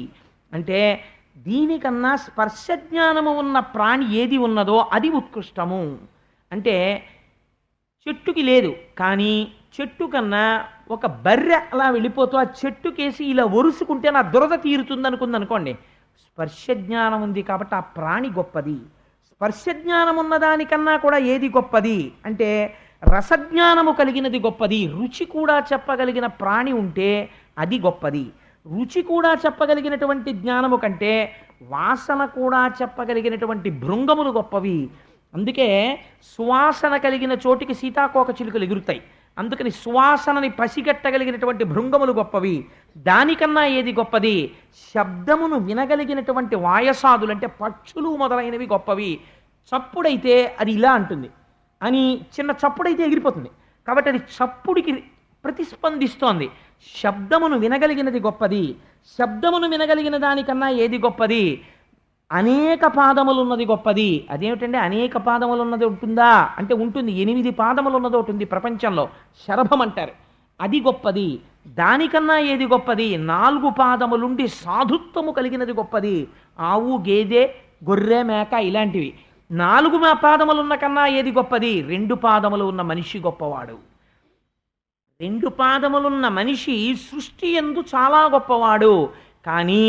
A: అంటే, దీనికన్నా స్పర్శజ్ఞానము ఉన్న ప్రాణి ఏది ఉన్నదో అది ఉత్కృష్టము. అంటే చెట్టుకి లేదు, కానీ చెట్టు కన్నా ఒక బర్రె అలా వెళ్ళిపోతూ ఆ చెట్టుకేసి ఇలా ఒరుసుకుంటే నా దురద తీరుతుంది అనుకుందనుకోండి, స్పర్శజ్ఞానం ఉంది కాబట్టి ఆ ప్రాణి గొప్పది. స్పర్శజ్ఞానం ఉన్నదానికన్నా కూడా ఏది గొప్పది అంటే, రసజ్ఞానము కలిగినది గొప్పది. రుచి కూడా చెప్పగలిగిన ప్రాణి ఉంటే అది గొప్పది. రుచి కూడా చెప్పగలిగినటువంటి జ్ఞానము కంటే వాసన కూడా చెప్పగలిగినటువంటి భృంగములు గొప్పవి. అందుకే సువాసన కలిగిన చోటికి సీతాకోక చిలుకలు ఎగురుతాయి. అందుకని సువాసనని పసిగట్టగలిగినటువంటి భృంగములు గొప్పవి. దానికన్నా ఏది గొప్పది? శబ్దమును వినగలిగినటువంటి వాయసాదులు అంటే పక్షులు మొదలైనవి గొప్పవి. చప్పుడైతే అది ఇలా అంటుంది అని, చిన్న చప్పుడైతే ఎగిరిపోతుంది కాబట్టి అది చప్పుడికి ప్రతిస్పందిస్తోంది. శబ్దమును వినగలిగినది గొప్పది. శబ్దమును వినగలిగిన దానికన్నా ఏది గొప్పది? అనేక పాదములు ఉన్నది గొప్పది. అదేమిటంటే అనేక పాదములు ఉన్నది ఉంటుందా అంటే ఉంటుంది. 8 పాదములు ఉన్నది ఒకటి ఉంది ప్రపంచంలో, శరభం అంటారు, అది గొప్పది. దానికన్నా ఏది గొప్పది? 4 పాదములుండి సాధుత్వము కలిగినది గొప్పది. ఆవు, గేదె, గొర్రె, మేక ఇలాంటివి. 4 పాదములున్న కన్నా ఏది గొప్పది? 2 పాదములు ఉన్న మనిషి గొప్పవాడు. 2 పాదములున్న మనిషి సృష్టి యందు చాలా గొప్పవాడు. కానీ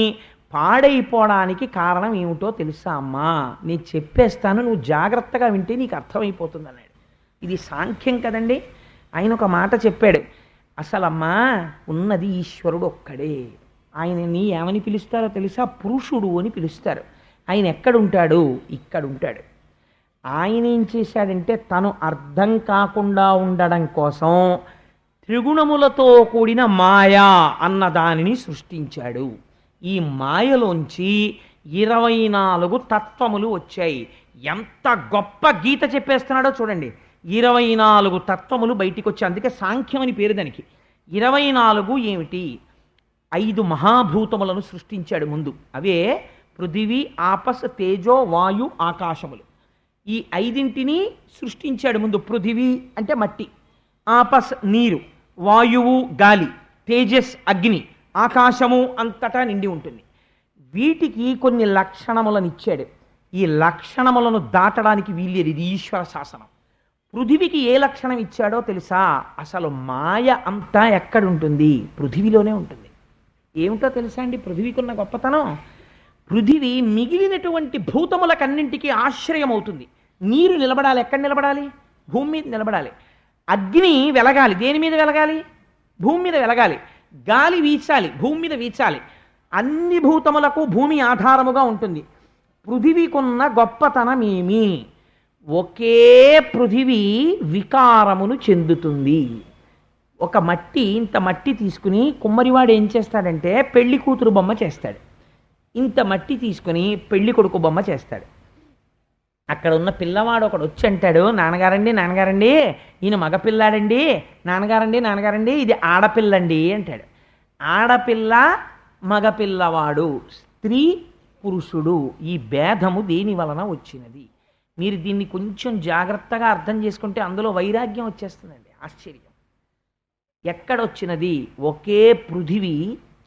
A: పాడైపోవడానికి కారణం ఏమిటో తెలుసా అమ్మా? నేను చెప్పేస్తాను, నువ్వు జాగ్రత్తగా వింటే నీకు అర్థమైపోతుంది అన్నాడు. ఇది సాంఖ్యం కదండి. ఆయన ఒక మాట చెప్పాడు, అసలమ్మా ఉన్నది ఈశ్వరుడు ఒక్కడే. ఆయనని ఏమని పిలుస్తారో తెలుసా? పురుషుడు అని పిలుస్తారు. ఆయన ఎక్కడుంటాడు? ఇక్కడ ఉంటాడు. ఆయన ఏం చేశాడంటే తను అర్థం కాకుండా ఉండడం కోసం త్రిగుణములతో కూడిన మాయా అన్న దానిని సృష్టించాడు. ఈ మాయలోంచి 24 తత్వములు వచ్చాయి. ఎంత గొప్ప గీత చెప్పేస్తున్నాడో చూడండి. 24 తత్వములు బయటికి వచ్చాయి. అందుకే సాంఖ్యం అని పేరు దానికి. 24 ఏమిటి? 5 మహాభూతములను సృష్టించాడు ముందు. అవే పృథివీ, ఆపస్, తేజో, వాయు, ఆకాశములు. ఈ 5ంటిని సృష్టించాడు ముందు. పృథివీ అంటే మట్టి, ఆపస్ నీరు, వాయువు గాలి, తేజస్ అగ్ని, ఆకాశము అంతటా నిండి ఉంటుంది. వీటికి కొన్ని లక్షణములను ఇచ్చాడు. ఈ లక్షణములను దాటడానికి వీల్లేదు. ఇది ఈశ్వర శాసనం. పృథివికి ఏ లక్షణం ఇచ్చాడో తెలుసా? అసలు మాయ అంతా ఎక్కడుంటుంది? పృథివిలోనే ఉంటుంది. ఏమిటో తెలుసా అండి పృథివికి ఉన్న గొప్పతనం? పృథివి మిగిలినటువంటి భూతములకన్నింటికీ ఆశ్రయం అవుతుంది. నీరు నిలబడాలి, ఎక్కడ నిలబడాలి? భూమి మీద నిలబడాలి. అగ్ని వెలగాలి, దేని మీద వెలగాలి? భూమి మీద వెలగాలి. గాలి వీచాలి, భూమి మీద వీచాలి. అన్ని భూతములకు భూమి ఆధారముగా ఉంటుంది. పృథివీకున్న గొప్పతనం ఏమి? ఒకే పృథివీ వికారమును చెందుతుంది. ఒక మట్టి, ఇంత మట్టి తీసుకుని కుమ్మరివాడు ఏం చేస్తాడంటే పెళ్లి కూతురు బొమ్మ చేస్తాడు. ఇంత మట్టి తీసుకుని పెళ్లి కొడుకు బొమ్మ చేస్తాడు. అక్కడ ఉన్న పిల్లవాడు ఒకడు వచ్చి అంటాడు, నాన్నగారండి నాన్నగారండి ఈయన మగపిల్లాడండి, నాన్నగారండి నాన్నగారండి ఇది ఆడపిల్లండి అంటాడు. ఆడపిల్ల మగపిల్లవాడు, స్త్రీ పురుషుడు, ఈ భేదము దేని వలన వచ్చినది? మీరు దీన్ని కొంచెం జాగ్రత్తగా అర్థం చేసుకుంటే అందులో వైరాగ్యం వచ్చేస్తుందండి. ఆశ్చర్యం. ఎక్కడొచ్చినది? ఒకే పృథివీ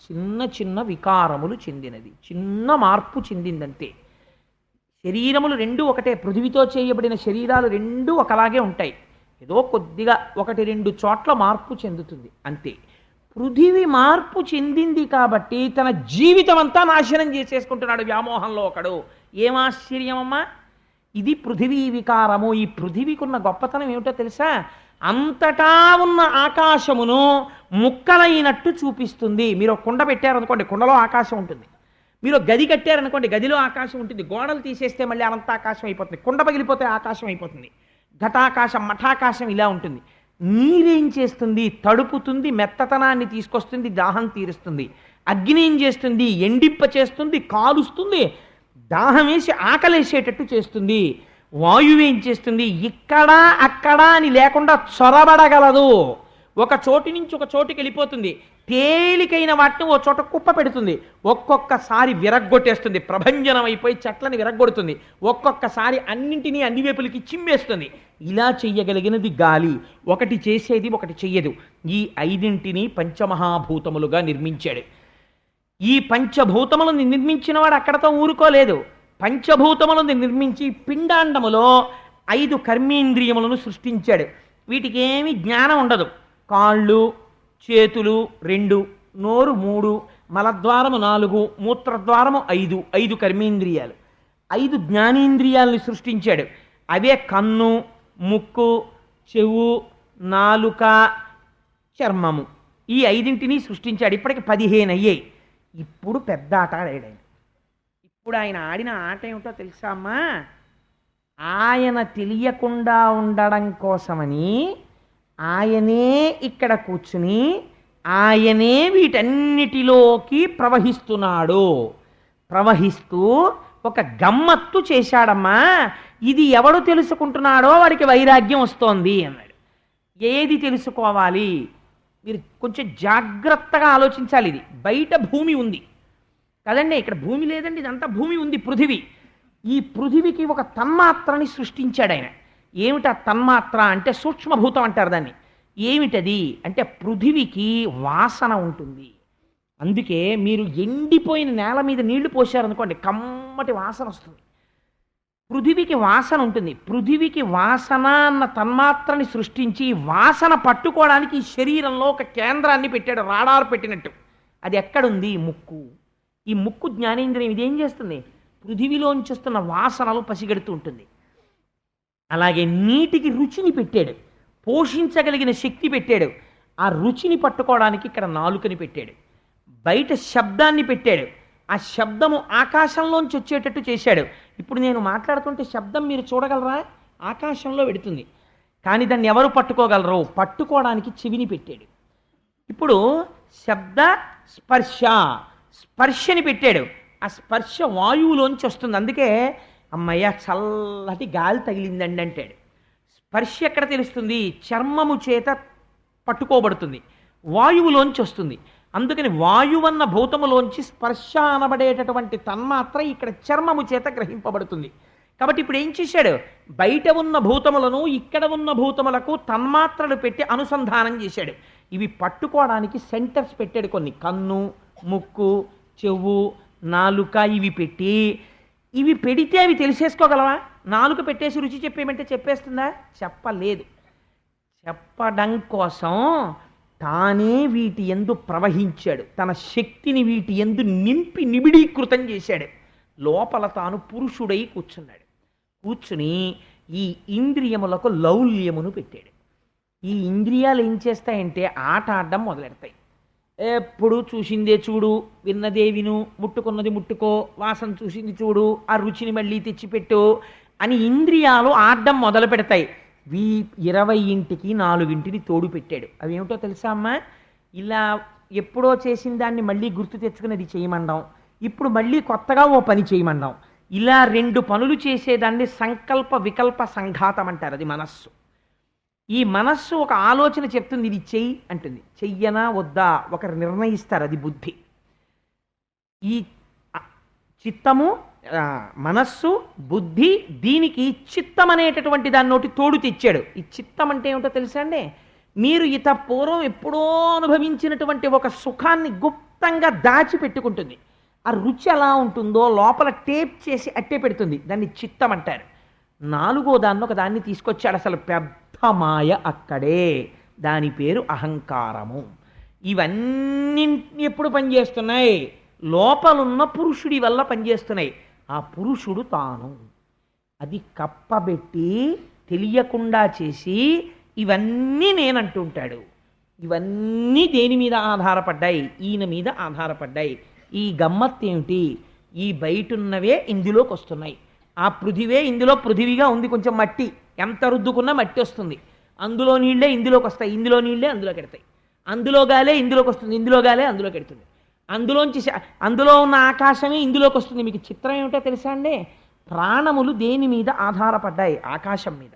A: చిన్న చిన్న వికారములు చెందినది, చిన్న మార్పు చెందిందంతే. శరీరములు రెండూ ఒకటే. పృథివితో చేయబడిన శరీరాలు రెండూ ఒకలాగే ఉంటాయి. ఏదో కొద్దిగా 1-2 చోట్ల మార్పు చెందుతుంది అంతే. పృథివి మార్పు చెందింది కాబట్టి తన జీవితం అంతా నాశనం చేసేసుకుంటున్నాడు వ్యామోహంలో ఒకడు. ఏం ఆశ్చర్యమమ్మా! ఇది పృథివీ వికారము. ఈ పృథివీకి ఉన్న గొప్పతనం ఏమిటో తెలుసా? అంతటా ఉన్న ఆకాశమును ముక్కలైనట్టు చూపిస్తుంది. మీరు ఒక కుండ పెట్టారనుకోండి, కుండలో ఆకాశం ఉంటుంది. మీరు గది కట్టారనుకోండి, గదిలో ఆకాశం ఉంటుంది. గోడలు తీసేస్తే మళ్ళీ అనంత ఆకాశం అయిపోతుంది. కుండ పగిలిపోతే ఆకాశం అయిపోతుంది. ఘటాకాశం, మఠాకాశం ఇలా ఉంటుంది. నీరేం చేస్తుంది? తడుపుతుంది, మెత్తతనాన్ని తీసుకొస్తుంది, దాహం తీరుస్తుంది. అగ్ని ఏం చేస్తుంది? ఎండింప చేస్తుంది, కాలుస్తుంది, దాహం వేసి ఆకలేసేటట్టు చేస్తుంది. వాయువు ఏం చేస్తుంది? ఇక్కడ అక్కడ అని లేకుండా చొరబడగలదు. ఒక చోటు నుంచి ఒక చోటుకి వెళ్ళిపోతుంది. తేలికైన వాటిని ఓ చోట కుప్ప పెడుతుంది. ఒక్కొక్కసారి విరగ్గొట్టేస్తుంది, ప్రభంజనం అయిపోయి చెట్లని విరగ్గొడుతుంది. ఒక్కొక్కసారి అన్నింటినీ అన్ని వైపులకి చిమ్మేస్తుంది. ఇలా చెయ్యగలిగినది గాలి. ఒకటి చేసేది ఒకటి చెయ్యదు. ఈ 5ంటిని పంచమహాభూతములుగా నిర్మించాడు. ఈ పంచభూతములను నిర్మించిన వాడు అక్కడతో ఊరుకోలేదు. పంచభూతములను నిర్మించి పిండాండములో 5 కర్మేంద్రియములను సృష్టించాడు. వీటికి ఏమీ జ్ఞానం ఉండదు. కాళ్ళు, చేతులు 2, నోరు 3, మలద్వారము 4, మూత్రద్వారము 5, 5 కర్మేంద్రియాలు. 5 జ్ఞానేంద్రియాలను సృష్టించాడు. అవే కన్ను, ముక్కు, చెవు, నాలుక, చర్మము. ఈ 5ంటిని సృష్టించాడు. ఇప్పటికి 15 అయ్యాయి. ఇప్పుడు పెద్ద ఆట ఆడాడు ఆయన. ఇప్పుడు ఆయన ఆడిన ఆట ఏమిటో తెలుసా అమ్మా? ఆయన తెలియకుండా ఉండడం కోసమని ఆయనే ఇక్కడ కూర్చుని ఆయనే వీటన్నిటిలోకి ప్రవహిస్తున్నాడు. ప్రవహిస్తూ ఒక గమ్మత్తు చేశాడమ్మా. ఇది ఎవడు తెలుసుకుంటున్నాడో వాడికి వైరాగ్యం వస్తోంది అన్నాడు. ఏది తెలుసుకోవాలి? మీరు కొంచెం జాగ్రత్తగా ఆలోచించాలి. ఇది బయట భూమి ఉంది కదండి, ఇక్కడ భూమి లేదండి, ఇదంతా భూమి ఉంది, పృథివీ. ఈ పృథివికి ఒక తన్మాత్రని సృష్టించాడు ఆయన. ఏమిటా తన్మాత్ర అంటే? సూక్ష్మభూతం అంటారు దాన్ని. ఏమిటది అంటే పృథివికి వాసన ఉంటుంది. అందుకే మీరు ఎండిపోయిన నేల మీద నీళ్లు పోశారనుకోండి, కమ్మటి వాసన వస్తుంది. పృథివికి వాసన ఉంటుంది. పృథివికి వాసన అన్న తన్మాత్రని సృష్టించి వాసన పట్టుకోవడానికి ఈ శరీరంలో ఒక కేంద్రాన్ని పెట్టాడు, రాడార్ పెట్టినట్టు. అది ఎక్కడుంది? ముక్కు.
B: ఈ ముక్కు జ్ఞానేంద్రియం ఇదేం చేస్తుంది? పృథివిలోంచి వస్తున్న వాసనలు పసిగడుతూ ఉంటుంది. అలాగే నీటికి రుచిని పెట్టాడు, పోషించగలిగిన శక్తి పెట్టాడు. ఆ రుచిని పట్టుకోవడానికి ఇక్కడ నాలుకని పెట్టాడు. బయట శబ్దాన్ని పెట్టాడు, ఆ శబ్దము ఆకాశంలోంచి వచ్చేటట్టు చేశాడు. ఇప్పుడు నేను మాట్లాడుతుంటే శబ్దం మీరు చూడగలరా? ఆకాశంలో వెడుతుంది, కానీ దాన్ని ఎవరు పట్టుకోగలరు? పట్టుకోవడానికి చెవిని పెట్టాడు. ఇప్పుడు శబ్ద స్పర్శ, స్పర్శని పెట్టాడు. ఆ స్పర్శ వాయువులోంచి వస్తుంది. అందుకే అమ్మయ్య చల్లటి గాలి తగిలిందండి అంటాడు. స్పర్శ ఎక్కడ తెలుస్తుంది? చర్మము చేత పట్టుకోబడుతుంది, వాయువులోంచి వస్తుంది. అందుకని వాయువన్న భూతములోంచి స్పర్శ అనబడేటటువంటి తన్మాత్ర ఇక్కడ చర్మము చేత గ్రహింపబడుతుంది. కాబట్టి ఇప్పుడు ఏం చేశాడు? బయట ఉన్న భూతములను ఇక్కడ ఉన్న భూతములకు తన్మాత్రలు పెట్టి అనుసంధానం చేశాడు. ఇవి పట్టుకోవడానికి సెంటర్స్ పెట్టాడు కొన్ని. కన్ను, ముక్కు, చెవు, నాలుక ఇవి పెట్టి, ఇవి పెడితే అవి తెలిసేసుకోగలవా? నాలుక పెట్టేసి రుచి చెప్పేయమంటే చెప్పేస్తుందా? చెప్పలేదు. చెప్పడం కోసం తానే వీటి యందు ప్రవహించాడు, తన శక్తిని వీటి యందు నింపి నిబిడీకృతం చేశాడు. లోపల తాను పురుషుడై కూర్చున్నాడు. కూర్చుని ఈ ఇంద్రియములకు లౌల్యమును పెట్టాడు. ఈ ఇంద్రియాలు ఏం చేస్తాయంటే ఆట ఆడడం మొదలెడతాయి. ఎప్పుడు చూసిందే చూడు, విన్నదే విను, ముట్టుకున్నది ముట్టుకో, వాసన చూసింది చూడు, ఆ రుచిని మళ్ళీ తెచ్చిపెట్టు అని ఇంద్రియాలు ఆడడం మొదలు పెడతాయి. 20కి 4 తోడు పెట్టాడు. అవి ఏమిటో తెలుసా అమ్మా? ఇలా ఎప్పుడో చేసిన దాన్ని మళ్ళీ గుర్తు తెచ్చుకునేది చేయమండం, ఇప్పుడు మళ్ళీ కొత్తగా ఓ పని చేయమండం. ఇలా 2 పనులు చేసేదాన్ని సంకల్ప వికల్ప సంఘాతం అంటారు. అది మనస్సు. ఈ మనస్సు ఒక ఆలోచన చెప్తుంది, ఇది చెయ్యి అంటుంది. చెయ్యనా వద్దా ఒకరు నిర్ణయిస్తారు, అది బుద్ధి. ఈ చిత్తము, మనస్సు, బుద్ధి, దీనికి చిత్తం అనేటటువంటి దాని నోటి తోడు తెచ్చాడు. ఈ చిత్తం అంటే ఏమిటో తెలుసా అండి? మీరు పూర్వం ఎప్పుడో అనుభవించినటువంటి ఒక సుఖాన్ని గుప్తంగా దాచిపెట్టుకుంటుంది. ఆ రుచి ఎలా ఉంటుందో లోపల టేప్ చేసి అట్టే పెడుతుంది. దాన్ని చిత్తం అంటారు. 4వ దాన్ని ఒక దాన్ని తీసుకొచ్చాడు. అసలు పెద్ద మాయ అక్కడే. దాని పేరు అహంకారము. ఇవన్నీ ఎప్పుడు పనిచేస్తున్నాయి? లోపలున్న పురుషుడి వల్ల పనిచేస్తున్నాయి. ఆ పురుషుడు తాను. అది కప్పబెట్టి తెలియకుండా చేసి ఇవన్నీ నేనంటుంటాడు. ఇవన్నీ దేని మీద ఆధారపడ్డాయి? ఈయన మీద ఆధారపడ్డాయి. ఈ గమ్మత్తు ఏమిటి? ఈ బయటున్నవే ఇందులోకి వస్తున్నాయి. ఆ పృథివే ఇందులో పృథివిగా ఉంది. కొంచెం మట్టి ఎంత రుద్దుకున్నా మట్టి వస్తుంది. అందులో నీళ్ళే ఇందులోకి వస్తాయి, ఇందులో నీళ్ళే అందులోకి ఎడతాయి. అందులో గాలే ఇందులోకి వస్తుంది, ఇందులో గాలే అందులోకి ఎడుతుంది. అందులో ఉన్న ఆకాశమే ఇందులోకి వస్తుంది. మీకు చిత్రం ఏమిటో తెలుసా అండి? ప్రాణములు దేని మీద ఆధారపడ్డాయి? ఆకాశం మీద.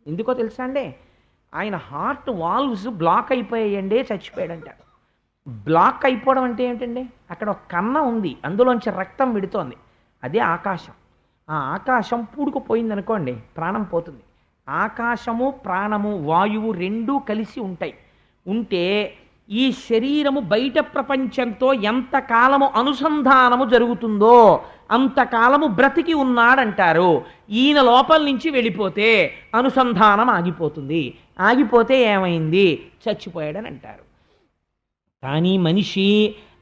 B: ఎందుకో తెలుసా అండి? ఆయన హార్ట్ వాల్వ్స్ బ్లాక్ అయిపోయాయండి, చచ్చిపోయాడంట. బ్లాక్ అయిపోవడం అంటే ఏమిటండి? అక్కడ ఒక కన్న ఉంది, అందులోంచి రక్తం విడుతోంది. అదే ఆకాశం. ఆ ఆకాశం పూడుకుపోయిందనుకోండి, ప్రాణం పోతుంది. ఆకాశము, ప్రాణము, వాయువు 2 కలిసి ఉంటాయి. ఉంటే ఈ శరీరము బయట ప్రపంచంతో ఎంతకాలము అనుసంధానము జరుగుతుందో అంతకాలము బ్రతికి ఉన్నాడంటారు. ఈయన లోపల నుంచి వెళ్ళిపోతే అనుసంధానం ఆగిపోతుంది. ఆగిపోతే ఏమైంది? చచ్చిపోయాడని అంటారు. కానీ మనిషి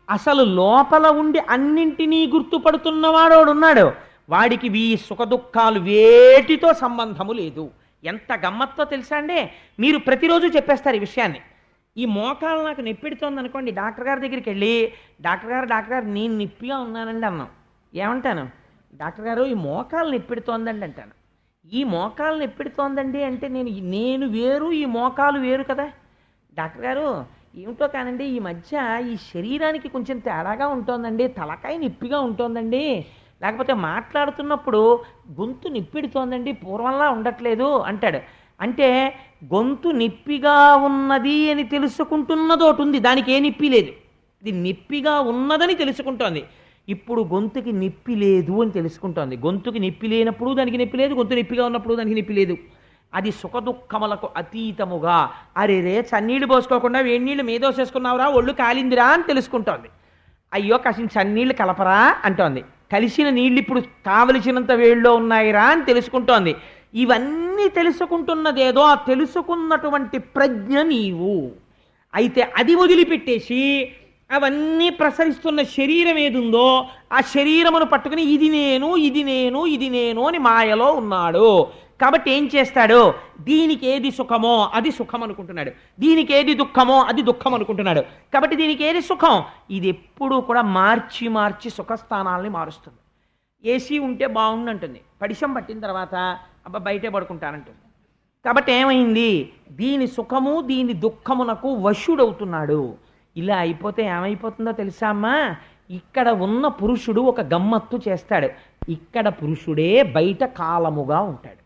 B: అసలు లోపల ఉండి అన్నింటినీ గుర్తుపడుతున్నవాడోడున్నాడు. వాడికి ఈ సుఖదుఖాలు వేటితో సంబంధము లేదు. ఎంత గమ్మత్తో తెలుసా అండి? మీరు ప్రతిరోజు చెప్పేస్తారు ఈ విషయాన్ని. ఈ మోకాలు నాకు నొప్పిడుతోంది అనుకోండి, డాక్టర్ గారి దగ్గరికి వెళ్ళి, డాక్టర్ గారు నేను నొప్పిగా ఉన్నానండి అన్నాం. ఏమంటాను? డాక్టర్ గారు ఈ మోకాలు నొప్పిడుతోందండి అంటాను. ఈ మోకాలు నొప్పిడుతోందండి అంటే నేను వేరు, ఈ మోకాలు వేరు కదా. డాక్టర్ గారు ఏమిటో కానండి, ఈ మధ్య ఈ శరీరానికి కొంచెం తేడాగా ఉంటుందండి, తలకాయ నొప్పిగా ఉంటుందండి, లేకపోతే మాట్లాడుతున్నప్పుడు గొంతు నొప్పిడుతోందండి, పూర్వంలా ఉండట్లేదు అంటాడు. అంటే గొంతు నొప్పిగా ఉన్నది అని తెలుసుకుంటున్నది ఒకటి ఉంది, దానికి ఏ నొప్పి లేదు. ఇది నొప్పిగా ఉన్నదని తెలుసుకుంటోంది. ఇప్పుడు గొంతుకి నొప్పి లేదు అని తెలుసుకుంటోంది. గొంతుకి నొప్పి లేనప్పుడు దానికి నొప్పి లేదు, గొంతు నొప్పిగా ఉన్నప్పుడు దానికి నొప్పి లేదు. అది సుఖదుఖములకు అతీతముగా, అరేరే చన్నీళ్ళు పోసుకోకుండా వేడి నీళ్ళు మీదోసేసుకున్నావురా, ఒళ్ళు కాలిందిరా అని తెలుసుకుంటోంది. అయ్యో కాసిన చన్నీళ్ళు కలపరా అంటోంది. కలిసిన నీళ్ళు ఇప్పుడు కావలసినంత వేడిలో ఉన్నాయిరా అని తెలుసుకుంటోంది. ఇవన్నీ తెలుసుకుంటున్నదేదో ఆ తెలుసుకున్నటువంటి ప్రజ్ఞ నీవు. అయితే అది వదిలిపెట్టేసి అవన్నీ ప్రసరిస్తున్న శరీరం ఏదుందో ఆ శరీరమును పట్టుకుని ఇది నేను ఇది నేను ఇది నేను అని మాయలో ఉన్నాడు. కాబట్టి ఏం చేస్తాడు? దీనికి ఏది సుఖమో అది సుఖం అనుకుంటున్నాడు, దీనికి ఏది దుఃఖమో అది దుఃఖం అనుకుంటున్నాడు. కాబట్టి దీనికి ఏది సుఖం? ఇది ఎప్పుడూ కూడా మార్చి మార్చి సుఖస్థానాల్ని మారుస్తుంది. ఏసీ ఉంటే బాగుండంటుంది, పడిశం పట్టిన తర్వాత అబ్బా బయటే పడుకుంటానంటుంది. కాబట్టి ఏమైంది? దీని సుఖము దీని దుఃఖమునకు వశుడవుతున్నాడు. ఇలా అయిపోతే ఏమైపోతుందో తెలుసా అమ్మా? ఇక్కడ ఉన్న పురుషుడు ఒక గమ్మత్తు చేస్తాడు. ఇక్కడ పురుషుడే బయట కాలముగా ఉంటాడు.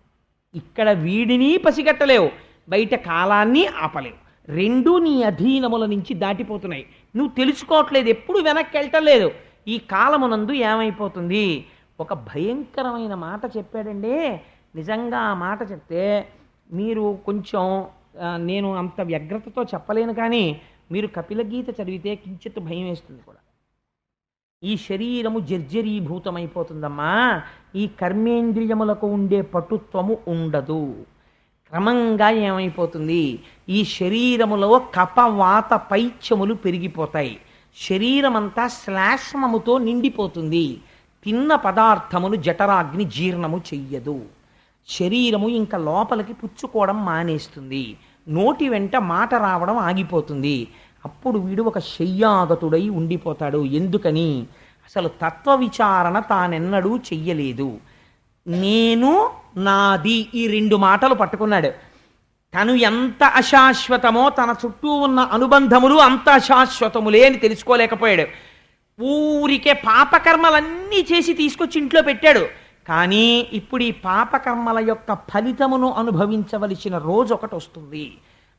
B: ఇక్కడ వీడిని పసిగట్టలేవు, బయట కాలాన్ని ఆపలేవు. రెండూ నీ అధీనముల నుంచి దాటిపోతున్నాయి. నువ్వు తెలుసుకోవట్లేదు, ఎప్పుడు వెనక్కి వెళ్ళటలేదు. ఈ కాలమునందు ఏమైపోతుంది? ఒక భయంకరమైన మాట చెప్పాడండి. నిజంగా ఆ మాట చెప్తే మీరు కొంచెం, నేను అంత వ్యగ్రతతో చెప్పలేను, కానీ మీరు కపిలగీత చదివితే కించిత్ భయం వేస్తుంది కూడా. ఈ శరీరము జర్జరీభూతమైపోతుందమ్మా. ఈ కర్మేంద్రియములకు ఉండే పటుత్వము ఉండదు. క్రమంగా ఏమైపోతుంది? ఈ శరీరములో కపవాత పైత్యములు పెరిగిపోతాయి. శరీరమంతా శ్లాష్మముతో నిండిపోతుంది. తిన్న పదార్థమును జఠరాగ్ని జీర్ణము చెయ్యదు. శరీరము ఇంకా లోపలికి పుచ్చుకోవడం మానేస్తుంది. నోటి వెంట మాట రావడం ఆగిపోతుంది. అప్పుడు వీడు ఒక శయ్యాగతుడై ఉండిపోతాడు. ఎందుకని? అసలు తత్వ విచారణ తానెన్నడూ చెయ్యలేదు. నేను నాది ఈ రెండు మాటలు పట్టుకున్నాడు. తను ఎంత అశాశ్వతమో తన చుట్టూ ఉన్న అనుబంధములు అంత అశాశ్వతములే అని తెలుసుకోలేకపోయాడు. ఊరికే పాపకర్మలన్నీ చేసి తీసుకొచ్చి ఇంట్లో పెట్టాడు. కానీ ఇప్పుడు ఈ పాపకర్మల యొక్క ఫలితమును అనుభవించవలసిన రోజు ఒకటి వస్తుంది.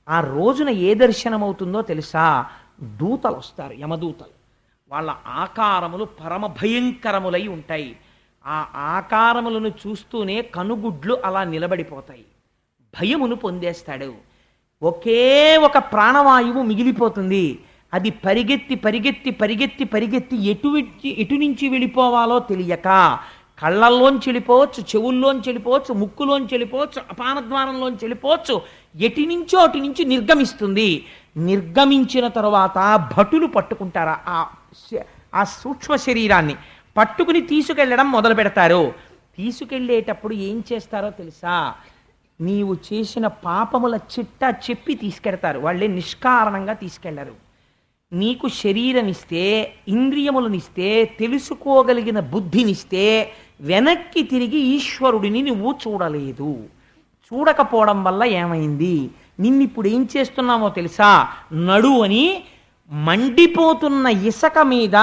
B: ఆ రోజున ఏ దర్శనమవుతుందో తెలుసా? దూతలు వస్తారు, యమదూతలు. వాళ్ళ ఆకారములు పరమ భయంకరములై ఉంటాయి. ఆ ఆకారములను చూస్తూనే కనుగుడ్లు అలా నిలబడిపోతాయి. భయమును పొందేస్తాడు. ఒకే ఒక ప్రాణవాయువు మిగిలిపోతుంది. అది పరిగెత్తి పరిగెత్తి పరిగెత్తి పరిగెత్తి ఎటు నుంచి వెళ్ళిపోవాలో తెలియక కళ్ళల్లోంచి వెళ్ళిపోవచ్చు, చెవుల్లోంచి వెళ్ళిపోవచ్చు, ముక్కులోంచి వెళ్ళిపోవచ్చు, అపానద్వారంలోంచి వెళ్ళిపోవచ్చు, ఎటి నుంచో అటు నుంచి నిర్గమిస్తుంది. నిర్గమించిన తరువాత భటులు పట్టుకుంటారు ఆ సూక్ష్మ శరీరాన్ని. పట్టుకుని తీసుకెళ్ళడం మొదలు పెడతారు. తీసుకెళ్ళేటప్పుడు ఏం చేస్తారో తెలుసా? నీవు చేసిన పాపముల చిట్టా చెప్పి తీసుకెడతారు. వాళ్ళే నిష్కారణంగా తీసుకెళ్లరు. నీకు శరీరమిస్తే, ఇంద్రియములనిస్తే, తెలుసుకోగలిగిన బుద్ధినిస్తే, వెనక్కి తిరిగి ఈశ్వరుడిని నువ్వు చూడలేదు. చూడకపోవడం వల్ల ఏమైంది? నిన్నిప్పుడు ఏం చేస్తున్నామో తెలుసా? నడు అని మండిపోతున్న ఇసక మీద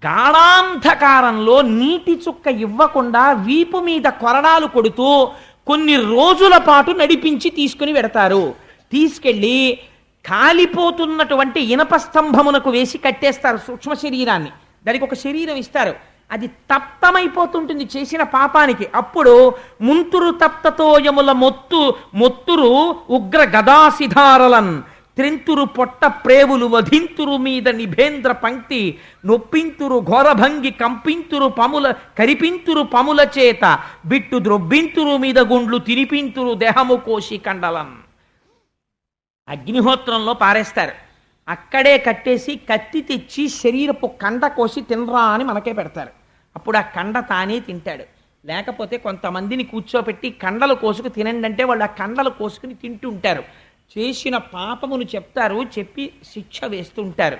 B: గాఢాంధకారంలో నీటి చుక్క ఇవ్వకుండా వీపు మీద కొరడాలు కొడుతూ కొన్ని రోజుల పాటు నడిపించి తీసుకుని వెడతారు. తీసుకెళ్ళి కాలిపోతున్నటువంటి ఇనప స్తంభమునకు వేసి కట్టేస్తారు సూక్ష్మ శరీరాన్ని. దానికి ఒక శరీరం ఇస్తారు. అది తప్తమైపోతుంటుంది చేసిన పాపానికి. అప్పుడు ముంతురు తప్తతోయముల మొత్తురు ఉగ్ర గదాసిధారలన్ త్రింతురు పొట్ట ప్రేవులు వధింతురు మీద నిభేంద్ర పంక్తి నొప్పింతురు ఘోరభంగి కంపింతురు పముల కరిపింతురు పముల చేత బిట్టు ద్రొబ్బింతురు మీద గుండ్లు తినిపింతురు దేహము కోసి కండలన్. అగ్నిహోత్రంలో పారేస్తారు. అక్కడే కట్టేసి కత్తి తెచ్చి శరీరపు కండ కోసి తినరా అని మనకే పెడతారు. అప్పుడు ఆ కండ తానే తింటాడు. లేకపోతే కొంతమందిని కూర్చోపెట్టి కండలు కోసుకు తినండి అంటే వాళ్ళు ఆ కండలు కోసుకుని తింటుంటారు. చేసిన పాపమును చెప్తారు, చెప్పి శిక్ష వేస్తుంటారు.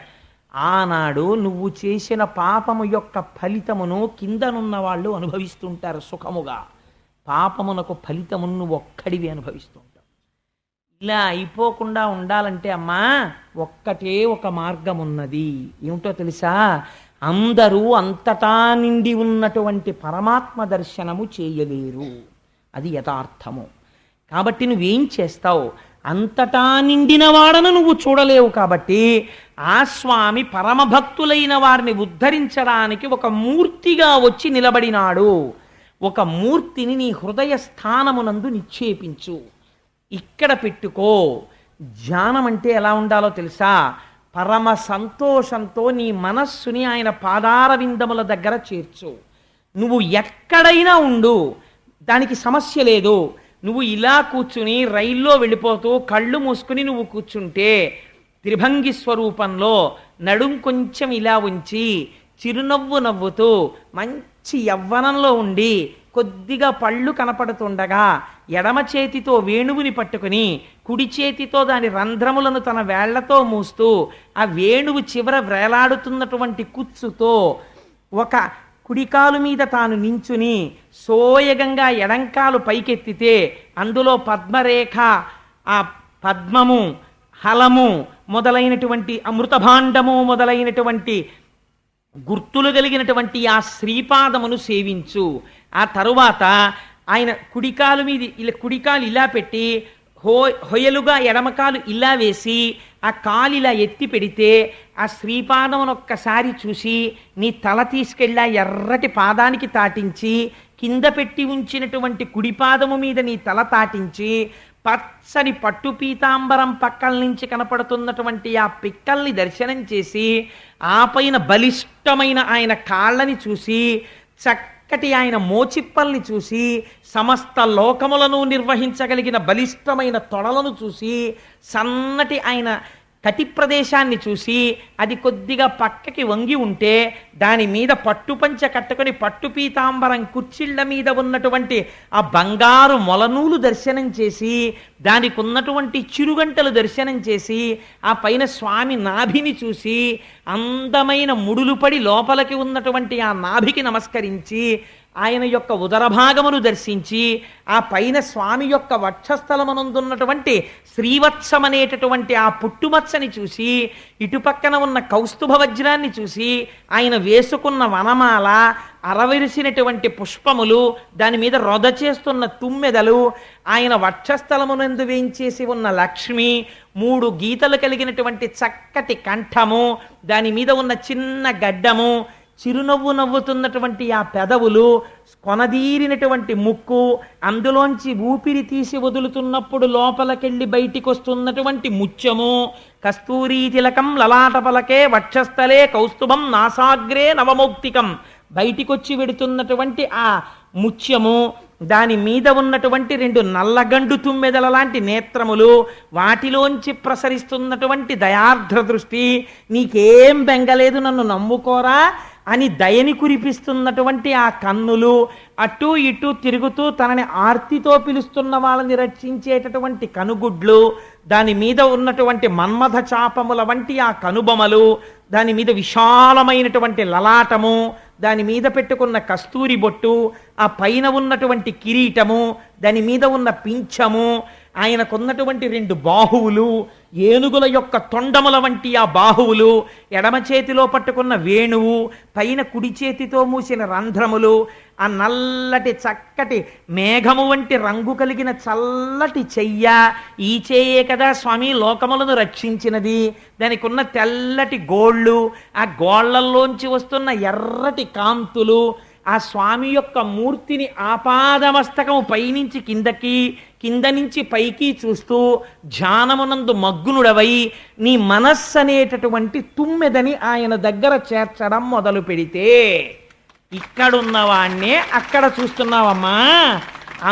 B: ఆనాడు నువ్వు చేసిన పాపము యొక్క ఫలితమును కిందనున్న వాళ్ళు అనుభవిస్తుంటారు సుఖముగా. పాపమునకు ఫలితమును నువ్వు ఒక్కడివి అనుభవిస్తుంటావు. ఇలా అయిపోకుండా ఉండాలంటే అమ్మా ఒక్కటే ఒక మార్గం ఉన్నది. ఏమిటో తెలుసా? అందరూ అంతటా నిండి ఉన్నటువంటి పరమాత్మ దర్శనము చేయలేరు. అది యథార్థము. కాబట్టి నువ్వేం చేస్తావు? అంతటా నిండిన వాడను నువ్వు చూడలేవు. కాబట్టి ఆ స్వామి పరమభక్తులైన వారిని ఉద్ధరించడానికి ఒక మూర్తిగా వచ్చి నిలబడినాడు. ఒక మూర్తిని నీ హృదయ స్థానమునందు నిక్షేపించు, ఇక్కడ పెట్టుకో. ధ్యానం అంటే ఎలా ఉండాలో తెలుసా? పరమ సంతోషంతో నీ మనస్సుని ఆయన పాదార విందముల దగ్గర చేర్చు. నువ్వు ఎక్కడైనా ఉండు, దానికి సమస్య లేదు. నువ్వు ఇలా కూర్చుని రైల్లో వెళ్ళిపోతూ కళ్ళు మూసుకుని నువ్వు కూర్చుంటే త్రిభంగి స్వరూపంలో నడుం కొంచెం ఇలా ఉంచి చిరునవ్వు నవ్వుతూ మంచి యవ్వనంలో ఉండి కొద్దిగా పళ్ళు కనపడుతుండగా ఎడమ చేతితో వేణువుని పట్టుకుని కుడి చేతితో దాని రంధ్రములను తన వేళ్లతో మూస్తూ ఆ వేణువు చివర వ్రేలాడుతున్నటువంటి కుచ్చుతో ఒక కుడికాలు మీద తాను నించుని సోయగంగా ఎడంకాలు పైకెత్తితే అందులో పద్మరేఖ, ఆ పద్మము, హలము మొదలైనటువంటి అమృతభాండము మొదలైనటువంటి గుర్తులు కలిగినటువంటి ఆ శ్రీపాదమును సేవించు. ఆ తరువాత ఆయన కుడికాలు మీద కుడికాలు ఇలా పెట్టి హొయలుగా ఎడమకాలు ఇలా వేసి ఆ కాలు ఇలా ఎత్తి పెడితే ఆ శ్రీపాదమును ఒక్కసారి చూసి నీ తల తీసుకెళ్ళా ఎర్రటి పాదానికి తాటించి కింద పెట్టి ఉంచినటువంటి కుడిపాదము మీద నీ తల తాటించి పచ్చని పట్టు పీతాంబరం పక్కల నుంచి కనపడుతున్నటువంటి ఆ పిక్కల్ని దర్శనం చేసి ఆ పైన బలిష్టమైన ఆయన కాళ్ళని చూసి చక్కటి ఆయన మోచిప్పల్ని చూసి సమస్త లోకములను నిర్వహించగలిగిన బలిష్టమైన తొడలను చూసి సన్నటి ఆయన కటి ప్రదేశాన్ని చూసి అది కొద్దిగా పక్కకి వంగి ఉంటే దాని మీద పట్టుపంచ కట్టుకొని పట్టు పీతాంబరం కుర్చీళ్ల మీద ఉన్నటువంటి ఆ బంగారు మొలనూలు దర్శనం చేసి దానికి ఉన్నటువంటి చిరుగంటలు దర్శనం చేసి ఆ పైన స్వామి నాభిని చూసి అందమైన ముడులు పడి లోపలికి ఉన్నటువంటి ఆ నాభికి నమస్కరించి ఆయన యొక్క ఉదరభాగమును దర్శించి ఆ పైన స్వామి యొక్క వక్షస్థలమనందున్నటువంటి శ్రీవత్సమనేటటువంటి ఆ పుట్టుమచ్చని చూసి ఇటుపక్కన ఉన్న కౌస్తుభ వజ్రాన్ని చూసి ఆయన వేసుకున్న వనమాల, అరవిరిసినటువంటి పుష్పములు, దాని మీద రొద చేస్తున్న తుమ్మెదలు, ఆయన వక్షస్థలమునందు వేయించేసి ఉన్న లక్ష్మి, 3 గీతలు కలిగినటువంటి చక్కటి కంఠము, దాని మీద ఉన్న చిన్న గడ్డము, చిరునవ్వు నవ్వుతున్నటువంటి ఆ పెదవులు, కొనదీరినటువంటి ముక్కు, అందులోంచి ఊపిరి తీసి వదులుతున్నప్పుడు లోపలికెళ్ళి బయటికి వస్తున్నటువంటి ముత్యము, కస్తూరీ తిలకం లలాట పలకే వక్షస్థలే కౌస్తుభం నాసాగ్రే నవమౌక్తికం, బయటికొచ్చి వెడుతున్నటువంటి ఆ ముత్యము, దాని మీద ఉన్నటువంటి 2 నల్లగండు తుమ్మెదల లాంటి నేత్రములు, వాటిలోంచి ప్రసరిస్తున్నటువంటి దయార్ద్ర దృష్టి, నీకేం బెంగలేదు నన్ను నమ్ముకోరా అని దయని కురిపిస్తున్నటువంటి ఆ కన్నులు, అటు ఇటు తిరుగుతూ తనని ఆర్తితో పిలుస్తున్న వాళ్ళని రక్షించేటటువంటి కనుగుడ్లు, దాని మీద ఉన్నటువంటి మన్మథ చాపముల వంటి ఆ కనుబొమలు, దాని మీద విశాలమైనటువంటి లలాటము, దాని మీద పెట్టుకున్న కస్తూరి బొట్టు, ఆ పైన ఉన్నటువంటి కిరీటము, దాని మీద ఉన్న పింఛము, ఆయనకున్నటువంటి 2 బాహువులు, ఏనుగుల యొక్క తొండముల వంటి ఆ బాహువులు, ఎడమ చేతిలో పట్టుకున్న వేణువు, పైన కుడి చేతితో మూసిన రంధ్రములు, ఆ నల్లటి చక్కటి మేఘము వంటి రంగు కలిగిన చల్లటి చెయ్య, ఈ చెయ్యే కదా స్వామి లోకములను రక్షించినది, దానికి ఉన్న తెల్లటి గోళ్ళు, ఆ గోళ్లల్లోంచి వస్తున్న ఎర్రటి కాంతులు, ఆ స్వామి యొక్క మూర్తిని ఆపాదమస్తకము పైనుంచి కిందకి, కింద నుంచి పైకి చూస్తూ ధ్యానమునందు మగ్నుడవై నీ మనస్సు అనేటటువంటి తుమ్మెదని ఆయన దగ్గర చేర్చడం మొదలు పెడితే, ఇక్కడున్నవాణ్ణే అక్కడ చూస్తున్నావమ్మా,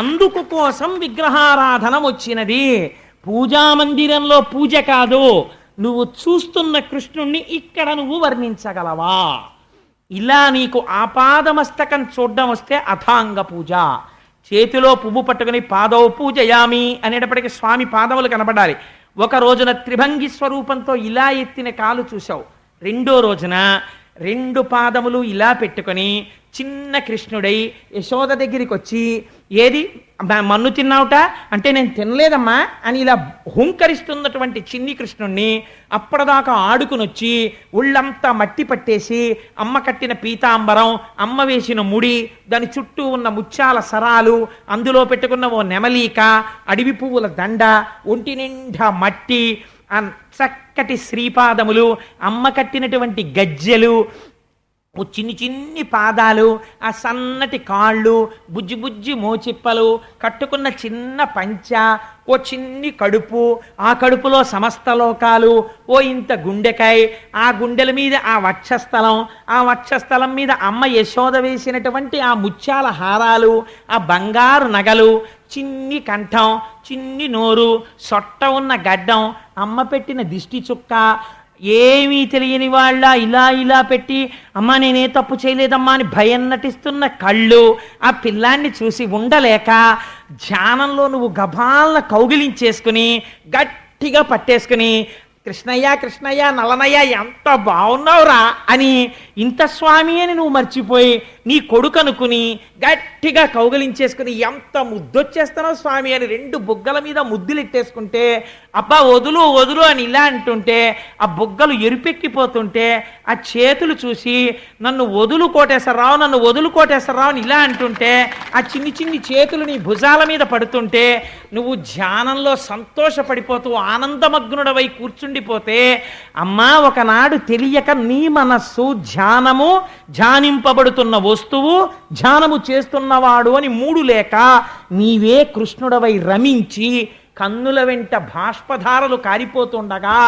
B: అందుకు కోసం విగ్రహారాధన వచ్చినది. పూజామందిరంలో పూజ కాదు, నువ్వు చూస్తున్న కృష్ణుణ్ణి ఇక్కడ నువ్వు వర్ణించగలవా? ఇలా నీకు ఆపాదమస్తకం చూడడం వస్తే అథాంగ పూజ. చేతిలో పువ్వు పట్టుకుని పాదౌ పూజయామి అనేటప్పటికీ స్వామి పాదములు కనబడాలి. ఒక రోజున త్రిభంగి స్వరూపంతో ఇలా ఎత్తిన కాలు చూశావు, 2వ రోజున 2 పాదములు ఇలా పెట్టుకొని చిన్న కృష్ణుడై యశోద దగ్గరికి వచ్చి, ఏది మన్ను తిన్నావుట అంటే నేను తినలేదమ్మా అని ఇలా హుంకరిస్తున్నటువంటి చిన్ని కృష్ణుణ్ణి అప్పటిదాకా ఆడుకునొచ్చి ఒళ్ళంతా మట్టి పట్టేసి అమ్మ కట్టిన పీతాంబరం, అమ్మ వేసిన ముడి, దాని చుట్టూ ఉన్న ముత్యాల సరాలు, అందులో పెట్టుకున్న ఓ నెమలీక, అడవి పువ్వుల దండ, ఒంటి నిండా మట్టి, ఆ చక్కటి శ్రీపాదములు, అమ్మ కట్టినటువంటి గజ్జెలు, ఓ చిన్ని పాదాలు, ఆ సన్నటి కాళ్ళు, బుజ్జి బుజ్జి మోచిప్పలు, కట్టుకున్న చిన్న పంచ, ఓ చిన్ని కడుపు, ఆ కడుపులో సమస్త లోకాలు, ఓ ఇంత గుండెకాయ, ఆ గుండెల మీద ఆ వక్షస్థలం, ఆ వక్షస్థలం మీద అమ్మ యశోద వేసినటువంటి ఆ ముత్యాల హారాలు, ఆ బంగారు నగలు, చిన్ని కంఠం, చిన్ని నోరు, సొట్ట ఉన్న గడ్డం, అమ్మ పెట్టిన దిష్టి చుక్క, ఏమీ తెలియని వాళ్ళ ఇలా ఇలా పెట్టి అమ్మా నేనే తప్పు చేయలేదమ్మా అని భయం నటిస్తున్న కళ్ళు ఆ పిల్లాన్ని చూసి ఉండలేక ధ్యానంలో నువ్వు గభాలను కౌగిలించేసుకుని గట్టిగా పట్టేసుకుని కృష్ణయ్య కృష్ణయ్య నలనయ్య ఎంత బాగున్నావురా అని ఇంత స్వామి అని నువ్వు మర్చిపోయి నీ కొడుకు అనుకుని గట్టిగా కౌగలించేసుకుని ఎంత ముద్దొచ్చేస్తున్నావు స్వామి అని రెండు బుగ్గల మీద ముద్దులెట్టేసుకుంటే అబ్బా వదులు వదులు అని ఇలా అంటుంటే ఆ బుగ్గలు ఎరుపెక్కిపోతుంటే ఆ చేతులు చూసి నన్ను వదులు కోటేశ్వరరావు నన్ను వదులు కోటేశ్వరరావు అని ఇలా అంటుంటే ఆ చిన్ని చిన్ని చేతులు నీ భుజాల మీద పడుతుంటే నువ్వు ధ్యానంలో సంతోషపడిపోతూ ఆనందమగ్నుడవై కూర్చుండిపోతే అమ్మా ఒకనాడు తెలియక నీ మనస్సు ధ్యానము ధ్యానింపబడుతున్న వస్తువు ధ్యానము చేస్తున్నవాడు అని మూడు లేక నీవే కృష్ణుడవై రమించి కన్నుల వెంట బాష్పధారలు కారిపోతుండగా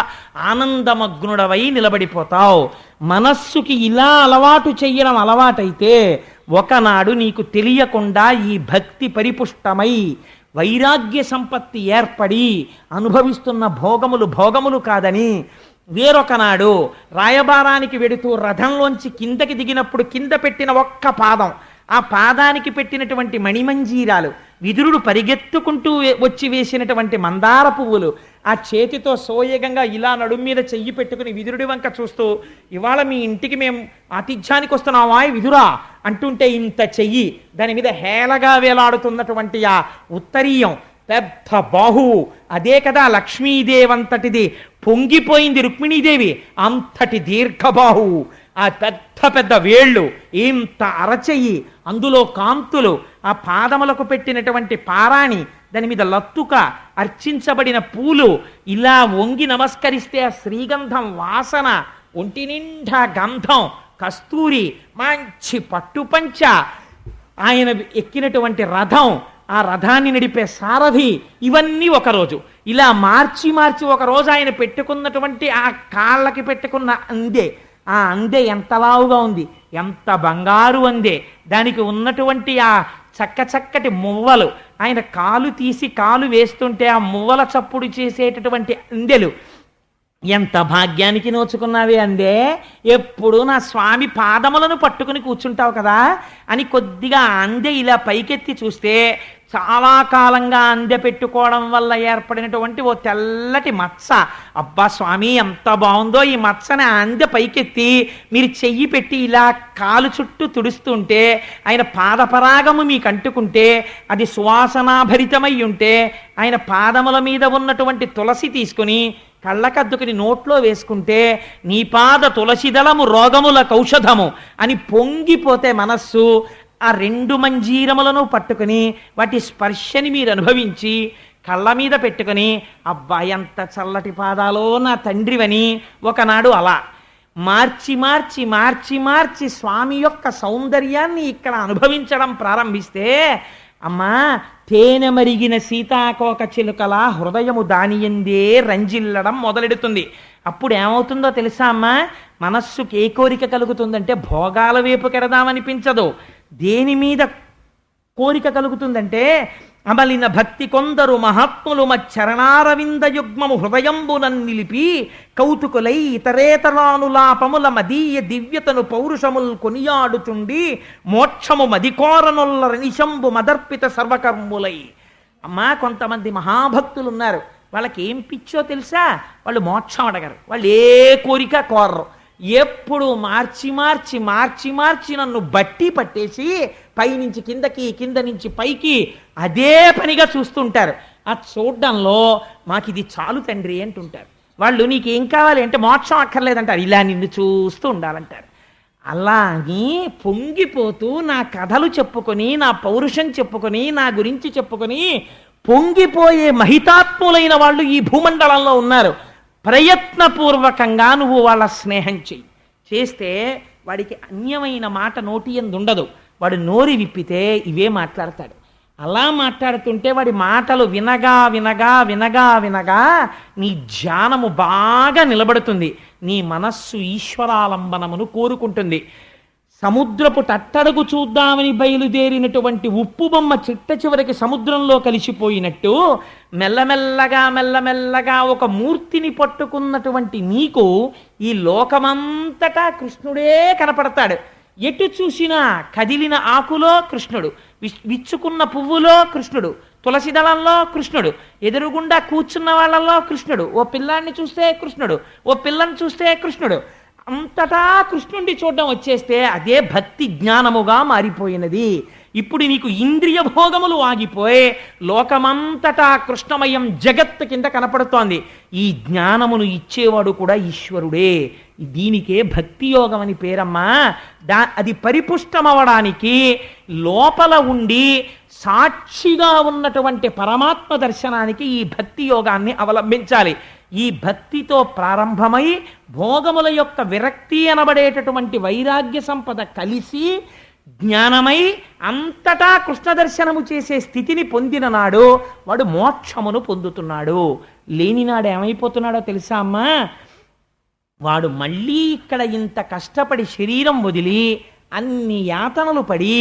B: ఆనందమగ్నుడవై నిలబడిపోతావు. మనస్సుకి ఇలా అలవాటు చెయ్యడం అలవాటైతే ఒకనాడు నీకు తెలియకుండా ఈ భక్తి పరిపుష్టమై వైరాగ్య సంపత్తి ఏర్పడి అనుభవిస్తున్న భోగములు భోగములు కాదని వేరొకనాడు రాయబారానికి వెడుతూ రథంలోంచి కిందకి దిగినప్పుడు కింద పెట్టిన ఒక్క పాదం ఆ పాదానికి పెట్టినటువంటి మణిమంజీరాలు విదురుడు పరిగెత్తుకుంటూ వచ్చి వేసినటువంటి మందార పువ్వులు ఆ చేతితో సోయగంగా ఇలా నడుం మీద చెయ్యి పెట్టుకుని విదురుడి వంక చూస్తూ ఇవాళ మీ ఇంటికి మేము ఆతిథ్యానికి వస్తున్నావా విదురా అంటుంటే ఇంత చెయ్యి దాని మీద హేళగా వేలాడుతున్నటువంటి ఆ ఉత్తరీయం పెద్ద బాహువు అదే కదా లక్ష్మీదేవంతటిది పొంగిపోయింది రుక్మిణీదేవి అంతటి దీర్ఘబాహువు ఆ పెద్ద పెద్ద వేళ్ళు ఇంత అరచెయ్యి అందులో కాంతులు ఆ పాదములకు పెట్టినటువంటి పారాణి దాని మీద లత్తుక అర్చించబడిన పూలు ఇలా వంగి నమస్కరిస్తే ఆ శ్రీగంధం వాసన ఒంటి నిండా గంధం కస్తూరి మంచి పట్టుపంచ ఆయన ఎక్కినటువంటి రథం ఆ రథాన్ని నడిపే సారథి ఇవన్నీ ఒకరోజు ఇలా మార్చి మార్చి ఒకరోజు ఆయన పెట్టుకున్నటువంటి ఆ కాళ్ళకి పెట్టుకున్న అందే ఆ అందే ఎంత లావుగా ఉంది ఎంత బంగారు అందే దానికి ఉన్నటువంటి ఆ చక్కటి మువ్వలు ఆయన కాలు తీసి కాలు వేస్తుంటే ఆ మువ్వల చప్పుడు చేసేటటువంటి అందెలు ఎంత భాగ్యానికి నోచుకున్నావే అందే ఎప్పుడు నా స్వామి పాదములను పట్టుకుని కూర్చుంటావు కదా అని కొద్దిగా అందె ఇలా పైకెత్తి చూస్తే చాలా కాలంగా అందె పెట్టుకోవడం వల్ల ఏర్పడినటువంటి ఓ తెల్లటి మచ్చ అబ్బా స్వామి ఎంత బాగుందో ఈ మచ్చని అందె పైకెత్తి మీరు చెయ్యి పెట్టి ఇలా కాలు చుట్టూ తుడుస్తుంటే ఆయన పాదపరాగము మీకు అంటుకుంటే అది సువాసనాభరితమై ఉంటే ఆయన పాదముల మీద ఉన్నటువంటి తులసి తీసుకుని కళ్ళకద్దుకుని నోట్లో వేసుకుంటే నీ పాద తులసిదళము రోగముల కౌషధము అని పొంగిపోతే మనస్సు ఆ రెండు మంజీరములను పట్టుకుని వాటి స్పర్శని మీరు అనుభవించి కళ్ళ మీద పెట్టుకుని అబ్బా ఎంత చల్లటి పాదాలో నా తండ్రివని ఒకనాడు అలా మార్చి మార్చి మార్చి మార్చి స్వామి యొక్క సౌందర్యాన్ని ఇక్కడ అనుభవించడం ప్రారంభిస్తే అమ్మా తేనె మరిగిన సీతాకోక చిలుకల హృదయము దానియందే రంజిల్లడం మొదలెడుతుంది. అప్పుడు ఏమవుతుందో తెలుసా అమ్మా, మనస్సుకి ఏ కోరిక కలుగుతుందంటే భోగాల వైపు కెడదామనిపించదు. దేని మీద కోరిక కలుగుతుందంటే అమలిన భక్తి కొందరు మహాత్ములు మచ్చరణారవింద యుగ్మము హృదయంబునన్ నిలిపి కౌతుకులై ఇతరేతరానులాపముల మదీయ దివ్యతను పౌరుషముల్ కొనియాడుచుండి మోక్షము మదికోరనుల్ల రణిశంబు మదర్పిత సర్వకర్ములై. అమ్మా కొంతమంది మహాభక్తులు ఉన్నారు, వాళ్ళకి ఏం పిచ్చో తెలుసా, వాళ్ళు మోక్షం అడగరు, వాళ్ళు ఏ కోరిక కోరరు, ఎప్పుడు మార్చి మార్చి మార్చి మార్చి నన్ను బట్టి పట్టేసి పైనుంచి కిందకి కింద నుంచి పైకి అదే పనిగా చూస్తుంటారు. ఆ చూడ్డంలో మాకు ఇది చాలు తండ్రి అంటుంటారు. వాళ్ళు నీకేం కావాలి అంటే మోక్షం అక్కర్లేదంటారు, ఇలా నిన్ను చూస్తూ ఉండాలంటారు. అలాగే పొంగిపోతూ నా కథలు చెప్పుకొని నా పౌరుషం చెప్పుకొని నా గురించి చెప్పుకొని పొంగిపోయే మహితాత్ములైన వాళ్ళు ఈ భూమండలంలో ఉన్నారు. ప్రయత్నపూర్వకంగా నువ్వు వాళ్ళ స్నేహం చెయ్యి. చేస్తే వాడికి అన్యమైన మాట నోటి యందు ఉండదు. వాడు నోరి విప్పితే ఇవే మాట్లాడతాడు. అలా మాట్లాడుతుంటే వాడి మాటలు వినగా వినగా వినగా వినగా నీ ధ్యానము బాగా నిలబడుతుంది. నీ మనస్సు ఈశ్వరాలంబనమును కోరుకుంటుంది. సముద్రపు తట్టడుగు చూద్దామని బయలుదేరినటువంటి ఉప్పు బొమ్మ చిట్ట చివరికి సముద్రంలో కలిసిపోయినట్టు మెల్లమెల్లగా మెల్లమెల్లగా ఒక మూర్తిని పట్టుకున్నటువంటి నీకు ఈ లోకమంతటా కృష్ణుడే కనపడతాడు. ఎటు చూసినా కదిలిన ఆకులో కృష్ణుడు, విచ్చుకున్న పువ్వులో కృష్ణుడు, తులసి దళంలో కృష్ణుడు, ఎదురుగుండా కూర్చున్న వాళ్ళలో కృష్ణుడు, ఓ పిల్లాన్ని చూస్తే కృష్ణుడు, ఓ పిల్లని చూస్తే కృష్ణుడు, అంతటా కృష్ణుడిని చూడడం వచ్చేస్తే అదే భక్తి జ్ఞానముగా మారిపోయినది. ఇప్పుడు నీకు ఇంద్రియ భోగములు ఆగిపోయి లోకమంతటా కృష్ణమయం జగత్తు కింద కనపడుతోంది. ఈ జ్ఞానమును ఇచ్చేవాడు కూడా ఈశ్వరుడే. దీనికే భక్తి యోగం అని పేరమ్మా. అది పరిపుష్టమవడానికి లోపల ఉండి సాక్షిగా ఉన్నటువంటి పరమాత్మ దర్శనానికి ఈ భక్తి యోగాన్ని అవలంబించాలి. ఈ భక్తితో ప్రారంభమై భోగముల యొక్క విరక్తి అనబడేటటువంటి వైరాగ్య సంపద కలిసి జ్ఞానమై అంతటా కృష్ణ దర్శనము చేసే స్థితిని పొందిన నాడు వాడు మోక్షమును పొందుతున్నాడు. లేనినాడు ఏమైపోతున్నాడో తెలుసా అమ్మా? వాడు మళ్ళీ ఇక్కడ ఇంత కష్టపడి శరీరం వదిలి అన్ని యాతనలు పడి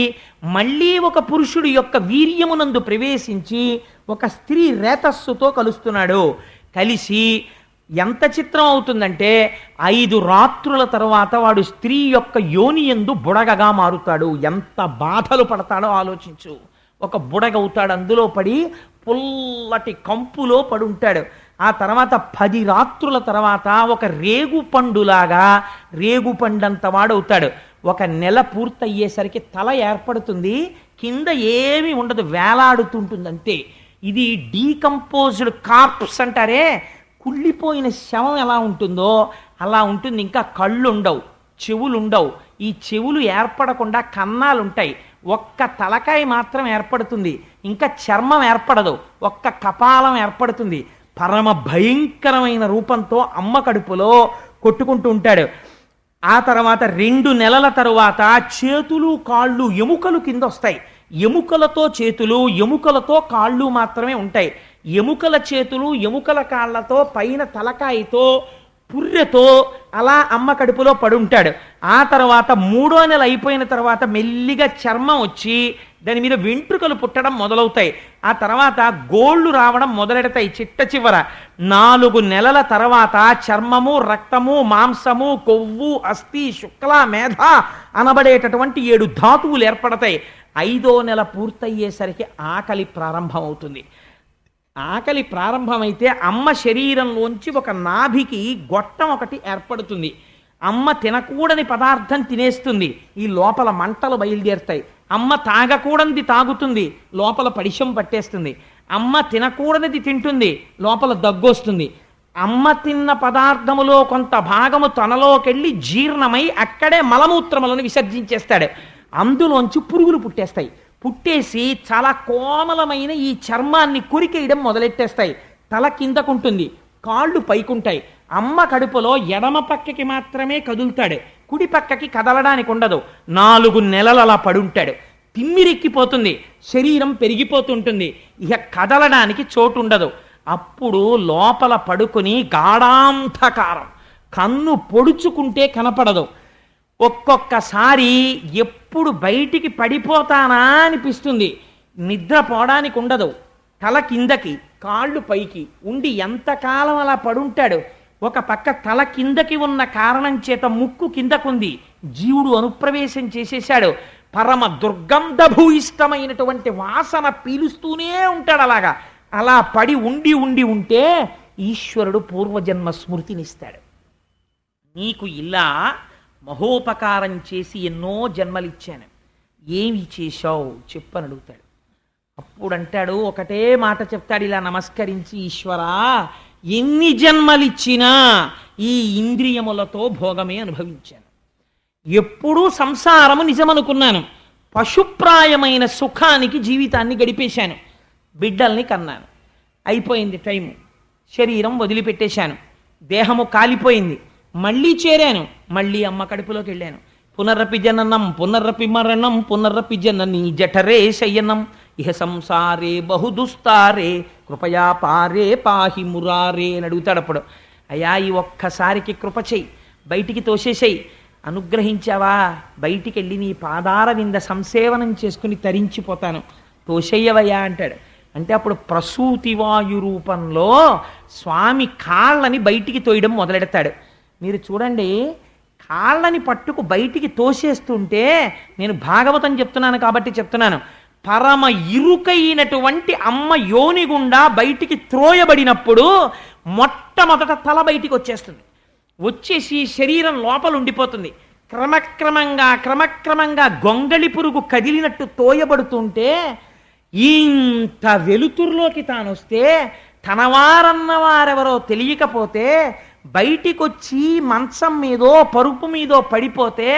B: మళ్ళీ ఒక పురుషుడి యొక్క వీర్యమునందు ప్రవేశించి ఒక స్త్రీ రేతస్సుతో కలుస్తున్నాడు. కలిసి ఎంత చిత్రం అవుతుందంటే 5 రాత్రుల తర్వాత వాడు స్త్రీ యొక్క యోనియందు బుడగగా మారుతాడు. ఎంత బాధలు పడతాడో ఆలోచించు. ఒక బుడగవుతాడు, అందులో పడి పుల్లటి కంపులో పడుంటాడు. ఆ తర్వాత 10 రాత్రుల తర్వాత ఒక రేగుపండులాగా రేగుపండంత వాడవుతాడు. 1 నెల పూర్తయ్యేసరికి తల ఏర్పడుతుంది, కింద ఏమీ ఉండదు, వేలాడుతుంటుంది అంతే. ఇది డీకంపోజ్డ్ కార్ప్స్ అంటారే, కుళ్ళిపోయిన శవం ఎలా ఉంటుందో అలా ఉంటుంది. ఇంకా కళ్ళు ఉండవు, చెవులు ఉండవు. ఈ చెవులు ఏర్పడకుండా కన్నాలు ఉంటాయి. ఒక్క తలకాయ మాత్రం ఏర్పడుతుంది, ఇంకా చర్మం ఏర్పడదు, ఒక్క కపాలం ఏర్పడుతుంది. పరమ భయంకరమైన రూపంతో అమ్మ కడుపులో కొట్టుకుంటూ ఉంటాడు. ఆ తర్వాత 2 నెలల తరువాత చేతులు కాళ్ళు ఎముకలు కింద వస్తాయి. ఎముకలతో చేతులు, ఎముకలతో కాళ్ళు మాత్రమే ఉంటాయి. ఎముకల చేతులు, ఎముకల కాళ్ళతో, పైన తలకాయతో, పుర్రెతో అలా అమ్మ కడుపులో పడుంటాడు. ఆ తర్వాత 3వ నెల అయిపోయిన తర్వాత మెల్లిగా చర్మం వచ్చి దాని మీద వెంట్రుకలు పుట్టడం మొదలవుతాయి. ఆ తర్వాత గోళ్ళు రావడం మొదలెడతాయి. చిట్ట చివర 4 నెలల తర్వాత చర్మము, రక్తము, మాంసము, కొవ్వు, అస్థి, శుక్ల, మేధ అనబడేటటువంటి 7 ధాతువులు ఏర్పడతాయి. 5వ నెల పూర్తయ్యేసరికి ఆకలి ప్రారంభమవుతుంది. ఆకలి ప్రారంభమైతే అమ్మ శరీరంలోంచి ఒక నాభికి గొట్టం ఒకటి ఏర్పడుతుంది. అమ్మ తినకూడని పదార్థం తినేస్తుంది, ఈ లోపల మంటలు బయలుదేరుతాయి. అమ్మ తాగకూడనిది తాగుతుంది, లోపల పడిశం పట్టేస్తుంది. అమ్మ తినకూడనిది తింటుంది, లోపల దగ్గొస్తుంది. అమ్మ తిన్న పదార్థములో కొంత భాగము తనలోకెళ్ళి జీర్ణమై అక్కడే మలమూత్రములను విసర్జించేస్తాడు. అందులోంచి పురుగులు పుట్టేస్తాయి. పుట్టేసి చాలా కోమలమైన ఈ చర్మాన్ని కొరికేయడం మొదలెట్టేస్తాయి. తల కిందకుంటుంది, కాళ్ళు పైకుంటాయి. అమ్మ కడుపులో ఎడమ పక్కకి మాత్రమే కదులుతాడు, కుడి పక్కకి కదలడానికి ఉండదు. 4 నెలలు అలా పడుంటాడు. తిమ్మిరెక్కిపోతుంది, శరీరం పెరిగిపోతుంటుంది, ఇక కదలడానికి చోటు ఉండదు. అప్పుడు లోపల పడుకుని గాఢాంధకారం, కన్ను పొడుచుకుంటే కనపడదు. ఒక్కొక్కసారి ఎప్పుడు బయటికి పడిపోతానా అనిపిస్తుంది. నిద్రపోవడానికి ఉండదు. తల కిందకి, కాళ్ళు పైకి ఉండి ఎంతకాలం అలా పడుంటాడు. ఒక పక్క తల కిందకి ఉన్న కారణం చేత ముక్కు కిందకుంది, జీవుడు అనుప్రవేశం చేసేశాడు. పరమ దుర్గంధభూయిష్టమైనటువంటి వాసన పీలుస్తూనే ఉంటాడు. అలాగా అలా పడి ఉండి ఉండి ఉంటే ఈశ్వరుడు పూర్వజన్మ స్మృతినిస్తాడు. నీకు ఇలా మహోపకారం చేసి ఎన్నో జన్మలిచ్చాను, ఏమి చేశావు చెప్పని అడుగుతాడు. అప్పుడు అంటాడు, ఒకటే మాట చెప్తాడు ఇలా నమస్కరించి, ఈశ్వరా ఎన్ని జన్మలిచ్చినా ఈ ఇంద్రియములతో భోగమే అనుభవించాను. ఎప్పుడూ సంసారము నిజమనుకున్నాను. పశుప్రాయమైన సుఖానికి జీవితాన్ని గడిపేశాను. బిడ్డల్ని కన్నాను, అయిపోయింది టైము, శరీరం వదిలిపెట్టేశాను, దేహము కాలిపోయింది, మళ్ళీ చేరాను, మళ్ళీ అమ్మ కడుపులోకి వెళ్ళాను. పునరపి జననం పునరపి మరణం పునరపి జనని జఠరే శయనం ఇహ సంసారే బహుదుస్తారే కృపయా పారే పాహి మురారే అని అడుగుతాడు. అప్పుడు అయ్యా ఈ ఒక్కసారికి కృప చెయ్యి, బయటికి తోసేసేయి. అనుగ్రహించావా, బయటికి వెళ్ళి నీ పాదార వింద సంసేవనం చేసుకుని తరించిపోతాను, తోషయ్యవయ్యా అంటాడు. అంటే అప్పుడు ప్రసూతివాయు రూపంలో స్వామి కాళ్ళని బయటికి తోయడం మొదలెడతాడు. మీరు చూడండి, కాళ్ళని పట్టుకు బయటికి తోసేస్తుంటే, నేను భాగవతం చెప్తున్నాను కాబట్టి చెప్తున్నాను, పరమ ఇరుకైనటువంటి అమ్మ యోని గుండా బయటికి త్రోయబడినప్పుడు మొట్టమొదట తల బయటికి వచ్చేస్తుంది. వచ్చేసి శరీరం లోపల ఉండిపోతుంది. క్రమక్రమంగా గొంగళి పురుగు కదిలినట్టు తోయబడుతుంటే, ఇంత వెలుతురులోకి తాను వస్తే, తనవారన్న వారెవరో తెలియకపోతే బయటికొచ్చి మంచం మీదో పరుపు మీదో పడిపోతే,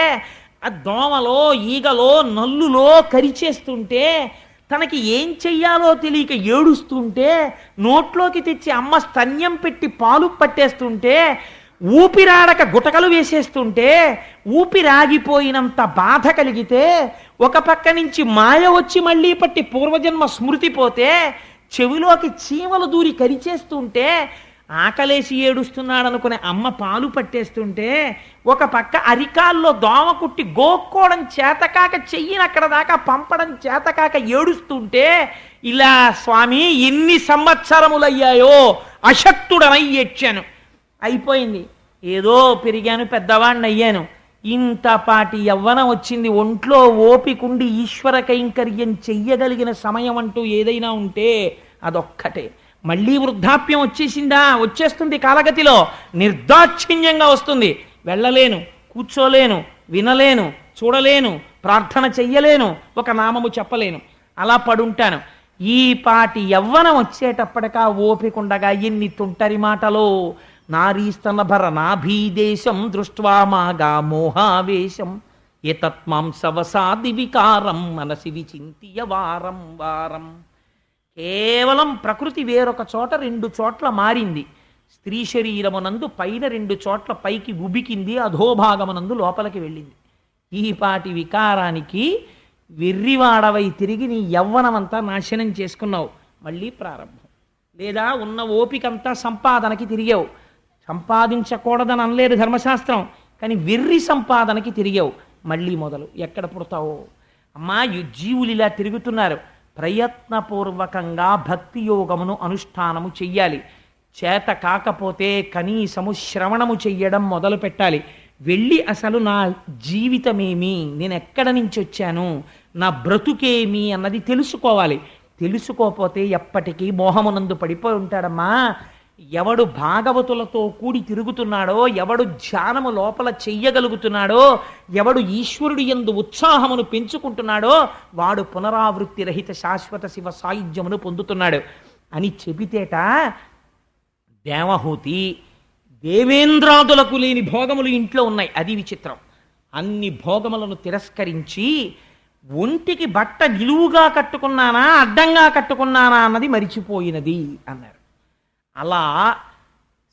B: ఆ దోమలో ఈగలో నల్లులో కరిచేస్తుంటే, తనకి ఏం చెయ్యాలో తెలియక ఏడుస్తుంటే, నోట్లోకి తెచ్చి అమ్మ స్తన్యం పెట్టి పాలు పట్టేస్తుంటే, ఊపిరాడక గుటకలు వేసేస్తుంటే, ఊపిరాగిపోయినంత బాధ కలిగితే, ఒక పక్క నుంచి మాయ వచ్చి మళ్ళీ పట్టి పూర్వజన్మ స్మృతి పోతే, చెవిలోకి చీమలు దూరి కరిచేస్తుంటే, ఆకలేసి ఏడుస్తున్నాడు అనుకునే అమ్మ పాలు పట్టేస్తుంటే, ఒక పక్క అరికాల్లో దోమ కుట్టి గోక్కోవడం చేతకాక చెయ్యిని అక్కడ దాకా పంపడం చేతకాక ఏడుస్తుంటే, ఇలా స్వామి ఎన్ని సంవత్సరములయ్యాయో అశక్తుడనై ఏడ్చాను, అయిపోయింది, ఏదో పెరిగాను, పెద్దవాడిని అయ్యాను, ఇంతపాటి యవ్వనం వచ్చింది, ఒంట్లో ఓపికండి ఈశ్వర కైంకర్యం చెయ్యగలిగిన సమయం అంటూ ఏదైనా ఉంటే అదొక్కటే. మళ్ళీ వృద్ధాప్యం వచ్చేసిందా, వచ్చేస్తుంది కాలగతిలో, నిర్దాక్షిణ్యంగా వస్తుంది. వెళ్ళలేను, కూర్చోలేను, వినలేను, చూడలేను, ప్రార్థన చెయ్యలేను, ఒక నామము చెప్పలేను, అలా పడుంటాను. ఈ పాటి యవ్వనం వచ్చేటప్పటికా ఓపికండగా ఎన్ని తుంటరి మాటలో, నారీస్తనభర నాభీదేశం దృష్ట్వా మాగా మోహావేశం ఏతత్మాంసవసాది వికారం మనసి విచింతియ వారం వారం. కేవలం ప్రకృతి వేరొక చోట 2 చోట్ల మారింది. స్త్రీ శరీరమునందు పైన 2 చోట్ల పైకి ఉబికింది, అధోభాగమునందు లోపలికి వెళ్ళింది. ఈ పాటి వికారానికి వెర్రివాడవై తిరిగి నీ యవ్వనమంతా నాశనం చేసుకున్నావు, మళ్ళీ ప్రారంభం. లేదా ఉన్న ఓపికంతా సంపాదనకి తిరిగావు, సంపాదించకూడదని అనలేదు ధర్మశాస్త్రం, కానీ వెర్రి సంపాదనకి తిరిగావు, మళ్ళీ మొదలు. ఎక్కడ పుడతావో అమ్మా. జీవులు ఇలా తిరుగుతున్నారు. ప్రయత్నపూర్వకంగా భక్తి యోగమును అనుష్ఠానము చెయ్యాలి. చేత కాకపోతే కనీసము శ్రవణము చెయ్యడం మొదలు పెట్టాలి. వెళ్ళి అసలు నా జీవితమేమి, నేను ఎక్కడ నుంచి వచ్చాను, నా బ్రతుకేమి అన్నది తెలుసుకోవాలి. తెలుసుకోకపోతే ఎప్పటికీ మోహమునందు పడిపోయి ఉంటాడమ్మా. ఎవడు భాగవతులతో కూడి తిరుగుతున్నాడో, ఎవడు ధ్యానము లోపల చెయ్యగలుగుతున్నాడో, ఎవడు ఈశ్వరుడి యందు ఉత్సాహమును పెంచుకుంటున్నాడో, వాడు పునరావృత్తి రహిత శాశ్వత శివ సాయుధ్యమును పొందుతున్నాడు అని చెబితేట దేవహూతి, దేవేంద్రాదులకు లేని భోగములు ఇంట్లో ఉన్నాయి, అది విచిత్రం. అన్ని భోగములను తిరస్కరించి ఒంటికి బట్ట నిలువుగా కట్టుకున్నానా అడ్డంగా కట్టుకున్నానా అన్నది మరిచిపోయినది అన్నారు. అలా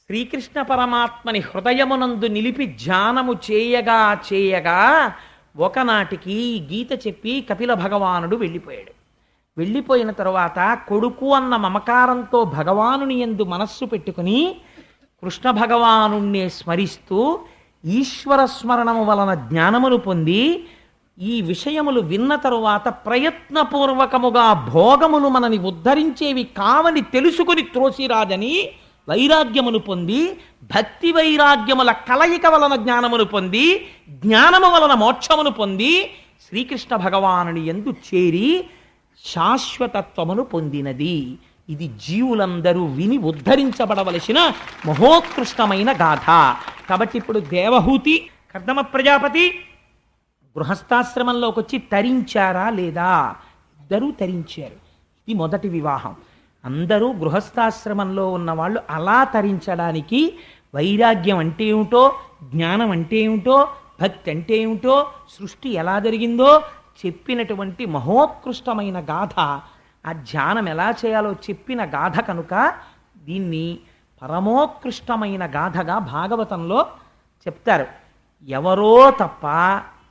B: శ్రీకృష్ణ పరమాత్మని హృదయమునందు నిలిపి ధ్యానము చేయగా చేయగా ఒకనాటికి గీత చెప్పి కపిల భగవానుడు వెళ్ళిపోయాడు. వెళ్ళిపోయిన తరువాత కొడుకు అన్న మమకారంతో భగవానుని యందు మనస్సు పెట్టుకుని కృష్ణ భగవానుణ్ణే స్మరిస్తూ ఈశ్వర స్మరణము వలన జ్ఞానమును పొంది, ఈ విషయములు విన్న తరువాత ప్రయత్నపూర్వకముగా భోగములు మనని ఉద్ధరించేవి కావని తెలుసుకుని త్రోసిరాదని వైరాగ్యమును పొంది, భక్తి వైరాగ్యముల కలయిక వలన జ్ఞానమును పొంది, జ్ఞానము వలన మోక్షమును పొంది, శ్రీకృష్ణ భగవానుని యందు చేరి శాశ్వతత్వమును పొందినది. ఇది జీవులందరూ విని ఉద్ధరించబడవలసిన మహోత్కృష్టమైన గాథ. కాబట్టి ఇప్పుడు దేవహూతి, కర్దమ ప్రజాపతి గృహస్థాశ్రమంలోకి వచ్చి తరించారా లేదా? ఇద్దరూ తరించారు. ఇది మొదటి వివాహం. అందరూ గృహస్థాశ్రమంలో ఉన్నవాళ్ళు అలా తరించడానికి వైరాగ్యం అంటే ఏమిటో, జ్ఞానం అంటే ఏమిటో, భక్తి అంటే ఏమిటో, సృష్టి ఎలా జరిగిందో చెప్పినటువంటి మహోత్కృష్టమైన గాథ. ఆ ధ్యానం ఎలా చేయాలో చెప్పిన గాథ కనుక దీన్ని పరమోత్కృష్టమైన గాథగా భాగవతంలో చెప్తారు. ఎవరో తప్ప,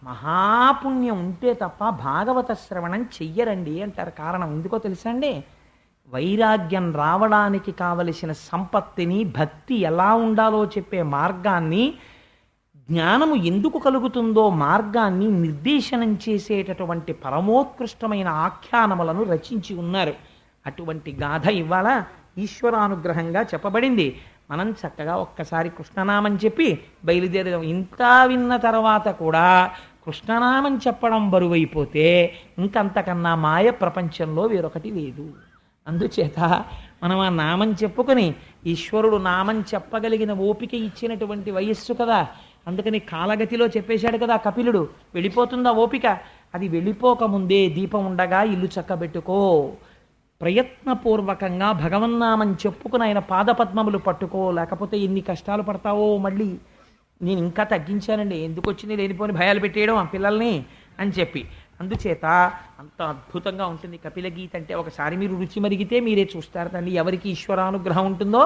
B: మహాపుణ్యం ఉంటే తప్ప భాగవత శ్రవణం చెయ్యరండి అంటారు. కారణం ఎందుకో తెలుసా అండి? వైరాగ్యం రావడానికి కావలసిన సంపత్తిని, భక్తి ఎలా ఉండాలో చెప్పే మార్గాన్ని జ్ఞానము ఎందుకు కలుగుతుందో మార్గాన్ని నిర్దేశనం చేసేటటువంటి పరమోత్కృష్టమైన ఆఖ్యానములను రచించి ఉన్నారు. అటువంటి గాథ ఇవాళ ఈశ్వరానుగ్రహంగా చెప్పబడింది. మనం చక్కగా ఒక్కసారి కృష్ణనామం చెప్పి బయలుదేరదాం. ఇంత విన్న తర్వాత కూడా కృష్ణనామం చెప్పడం బరువైపోతే ఇంకంతకన్నా మాయ ప్రపంచంలో వేరొకటి లేదు. అందుచేత మనం ఆ నామం చెప్పుకొని, ఈశ్వరుడు నామం చెప్పగలిగిన ఓపిక ఇచ్చినటువంటి వయస్సు కదా, అందుకని కాలగతిలో చెప్పేశాడు కదా కపిలుడు, వెళ్ళిపోతుందా ఓపిక? అది వెళ్ళిపోకముందే దీపం ఉండగా ఇల్లు చక్కబెట్టుకో, ప్రయత్నపూర్వకంగా భగవన్నామం చెప్పుకుని ఆయన పాదపద్మములు పట్టుకో, లేకపోతే ఎన్ని కష్టాలు పడతావో. మళ్ళీ నేను ఇంకా తగ్గించానండి, ఎందుకు వచ్చింది లేనిపోని భయాలు పెట్టేయడం ఆ పిల్లల్ని అని చెప్పి. అందుచేత అంత అద్భుతంగా ఉంటుంది కపిల గీత అంటే. ఒకసారి మీరు రుచి మరిగితే మీరే చూస్తారు దాన్ని. ఎవరికి ఈశ్వరానుగ్రహం ఉంటుందో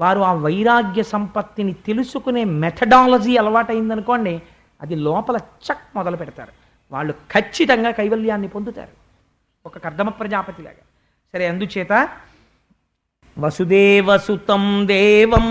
B: వారు ఆ వైరాగ్య సంపత్తిని తెలుసుకునే మెథడాలజీ అలవాటైందనుకోండి, అది లోపల చక్ మొదలు పెడతారు. వాళ్ళు ఖచ్చితంగా కైవల్యాన్ని పొందుతారు, ఒక కర్దమ ప్రజాపతిలాగా. సరే, అందుచేత వసుదేవసుతం దేవం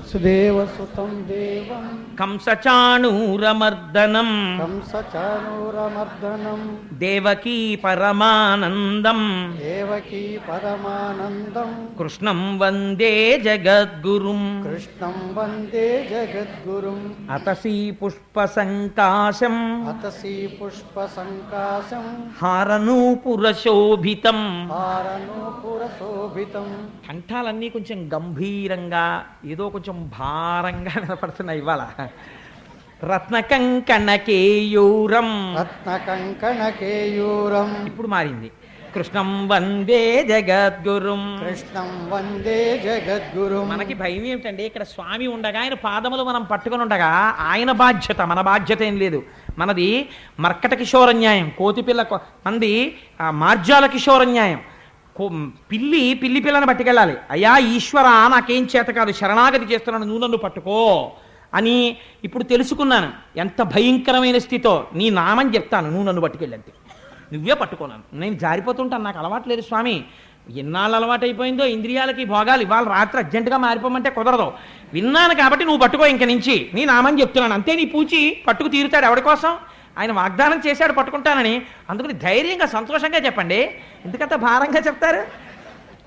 C: సుదేవసుతం దేవం
B: కంసచాణూరమర్దనం
C: కంసచాణూరమర్దనం
B: దేవకీ పరమానందం
C: దేవకీ పరమానందం
B: కృష్ణం వందే జగద్గురుం
C: కృష్ణం వందే జగద్గురుం
B: అతసీ పుష్పసంకాశం
C: అతసీ పుష్పసంకాశం
B: హారనూపురశోభితం.
C: హారనూపురశోభితం.
B: కంఠాలన్నీ కొంచెం గంభీరంగా, ఏదో కొంచెం భారంగా నిలబడుతున్నాయి ఇవాళ. రత్నకంకణకేయూరం,
C: రత్నకంకణకేయూరం.
B: ఇప్పుడు మారింది. కృష్ణం వందే జగద్గురుం.
C: కృష్ణం వందే జగద్గురుం.
B: మనకి భయం ఏమిటండి, ఇక్కడ స్వామి ఉండగా ఆయన పాదములు మనం పట్టుకొని ఉండగా ఆయన బాధ్యత, మన బాధ్యత ఏం లేదు. మనది మర్కట కిషోర న్యాయం, కోతిపిల్ల మంది మార్జాల కిషోర న్యాయం. పిల్లి పిల్లని పట్టుకెళ్ళాలి. అయ్యా ఈశ్వర, నాకేం చేత కాదు, శరణాగతి చేస్తున్నాను, నువ్వు నన్ను పట్టుకో అని ఇప్పుడు తెలుసుకున్నాను. ఎంత భయంకరమైన స్థితితో నీ నామం చెప్తాను, నువ్వు నన్ను పట్టుకెళ్ళంతే, నువ్వే పట్టుకోనాను. నేను జారిపోతుంటాను, నాకు అలవాట్లేదు స్వామి. ఎన్నాళ్ళు అలవాటు అయిపోయిందో ఇంద్రియాలకి భోగాలు. ఇవాళ రాత్రి అర్జెంటుగా మారిపోమంటే కుదరదు. విన్నాను కాబట్టి నువ్వు పట్టుకో, ఇంక నుంచి నీ నామని చెప్తున్నాను అంతే. నీ పూచి పట్టుకు తీరుతాడు. ఎవరి కోసం? ఆయన వాగ్దానం చేశాడు పట్టుకుంటానని. అందుకని ధైర్యంగా సంతోషంగా చెప్పండి, ఎందుకంత భారంగా చెప్తారు?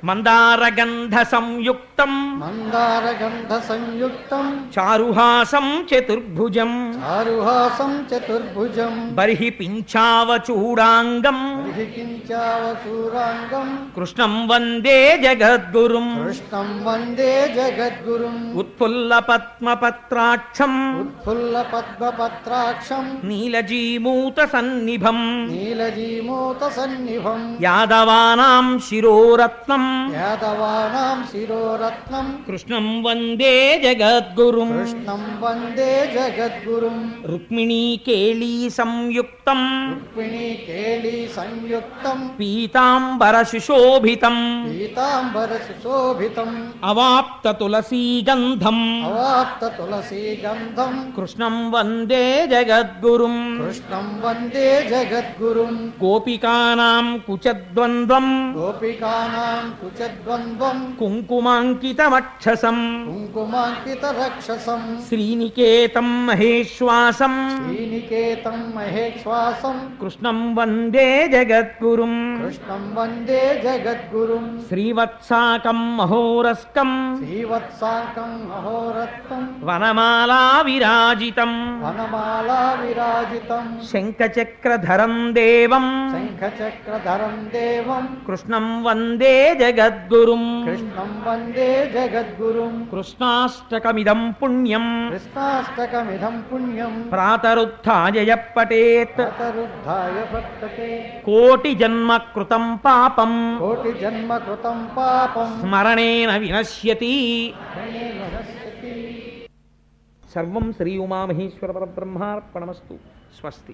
B: మందారగంధ సంయుక్తం
C: మందారగంధ సంయుక్తం
B: చారుహాసం చతుర్భుజం
C: చారుహాసం చతుర్భుజం
B: బర్హి పింఛావచూడాంగం
C: బర్హికించావచూరాంగం
B: కృష్ణం వందే జగద్గురుం.
C: కృష్ణం వందే జగద్గురుం.
B: ఉత్ఫుల్ల పద్మపత్రాక్షం
C: ఉత్ఫుల్ల పద్మపత్రాక్షం
B: నీలజీమూత సన్నిభం
C: నీలజీమూత సన్నిభం
B: యాదవానాం శిరోరత్నం
C: యాదవానాం శిరోరత్నం
B: కృష్ణం వందే జగద్గురుం.
C: కృష్ణం వందే జగద్గురుం.
B: రుక్మిణీ కేళీ సంయుక్తం
C: రుక్మిణీ కేళీ సంయుక్తం
B: పీతాంబర సుశోభితం
C: పీతాంబర సుశోభితం
B: అవాప్త తులసీ గంధం
C: అవాప్త తులసీ గంధం
B: కృష్ణం వందే జగద్గురుం.
C: కృష్ణం వందే జగద్గురుం.
B: గోపికానాం కుచద్వంద్వం
C: గోపికానాం కుచద్వంద్వం
B: కుంకుమాంకితమక్షసం
C: కుంకుమాంకిత రక్షసం
B: శ్రీనికేతం మహేశ్వాసం
C: శ్రీనికేతం మహేశ్వాసం
B: కృష్ణం వందే జగద్గురుం.
C: కృష్ణం వందే జగద్గురుం.
B: శ్రీవత్సాకం మహోరస్కం
C: శ్రీవత్సాకం అహోరత్నం
B: వనమాలా విరాజితం
C: వనమాలా విరాజితం
B: శంఖచక్రధరం దేవం
C: శంఖచక్రధరం దేవం
B: కృష్ణం వందే జగద్గురుం.
C: కృష్ణం వందే జగద్గురుం.
B: కృష్ణాష్టకమిదం పుణ్యం
C: కృష్ణాష్టకమిదం పుణ్యం
B: ప్రాతరుత్థాయ పఠేత్
C: తరుద్ధాయ వర్తతే
B: కోటి జన్మ కృతం పాపం
C: కోటి జన్మ కృతం పాపం
B: స్మరణేన వినశ్యతి.
C: ధన్యేన నశ్యతి.
B: సర్వం శ్రీ ఉమామహేశ్వర పరబ్రహ్మార్పణమస్తు. స్వస్తి.